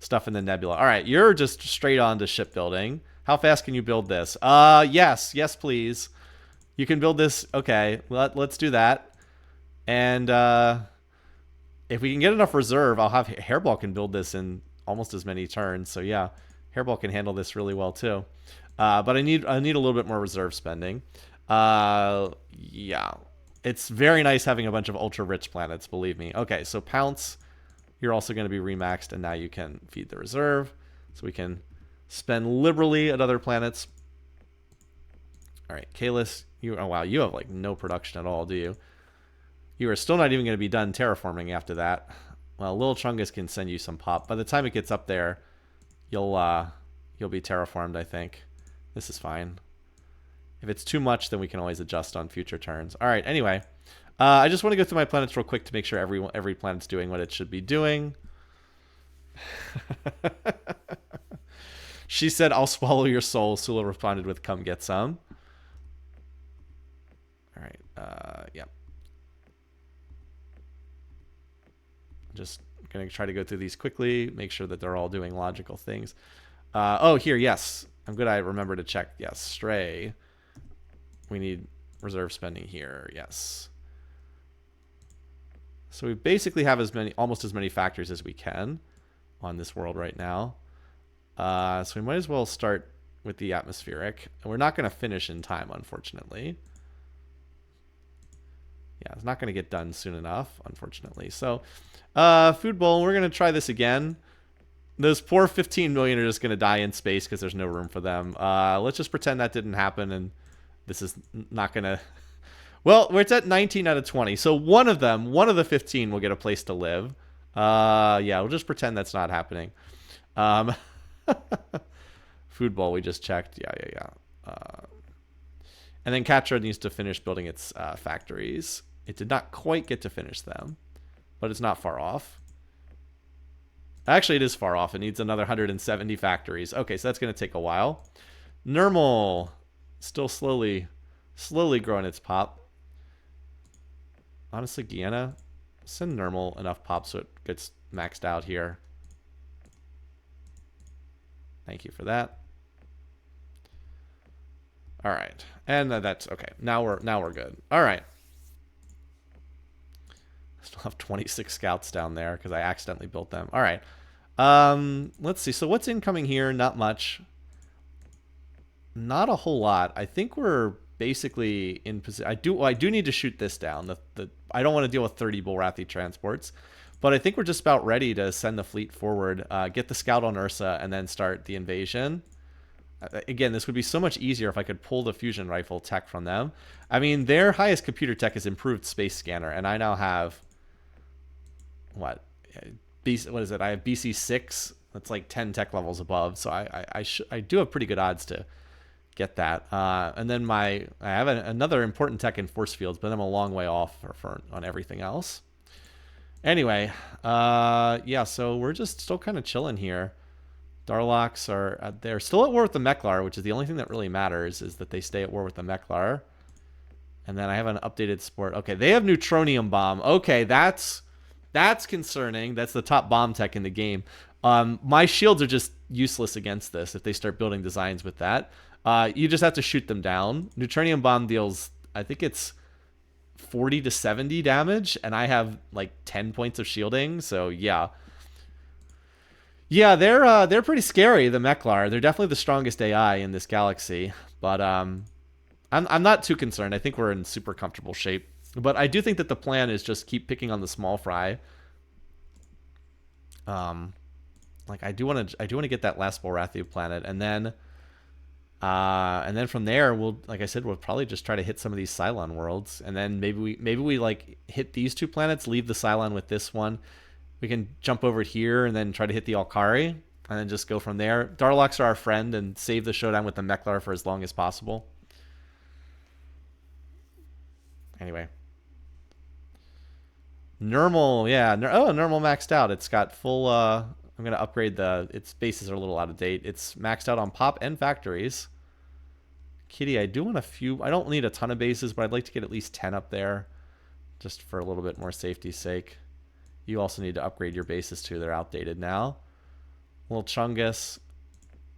stuff in the nebula. All right, you're just straight on to shipbuilding. How fast can you build this? Yes, please. You can build this. Okay, let's do that. And if we can get enough reserve, I'll have Hairball can build this in almost as many turns. So yeah, Hairball can handle this really well too. But I need a little bit more reserve spending. Yeah. It's very nice having a bunch of ultra-rich planets, believe me. Okay, so Pounce, you're also going to be remaxed, and now you can feed the reserve. So we can spend liberally at other planets. All right, Kalis, oh wow, you have like no production at all, do you? You are still not even going to be done terraforming after that. Well, Little Chungus can send you some pop. By the time it gets up there, you'll be terraformed, I think. This is fine. If it's too much, then we can always adjust on future turns. All right, anyway. I just want to go through my planets real quick to make sure every planet's doing what it should be doing. She said, I'll swallow your soul. Sula responded with, come get some. All right, yeah. Just going to try to go through these quickly, make sure that they're all doing logical things. Oh, here, yes. I'm good I remember to check. Yes, Stray. We need reserve spending here. Yes. So we basically have almost as many factors as we can on this world right now. So we might as well start with the atmospheric. And we're not going to finish in time, unfortunately. Yeah, it's not going to get done soon enough, unfortunately. So, food bowl, we're going to try this again. Those poor 15 million are just going to die in space because there's no room for them. Let's just pretend that didn't happen, and this is not going to... Well, we're at 19 out of 20. So one of the 15 will get a place to live. Yeah, we'll just pretend that's not happening. Food bowl, we just checked. Yeah. And then Catra needs to finish building its factories. It did not quite get to finish them, but it's not far off. Actually, it is far off. It needs another 170 factories. Okay, so that's going to take a while. Nermal, still slowly growing its pop. Honestly, Guyana, send Nermal enough pop so it gets maxed out here. Thank you for that. All right, and that's okay. Now we're good. All right. I still have 26 scouts down there because I accidentally built them. All right. Let's see. So what's incoming here? Not much. Not a whole lot. I think we're basically in position. I do need to shoot this down. I don't want to deal with 30 Bulrathi transports, but I think we're just about ready to send the fleet forward, get the scout on Ursa, and then start the invasion. Again, this would be so much easier if I could pull the fusion rifle tech from them. I mean, their highest computer tech is improved space scanner, and I now have what is it? I have BC6. That's like 10 tech levels above, so I do have pretty good odds to get that. And then I have another important tech in force fields, but I'm a long way off on everything else. Anyway, yeah, so we're just still kind of chilling here. Darloks are they're still at war with the Meklar, which is the only thing that really matters, is that they stay at war with the Meklar. And then I have an updated sport. Okay, they have neutronium bomb. Okay, that's concerning. That's the top bomb tech in the game. My shields are just useless against this if they start building designs with that. You just have to shoot them down. Neutronium bomb deals, I think it's 40 to 70 damage, and I have like 10 points of shielding, so yeah. Yeah, they're pretty scary, the Meklar. They're definitely the strongest AI in this galaxy, but I'm not too concerned. I think we're in super comfortable shape. But I do think that the plan is just keep picking on the small fry. Like I do want to get that last Bulrathi planet, and then from there like I said, we'll probably just try to hit some of these Cylon worlds, and then maybe we like hit these two planets, leave the Cylon with this one. We can jump over here and then try to hit the Alkari, and then just go from there. Darloks are our friend, and save the showdown with the Meklar for as long as possible. Anyway. Nermal, yeah. Nermal maxed out. It's got full... I'm going to upgrade its bases are a little out of date. It's maxed out on pop and factories. Kitty, I do want a few... I don't need a ton of bases, but I'd like to get at least 10 up there, just for a little bit more safety's sake. You also need to upgrade your bases too. They're outdated now. Little Chungus,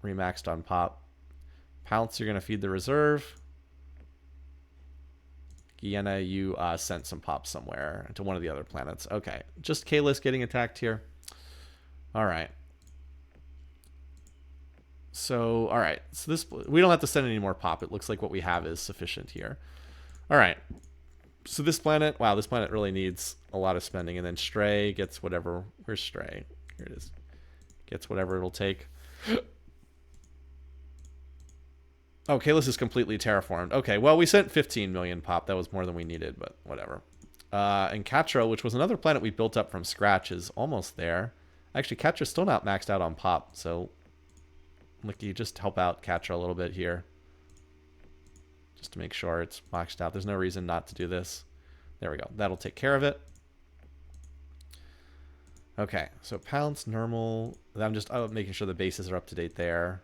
remaxed on pop. Pounce, you're going to feed the reserve. Guyana, you sent some pop somewhere to one of the other planets. Okay, just Kalis getting attacked here. All right. So, all right. So we don't have to send any more pop. It looks like what we have is sufficient here. All right. So this planet, wow, this planet really needs a lot of spending. And then Stray gets whatever. Where's Stray? Here it is. Gets whatever it'll take. Oh, Kalis is completely terraformed. Okay, well, we sent 15 million pop. That was more than we needed, but whatever. And Catra, which was another planet we built up from scratch, is almost there. Actually, Catra's still not maxed out on pop, so Licky, just help out Catra a little bit here. Just to make sure it's maxed out. There's no reason not to do this. There we go. That'll take care of it. Okay, so pounce, normal. I'm just making sure the bases are up to date there.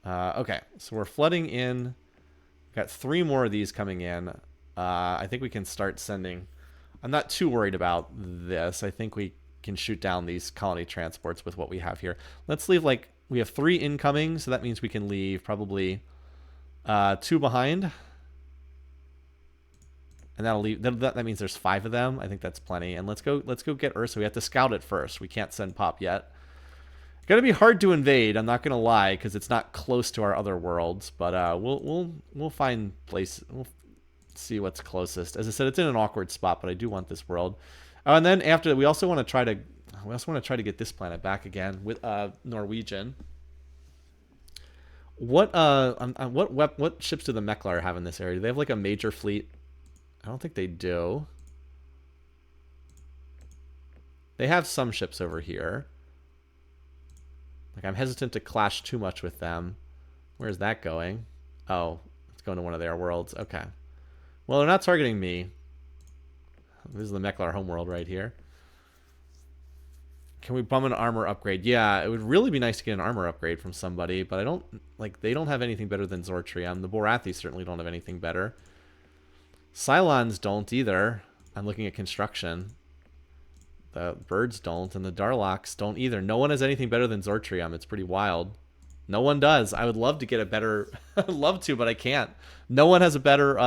Okay, so we're flooding in. We've got 3 more of these coming in. I think we can start sending. I'm not too worried about this. I think we can shoot down these colony transports with what we have here. Let's leave, like, we have 3 incoming, so that means we can leave probably 2 behind. And that'll leave. That means there's 5 of them. I think that's plenty. And let's go get Ursa. We have to scout it first. We can't send Pop yet. It's gonna be hard to invade. I'm not gonna lie, because it's not close to our other worlds. But we'll find place. We'll see what's closest. As I said, it's in an awkward spot, but I do want this world. Oh, and then after we also want to try to get this planet back again with Norwegian. What ships do the Meklar have in this area? Do they have like a major fleet? I don't think they do. They have some ships over here. Like, I'm hesitant to clash too much with them. Where's that going? Oh, it's going to one of their worlds. Okay. Well, they're not targeting me. This is the Meklar homeworld right here. Can we bum an armor upgrade? Yeah, it would really be nice to get an armor upgrade from somebody, but I don't, like, they don't have anything better than Zortrium. The Bulrathi certainly don't have anything better. Cylons don't either. I'm looking at construction. The birds don't, and the Darloks don't either. No one has anything better than Zortrium. It's pretty wild. No one does. I would love to get a better... I'd love to, but I can't. No one has a better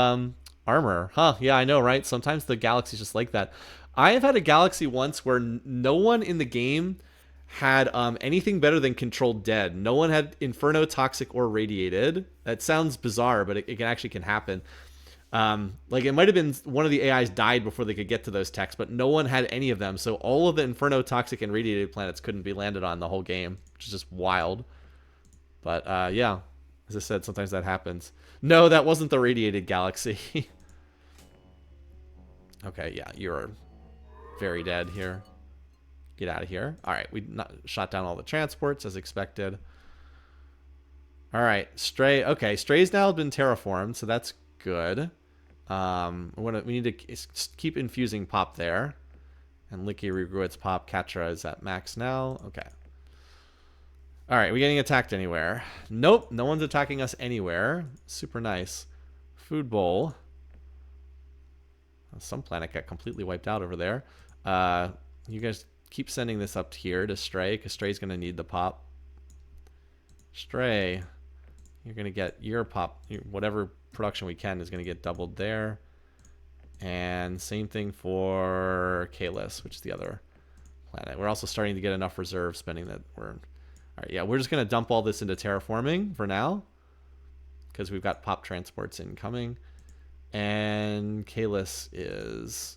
armor. Huh, yeah, I know, right? Sometimes the galaxy's just like that. I have had a galaxy once where no one in the game had anything better than Controlled Dead. No one had Inferno, Toxic, or Radiated. That sounds bizarre, but it actually can happen. Like, it might have been one of the AIs died before they could get to those techs, but no one had any of them. So all of the Inferno, Toxic, and Radiated planets couldn't be landed on the whole game, which is just wild. But yeah, as I said, sometimes that happens. No, that wasn't the Radiated galaxy. Okay, yeah, you're very dead here. Get out of here. All right, we shot down all the transports as expected. All right, Stray. Okay, Stray's now been terraformed, so that's good. We need to keep infusing Pop there. And Licky regrew its Pop. Catra is at max now. Okay. All right, we getting attacked anywhere? Nope, no one's attacking us anywhere. Super nice. Food bowl. Some planet got completely wiped out over there. You guys keep sending this up here to Stray, because Stray's going to need the Pop. Stray, you're going to get your Pop. Whatever production we can is going to get doubled there. And same thing for Kalis, which is the other planet. We're also starting to get enough reserve spending that we're... All right, yeah, we're just going to dump all this into terraforming for now, because we've got Pop transports incoming. And Kalis is,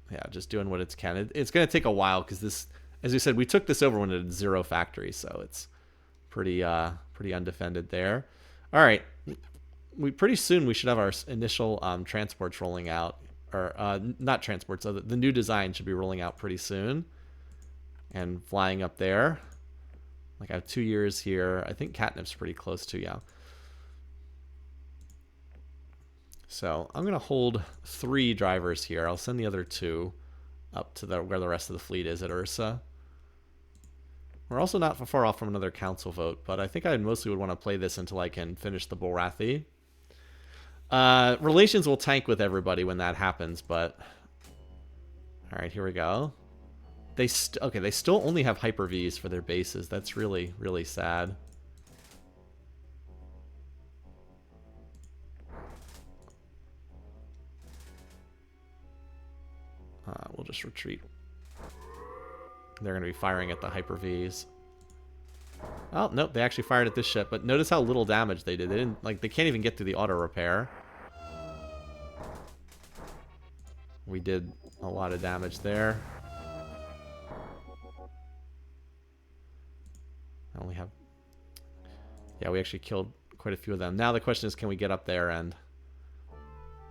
yeah, just doing what it can. It's going to take a while, because this, as we said, we took this over when it had 0 factories, so it's pretty undefended there. All right, pretty soon we should have our initial transports rolling out, or not transports. So the new design should be rolling out pretty soon, and flying up there. Like, I have 2 years here. I think Catnip's pretty close to, yeah. So I'm going to hold 3 drivers here. I'll send the other 2 up to where the rest of the fleet is at Ursa. We're also not far off from another council vote, but I think I mostly would want to play this until I can finish the Bulrathi. Relations will tank with everybody when that happens, but... All right, here we go. They still only have Hyper-Vs for their bases. That's really, really sad. We'll just retreat. They're going to be firing at the Hyper-Vs. Oh, nope, they actually fired at this ship, but notice how little damage they did. They didn't, like, they can't even get through the auto repair. We did a lot of damage there. I only have... Yeah, we actually killed quite a few of them. Now the question is, can we get up there and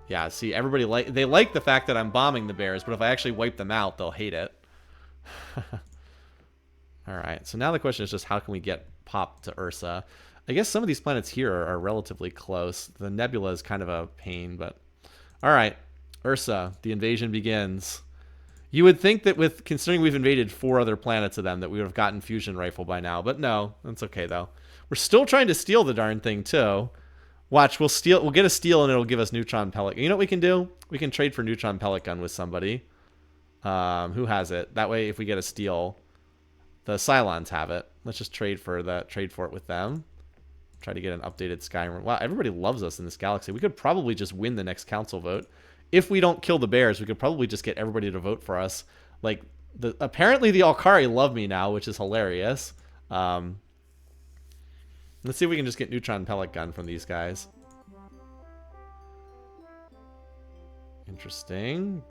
Yeah, see, everybody they like the fact that I'm bombing the bears, but if I actually wipe them out, they'll hate it. Alright, so now the question is just how can we get Pop to Ursa? I guess some of these planets here are relatively close. The nebula is kind of a pain, but... Alright, Ursa, the invasion begins. You would think that with considering we've invaded 4 other planets of them that we would have gotten fusion rifle by now, but no, that's okay though. We're still trying to steal the darn thing too. Watch, we'll get a steal and it'll give us neutron pellet. You know what we can do? We can trade for neutron pellet gun with somebody. Who has it? That way if we get a steal, the Cylons have it. Let's just trade for it with them. Try to get an updated Skyrim. Wow, everybody loves us in this galaxy. We could probably just win the next council vote. If we don't kill the bears, we could probably just get everybody to vote for us. Like, apparently the Alkari love me now, which is hilarious. Let's see if we can just get neutron pellet gun from these guys. Interesting.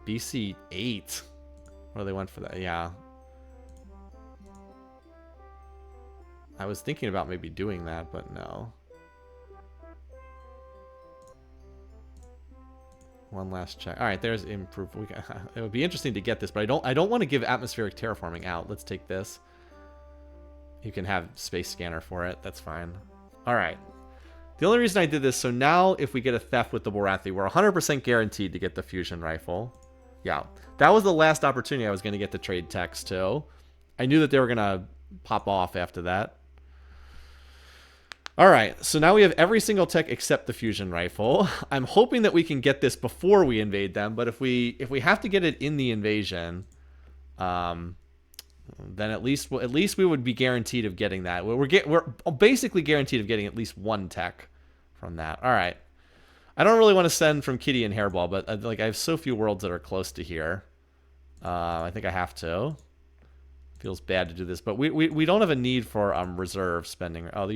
BC 8. What do they want for that? Yeah. I was thinking about maybe doing that, but no. One last check. All right, there's improve. It would be interesting to get this, but I don't want to give atmospheric terraforming out. Let's take this. You can have space scanner for it. That's fine. All right. The only reason I did this, so now if we get a theft with the Bulrathi, we're 100% guaranteed to get the fusion rifle. Yeah, that was the last opportunity I was going to get the trade text too. I knew that they were going to pop off after that. All right, so now we have every single tech except the fusion rifle. I'm hoping that we can get this before we invade them, but if we have to get it in the invasion, then at least we would be guaranteed of getting that. We're basically guaranteed of getting at least one tech from that. All right, I don't really want to send from Kitty and Hairball, but like I have so few worlds that are close to here. I think I have to. Feels bad to do this, but we don't have a need for reserve spending. Oh,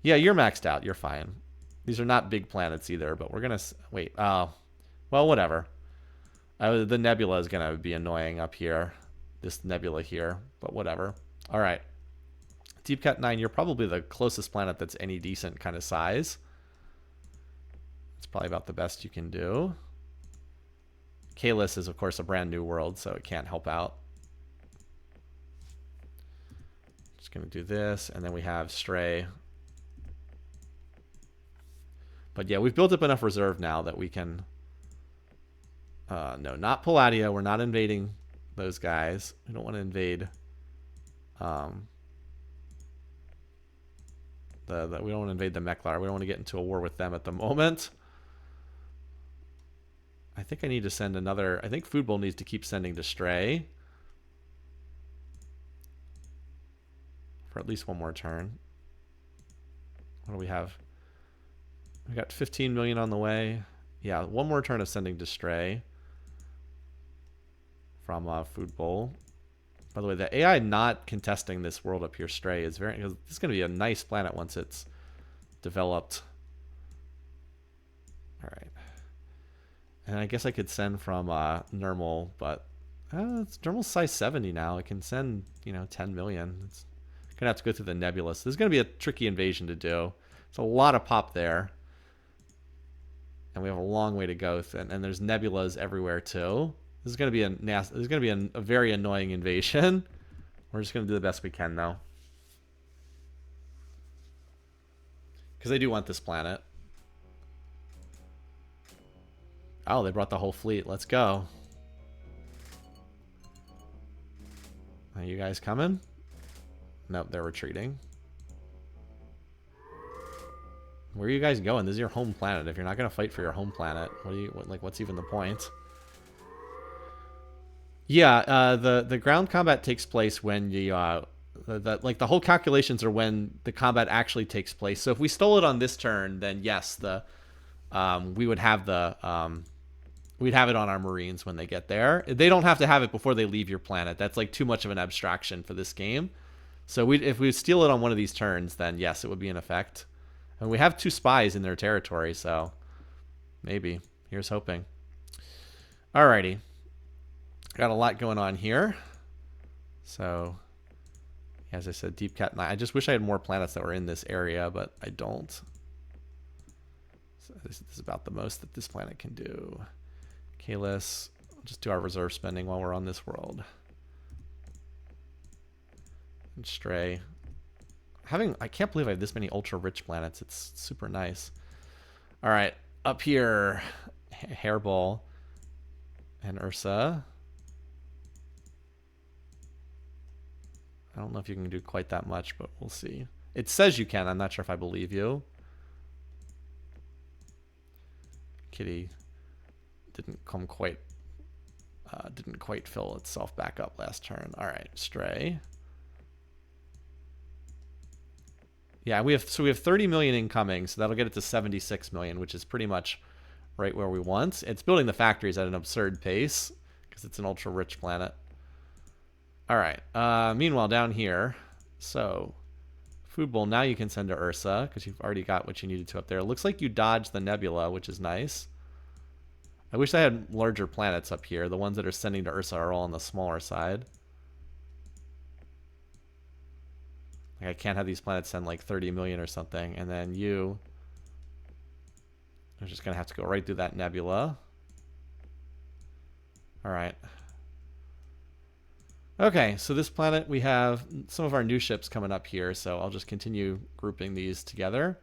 yeah, you're maxed out. You're fine. These are not big planets either, but we're going to... Wait. Well, whatever. The nebula is going to be annoying up here. This nebula here, but whatever. All right. Deep Cut 9, you're probably the closest planet that's any decent kind of size. It's probably about the best you can do. Kalis is, of course, a brand new world, so it can't help out. Just going to do this, and then we have Stray... But yeah, we've built up enough reserve now that we can... no, not Palladia. We're not invading those guys. We don't want to invade... we don't want to invade the Meklar. We don't want to get into a war with them at the moment. I think I need to send another... I think Food Bowl needs to keep sending to Stray. For at least one more turn. What do we have? We got 15 million on the way. Yeah, one more turn of sending to Stray from Food Bowl. By the way, the AI not contesting this world up here, Stray, is very... This is going to be a nice planet once it's developed. All right. And I guess I could send from Nermal, but it's Nermal's size 70 now. It can send, 10 million. It's going to have to go through the nebula. So this is going to be a tricky invasion to do. It's a lot of pop there. And we have a long way to go, and there's nebulas everywhere too. This is going to be a very annoying invasion. We're just going to do the best we can though, because I do want this planet. Oh, they brought the whole fleet. Let's go. Are you guys coming? Nope, they're retreating. Where are you guys going? This is your home planet. If you're not going to fight for your home planet, what's even the point? Yeah, the ground combat takes place when you the whole calculations are when the combat actually takes place. So if we stole it on this turn, then yes, we would have we'd have it on our Marines when they get there. They don't have to have it before they leave your planet. That's like too much of an abstraction for this game. So if we steal it on one of these turns, then yes, it would be in effect. And we have 2 spies in their territory, so maybe. Here's hoping. Alrighty. Got a lot going on here. So, as I said, Deep Cat 9. I just wish I had more planets that were in this area, but I don't. So this is about the most that this planet can do. Okay, let's just do our reserve spending while we're on this world. And Stray. I can't believe I have this many ultra-rich planets. It's super nice. All right, up here, Hairball and Ursa. I don't know if you can do quite that much, but we'll see. It says you can. I'm not sure if I believe you. Kitty didn't quite fill itself back up last turn. All right, Stray. Yeah, we have 30 million incoming, so that'll get it to 76 million, which is pretty much right where we want. It's building the factories at an absurd pace because it's an ultra rich planet. All right. Meanwhile, down here, so Food Bowl, now you can send to Ursa because you've already got what you needed to up there. It looks like you dodged the nebula, which is nice. I wish I had larger planets up here. The ones that are sending to Ursa are all on the smaller side. Like I can't have these planets send like 30 million or something. And then you are just going to have to go right through that nebula. All right. Okay, so this planet, we have some of our new ships coming up here, so I'll just continue grouping these together.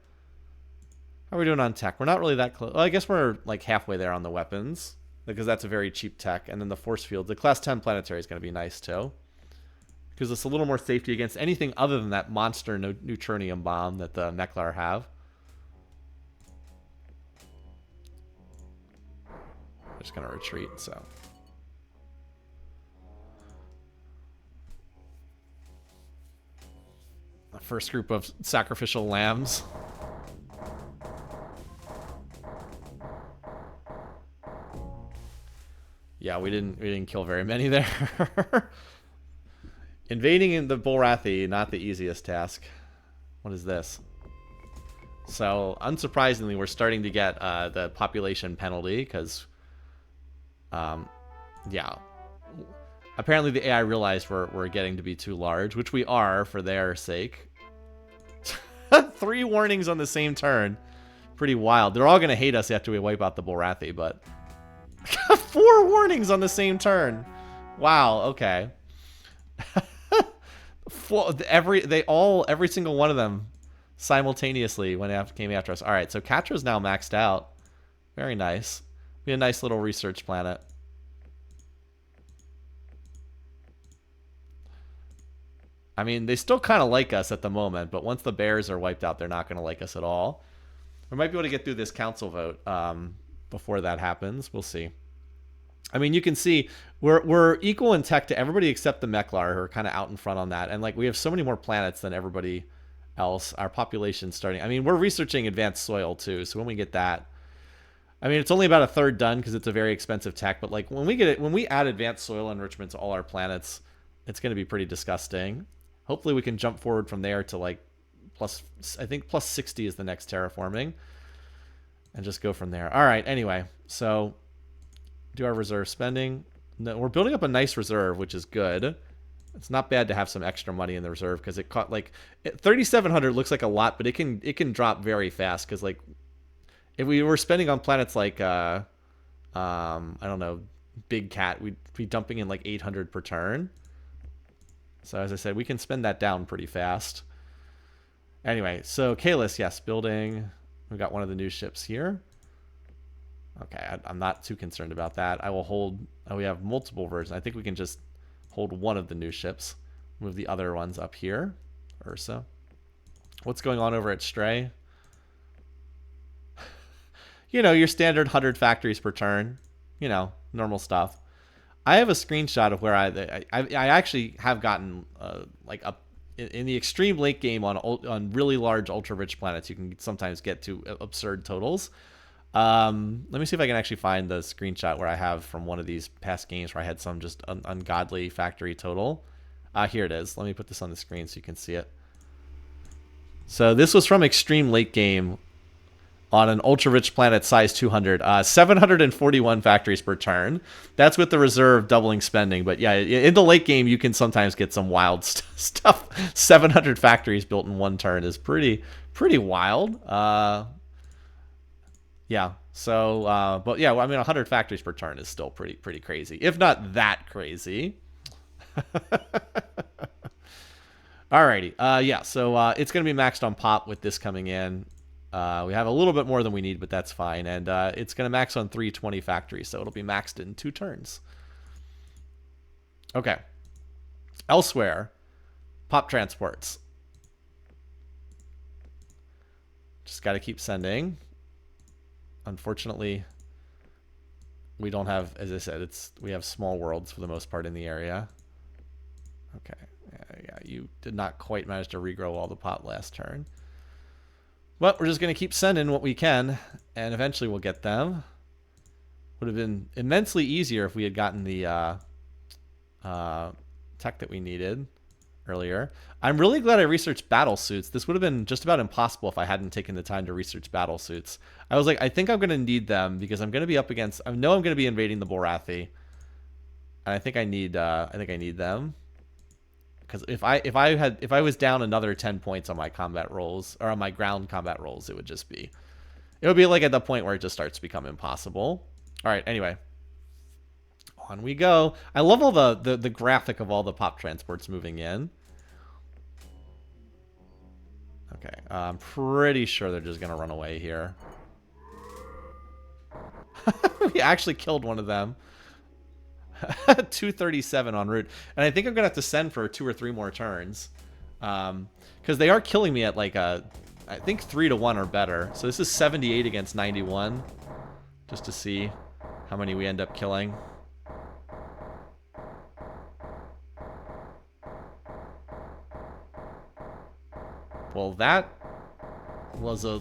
How are we doing on tech? We're not really that close. Well, I guess we're like halfway there on the weapons, because that's a very cheap tech. And then the force field, the class 10 planetary is going to be nice too, because it's a little more safety against anything other than that monster neutronium bomb that the Meklar have. I'm just going to retreat, so... The first group of sacrificial lambs. Yeah, we didn't kill very many there. Invading in the Bulrathi, not the easiest task. What is this? So, unsurprisingly, we're starting to get the population penalty because, yeah. Apparently the AI realized we're getting to be too large, which we are for their sake. 3 warnings on the same turn. Pretty wild. They're all going to hate us after we wipe out the Bulrathi, but... 4 warnings on the same turn. Wow, okay. Every single one of them simultaneously came after us. All right, so Catra's now maxed out. Very nice. Be a nice little research planet. I mean, they still kind of like us at the moment, but once the bears are wiped out, they're not going to like us at all. We might be able to get through this council vote before that happens. We'll see. I mean, you can see we're equal in tech to everybody except the Meklar, who are kind of out in front on that. And like we have so many more planets than everybody else. Our population's starting. I mean, we're researching advanced soil too. So when we get that, I mean, it's only about a third done because it's a very expensive tech. But like when we add advanced soil enrichment to all our planets, it's going to be pretty disgusting. Hopefully we can jump forward from there to like I think plus 60 is the next terraforming. And just go from there. All right, anyway. So do our reserve spending. No, we're building up a nice reserve, which is good. It's not bad to have some extra money in the reserve because it caught like 3,700 looks like a lot, but it can drop very fast because like if we were spending on planets like I don't know, Big Cat, we'd be dumping in like 800 per turn. So as I said, we can spend that down pretty fast. Anyway, so Kalis, yes, building. We got one of the new ships here. Okay, I'm not too concerned about that. I will hold. We have multiple versions. I think we can just hold one of the new ships. Move the other ones up here. Ursa. What's going on over at Stray? You know, your standard 100 factories per turn. You know, normal stuff. I have a screenshot of where I actually have gotten like up in the extreme late game on really large ultra rich planets. You can sometimes get to absurd totals. Let me see if I can actually find the screenshot where I have from one of these past games where I had some just ungodly factory total. Here it is. Let me put this on the screen so you can see it. So this was from extreme late game on an ultra-rich planet size 200. 741 factories per turn. That's with the reserve doubling spending. But yeah, in the late game, you can sometimes get some wild stuff. 700 factories built in one turn is pretty wild. Yeah. So, but yeah, well, I mean, 100 factories per turn is still pretty crazy, if not that crazy. Alrighty. Yeah. So it's gonna be maxed on pop with this coming in. We have a little bit more than we need, but that's fine. And it's gonna max on 320 factories, so it'll be maxed in 2 turns. Okay. Elsewhere, pop transports. Just got to keep sending. Unfortunately, we don't have, as I said, we have small worlds for the most part in the area. Okay. Yeah, you did not quite manage to regrow all the pop last turn. But we're just going to keep sending what we can, and eventually we'll get them. Would have been immensely easier if we had gotten the tech that we needed earlier. I'm really glad I researched battle suits. This would have been just about impossible if I hadn't taken the time to research battle suits. I was like, I think I'm going to need them because I'm going to be up against. I know I'm going to be invading the Bulrathi, and I think I need them. Because if I was down another 10 points on my combat rolls or on my ground combat rolls, it would be like at the point where it just starts to become impossible. All right. Anyway, on we go. I love all the graphic of all the pop transports moving in. Okay, I'm pretty sure they're just gonna run away here. We actually killed one of them. 237 en route, and I think I'm gonna have to send for 2 or 3 more turns, because they are killing me at like I think 3 to 1 or better. So this is 78 against 91, just to see how many we end up killing. Well, that was a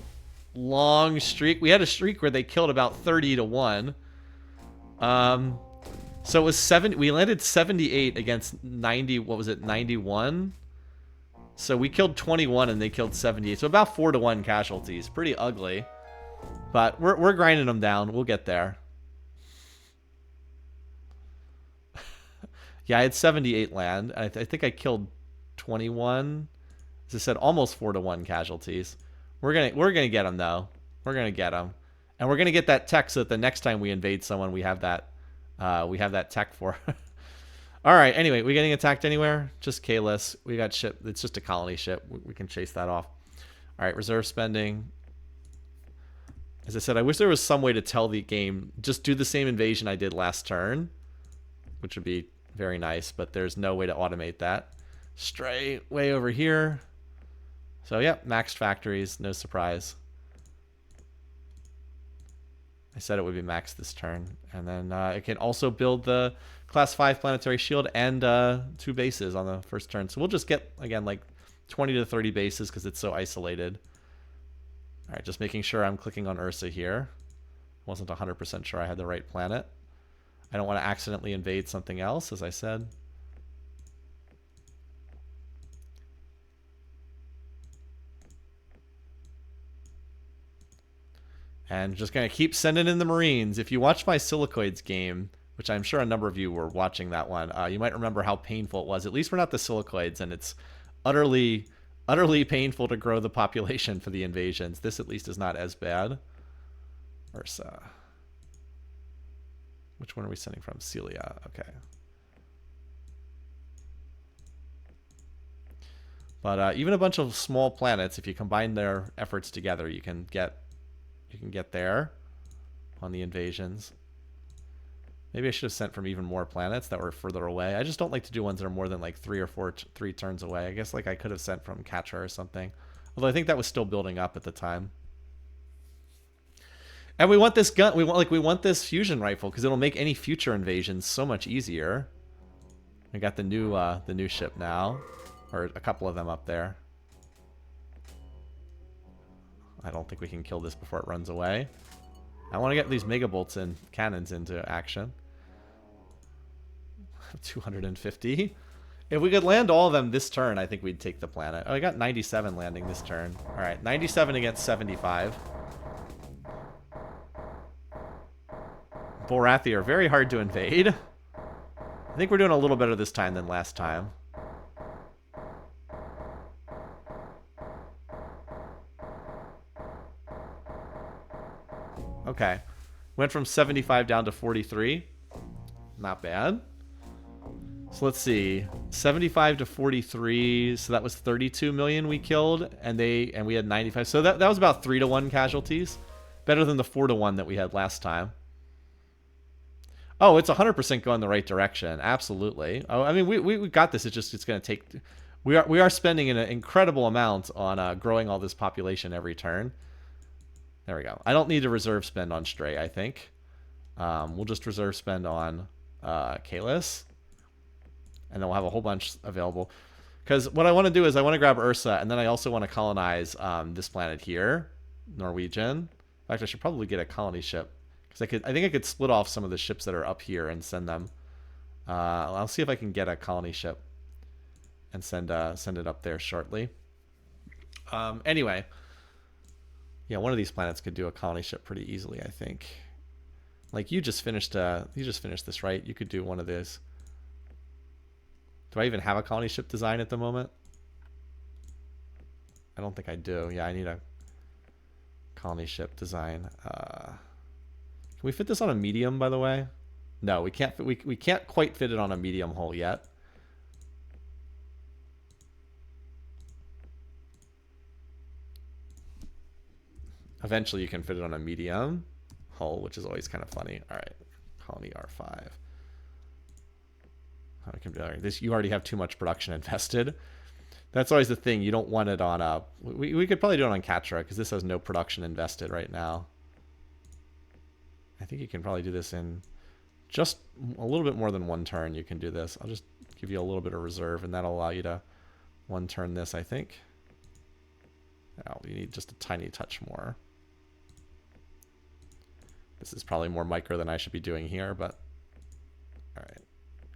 long streak. We had a streak where they killed about 30 to 1. So it was 7. We landed 78 against 90. What was it? 91. So we killed 21 and they killed 78. So about 4 to 1 casualties. Pretty ugly. But we're grinding them down. We'll get there. Yeah, I had 78 land. I think I killed 21. As I said, almost 4 to 1 casualties. We're gonna get them though. We're gonna get them, and we're gonna get that tech so that the next time we invade someone, we have that tech for. All right. Anyway, we getting attacked anywhere? Just K-less. We got ship. It's just a colony ship. We can chase that off. All right. Reserve spending. As I said, I wish there was some way to tell the game just do the same invasion I did last turn, which would be very nice. But there's no way to automate that. Straight way over here. So, yeah, maxed factories, no surprise. I said it would be maxed this turn. And then it can also build the Class 5 planetary shield and 2 bases on the first turn. So we'll just get, again, like 20 to 30 bases because it's so isolated. All right, just making sure I'm clicking on Ursa here. Wasn't 100% sure I had the right planet. I don't want to accidentally invade something else, as I said. And just going to keep sending in the Marines. If you watch my Silicoids game, which I'm sure a number of you were watching that one, you might remember how painful it was. At least we're not the Silicoids, and it's utterly painful to grow the population for the invasions. This at least is not as bad. Ursa. Which one are we sending from? Celia. Okay. But even a bunch of small planets, if you combine their efforts together, you can get there on the invasions. Maybe I should have sent from even more planets that were further away. I just don't like to do ones that are more than like 3 or 3 turns away. I guess like I could have sent from Katra or something. Although I think that was still building up at the time. And we want this gun. We want this fusion rifle because it'll make any future invasions so much easier. We got the new ship now, or a couple of them up there. I don't think we can kill this before it runs away. I want to get these mega bolts and cannons into action. 250. If we could land all of them this turn, I think we'd take the planet. Oh, I got 97 landing this turn. All right, 97 against 75. Bulrathi are very hard to invade. I think we're doing a little better this time than last time. Okay. Went from 75 down to 43. Not bad. So let's see. 75 to 43. So that was 32 million we killed, and we had 95. So that was about 3-to-1 casualties. Better than the 4-to-1 that we had last time. Oh, it's 100% going the right direction. Absolutely. Oh, I mean, we got this. It's going to take. We are spending an incredible amount on growing all this population every turn. There we go. I don't need to reserve spend on Stray, I think. We'll just reserve spend on Kalis. And then we'll have a whole bunch available. Because what I want to do is I want to grab Ursa, and then I also want to colonize this planet here, Norwegian. In fact, I should probably get a colony ship. Because I think I could split off some of the ships that are up here and send them. I'll see if I can get a colony ship and send it up there shortly. Anyway. Yeah, one of these planets could do a colony ship pretty easily, I think. Like you just finished this, right? You could do one of these. Do I even have a colony ship design at the moment? I don't think I do. Yeah, I need a colony ship design. Can we fit this on a medium, by the way? No, we can't. We can't quite fit it on a medium hull yet. Eventually, you can fit it on a medium hull, which is always kind of funny. All right, colony R5. This, you already have too much production invested. That's always the thing. You don't want it on a. We could probably do it on Katra because this has no production invested right now. I think you can probably do this in just a little bit more than one turn. You can do this. I'll just give you a little bit of reserve, and that'll allow you to one turn this, I think. Oh, you need just a tiny touch more. This is probably more micro than I should be doing here, but all right.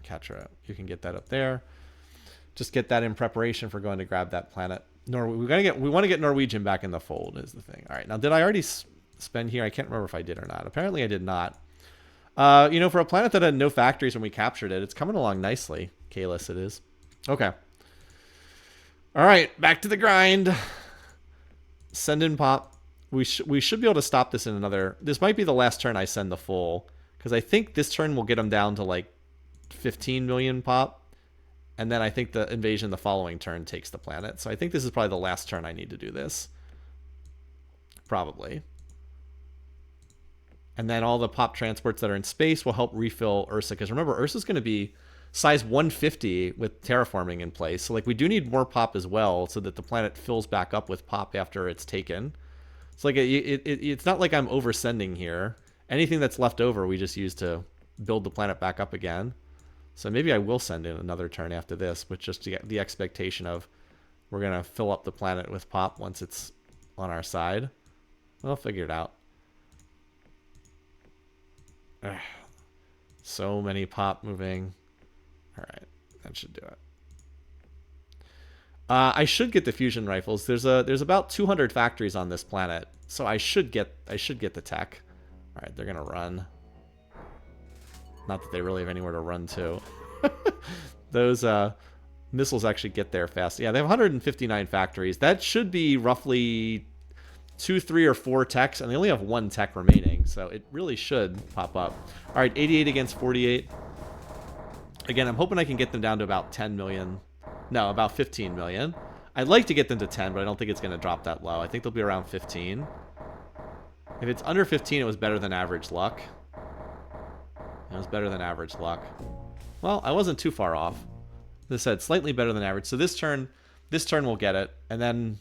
Katra, you can get that up there. Just get that in preparation for going to grab that planet. We want to get Norwegian back in the fold is the thing. All right, now did I already spend here? I can't remember if I did or not. Apparently I did not. You know, for a planet that had no factories when we captured it, it's coming along nicely. Kalis it is. Okay. All right, back to the grind. Send in pop. We should be able to stop this in another. This might be the last turn I send the full, because I think this turn will get them down to like 15 million pop, and then I think the invasion the following turn takes the planet. So I think this is probably the last turn I need to do this. Probably. And then all the pop transports that are in space will help refill Ursa, because remember, Ursa's going to be size 150 with terraforming in place. So like we do need more pop as well, so that the planet fills back up with pop after it's taken. It's like it's not like I'm oversending here. Anything that's left over we just use to build the planet back up again. So maybe I will send in another turn after this, with just the expectation of we're going to fill up the planet with pop once it's on our side. We'll figure it out. Ugh. So many pop moving. All right, that should do it. I should get the fusion rifles. There's about 200 factories on this planet, so I should get the tech. All right, they're gonna run. Not that they really have anywhere to run to. Those missiles actually get there fast. Yeah, they have 159 factories. That should be roughly 2, 3, or 4 techs, and they only have 1 tech remaining, so it really should pop up. All right, 88 against 48. Again, I'm hoping I can get them down to about 10 million. No, about 15 million. I'd like to get them to 10, but I don't think it's going to drop that low. I think they'll be around 15. If it's under 15, it was better than average luck. It was better than average luck. Well, I wasn't too far off. As I said, slightly better than average. So this turn we'll get it, and then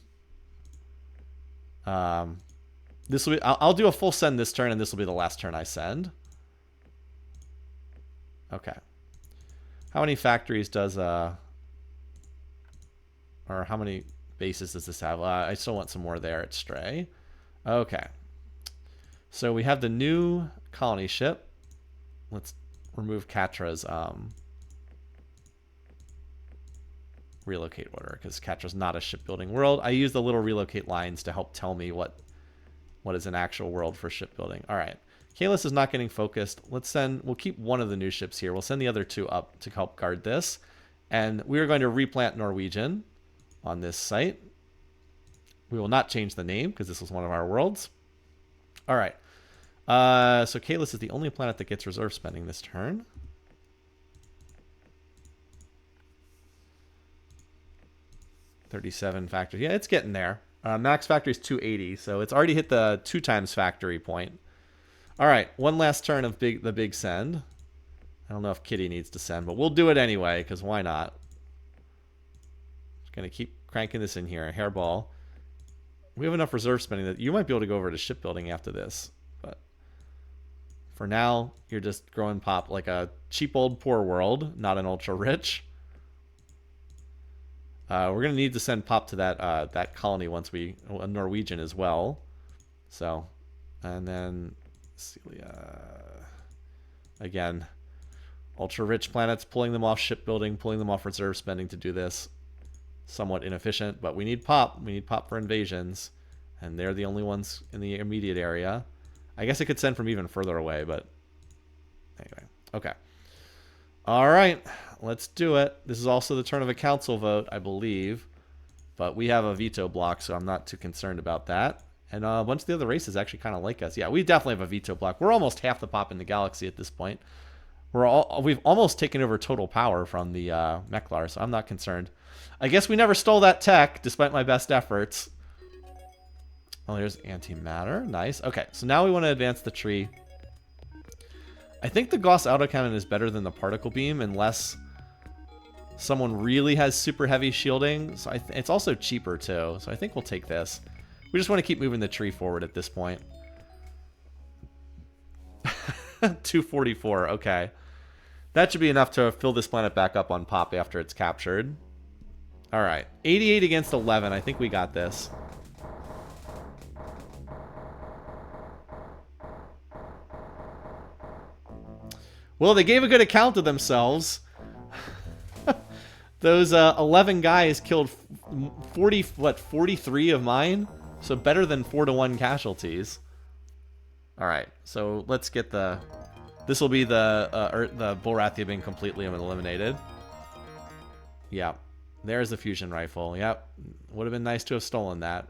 this will be. I'll do a full send this turn, and this will be the last turn I send. Okay. How many factories does or how many bases does this have? I still want some more there at Stray. Okay. So we have the new colony ship. Let's remove Katra's relocate order, because Katra's not a shipbuilding world. I use the little relocate lines to help tell me what is an actual world for shipbuilding. All right. Kalis is not getting focused. We'll keep one of the new ships here. We'll send the other 2 up to help guard this. And we are going to replant Norwegian on this site. We will not change the name because this was one of our worlds. All right. So Kalis is the only planet that gets reserve spending this turn. $37 factory. Yeah, it's getting there. Max factory is 280, so it's already hit the 2 times factory point. All right, one last turn of the big send. I don't know if Kitty needs to send, but we'll do it anyway, because why not? Just going to keep cranking this in here. Hairball. We have enough reserve spending that you might be able to go over to shipbuilding after this. But for now, you're just growing pop like a cheap old poor world, not an ultra rich. We're going to need to send pop to that colony once we... a Norwegian as well. So, and then... Celia... Again, ultra-rich planets, pulling them off shipbuilding, pulling them off reserve spending to do this. Somewhat inefficient, but we need pop. We need pop for invasions. And they're the only ones in the immediate area. I guess it could send from even further away, but... Anyway, okay. Alright, let's do it. This is also the turn of a council vote, I believe. But we have a veto block, so I'm not too concerned about that. And a bunch of the other races actually kind of like us. Yeah, we definitely have a veto block. We're almost half the pop in the galaxy at this point. We've almost taken over total power from the Meklar, so I'm not concerned. I guess we never stole that tech, despite my best efforts. Oh, there's antimatter. Nice. Okay, so now we want to advance the tree. I think the Gauss autocannon is better than the particle beam, unless someone really has super heavy shielding. So it's also cheaper, too. So I think we'll take this. We just want to keep moving the tree forward at this point. 244, okay. That should be enough to fill this planet back up on pop after it's captured. All right, 88 against 11. I think we got this. Well, they gave a good account of themselves. Those 11 guys killed 43 of mine? So better than 4-to-1 casualties. All right, so let's get the... This will be the Bulrathi being completely eliminated. Yep. There's the fusion rifle. Yep. Would have been nice to have stolen that.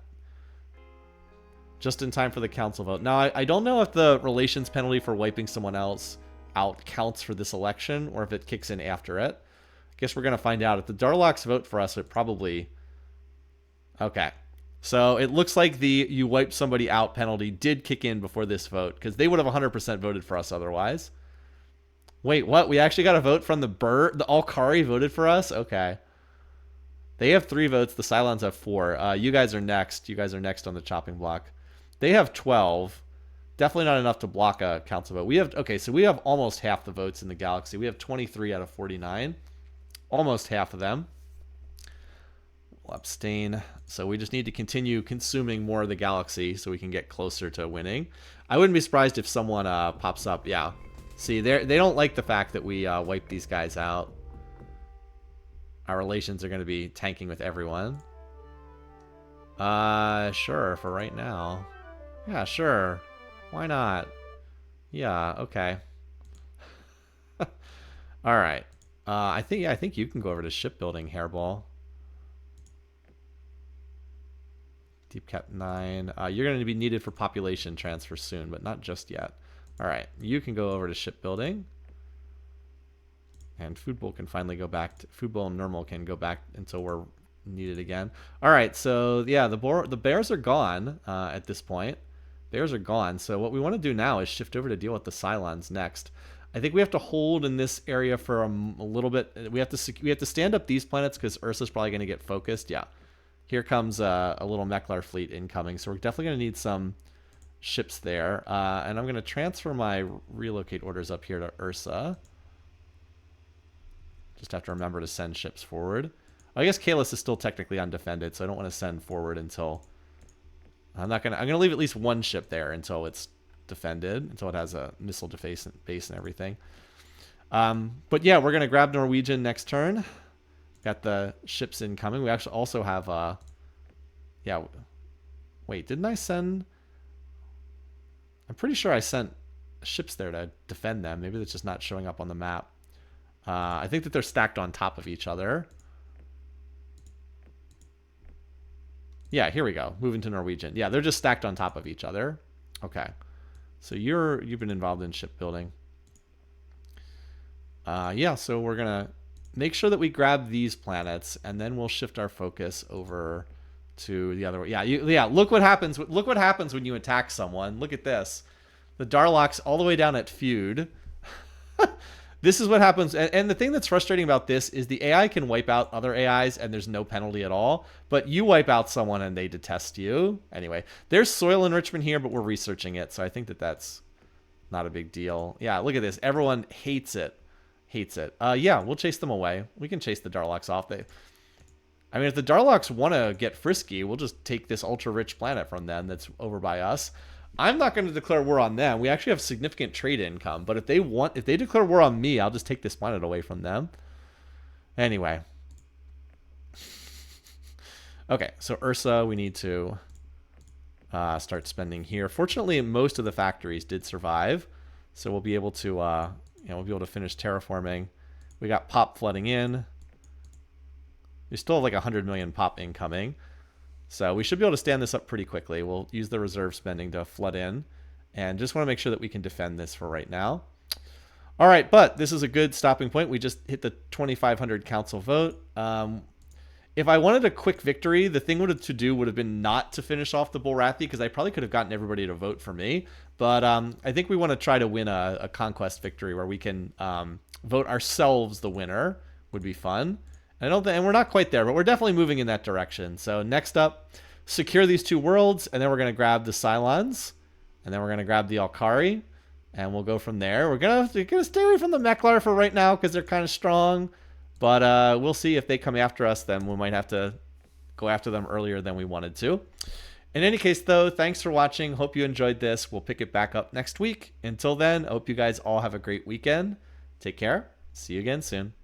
Just in time for the council vote. Now, I don't know if the relations penalty for wiping someone else out counts for this election, or if it kicks in after it. I guess we're going to find out. If the Darloks vote for us, it probably... Okay. So it looks like the you wipe somebody out penalty did kick in before this vote, because they would have 100% voted for us otherwise. Wait, what? We actually got a vote from the The Alkari voted for us? Okay. They have 3 votes. The Cylons have 4. You guys are next. You guys are next on the chopping block. They have 12. Definitely not enough to block a council vote. We have... Okay, so we have almost half the votes in the galaxy. We have 23 out of 49. Almost half of them. We'll abstain. So we just need to continue consuming more of the galaxy so we can get closer to winning. I wouldn't be surprised if someone pops up. Yeah. See, they don't like the fact that we wipe these guys out. Our relations are going to be tanking with everyone. Sure, for right now. Yeah, sure. Why not? Yeah, okay. All right. I think you can go over to shipbuilding, Hairball. Deep Cap 9. You're going to be needed for population transfer soon, but not just yet. All right, you can go over to shipbuilding. And Foodbowl can finally go back. Foodbowl and Normal can go back until we're needed again. All right, so yeah, the bears are gone at this point. Bears are gone. So what we want to do now is shift over to deal with the Cylons next. I think we have to hold in this area for a little bit. We have to stand up these planets because Ursa's probably going to get focused. Yeah. Here comes a little Meklar fleet incoming, so we're definitely going to need some ships there. And I'm going to transfer my relocate orders up here to Ursa. Just have to remember to send ships forward. I guess Kalis is still technically undefended, so I don't want to send forward until... I'm going to leave at least one ship there until it's defended, until it has a missile base and everything. But yeah, we're going to grab Norwegian next turn. Got the ships incoming. We actually also have yeah. Wait, didn't I send... I'm pretty sure I sent ships there to defend them. Maybe that's just not showing up on the map. I think that they're stacked on top of each other. Yeah, here we go. Moving to Norwegian. Yeah, they're just stacked on top of each other. Okay. So you've been involved in shipbuilding. Yeah, so we're gonna make sure that we grab these planets, and then we'll shift our focus over to the other way. Yeah, look what happens. Look what happens when you attack someone. Look at this. The Darlock's all the way down at feud. This is what happens. And the thing that's frustrating about this is the AI can wipe out other AIs and there's no penalty at all. But you wipe out someone and they detest you. Anyway, there's soil enrichment here, but we're researching it. So I think that that's not a big deal. Yeah, look at this. Everyone hates it. Hates it. Yeah, we'll chase them away. We can chase the Darlocks off. I mean, if the Darlocks want to get frisky, we'll just take this ultra-rich planet from them that's over by us. I'm not going to declare war on them. We actually have significant trade income, but if they declare war on me, I'll just take this planet away from them. Anyway. Okay, so Ursa, we need to start spending here. Fortunately, most of the factories did survive, so we'll be able to, we'll be able to finish terraforming. We got pop flooding in. We still have like 100 million pop incoming. So we should be able to stand this up pretty quickly. We'll use the reserve spending to flood in. And just want to make sure that we can defend this for right now. All right, but this is a good stopping point. We just hit the 2,500 council vote. If I wanted a quick victory, the thing to do would have been not to finish off the Bulrathi, because I probably could have gotten everybody to vote for me. But I think we want to try to win a conquest victory where we can vote ourselves the winner. Would be fun. And we're not quite there, but we're definitely moving in that direction. So next up, secure these two worlds, and then we're going to grab the Cylons, and then we're going to grab the Alkari, and we'll go from there. We're gonna stay away from the Meklar for right now because they're kind of strong, but we'll see if they come after us. Then we might have to go after them earlier than we wanted to. In any case, though, thanks for watching. Hope you enjoyed this. We'll pick it back up next week. Until then, I hope you guys all have a great weekend. Take care. See you again soon.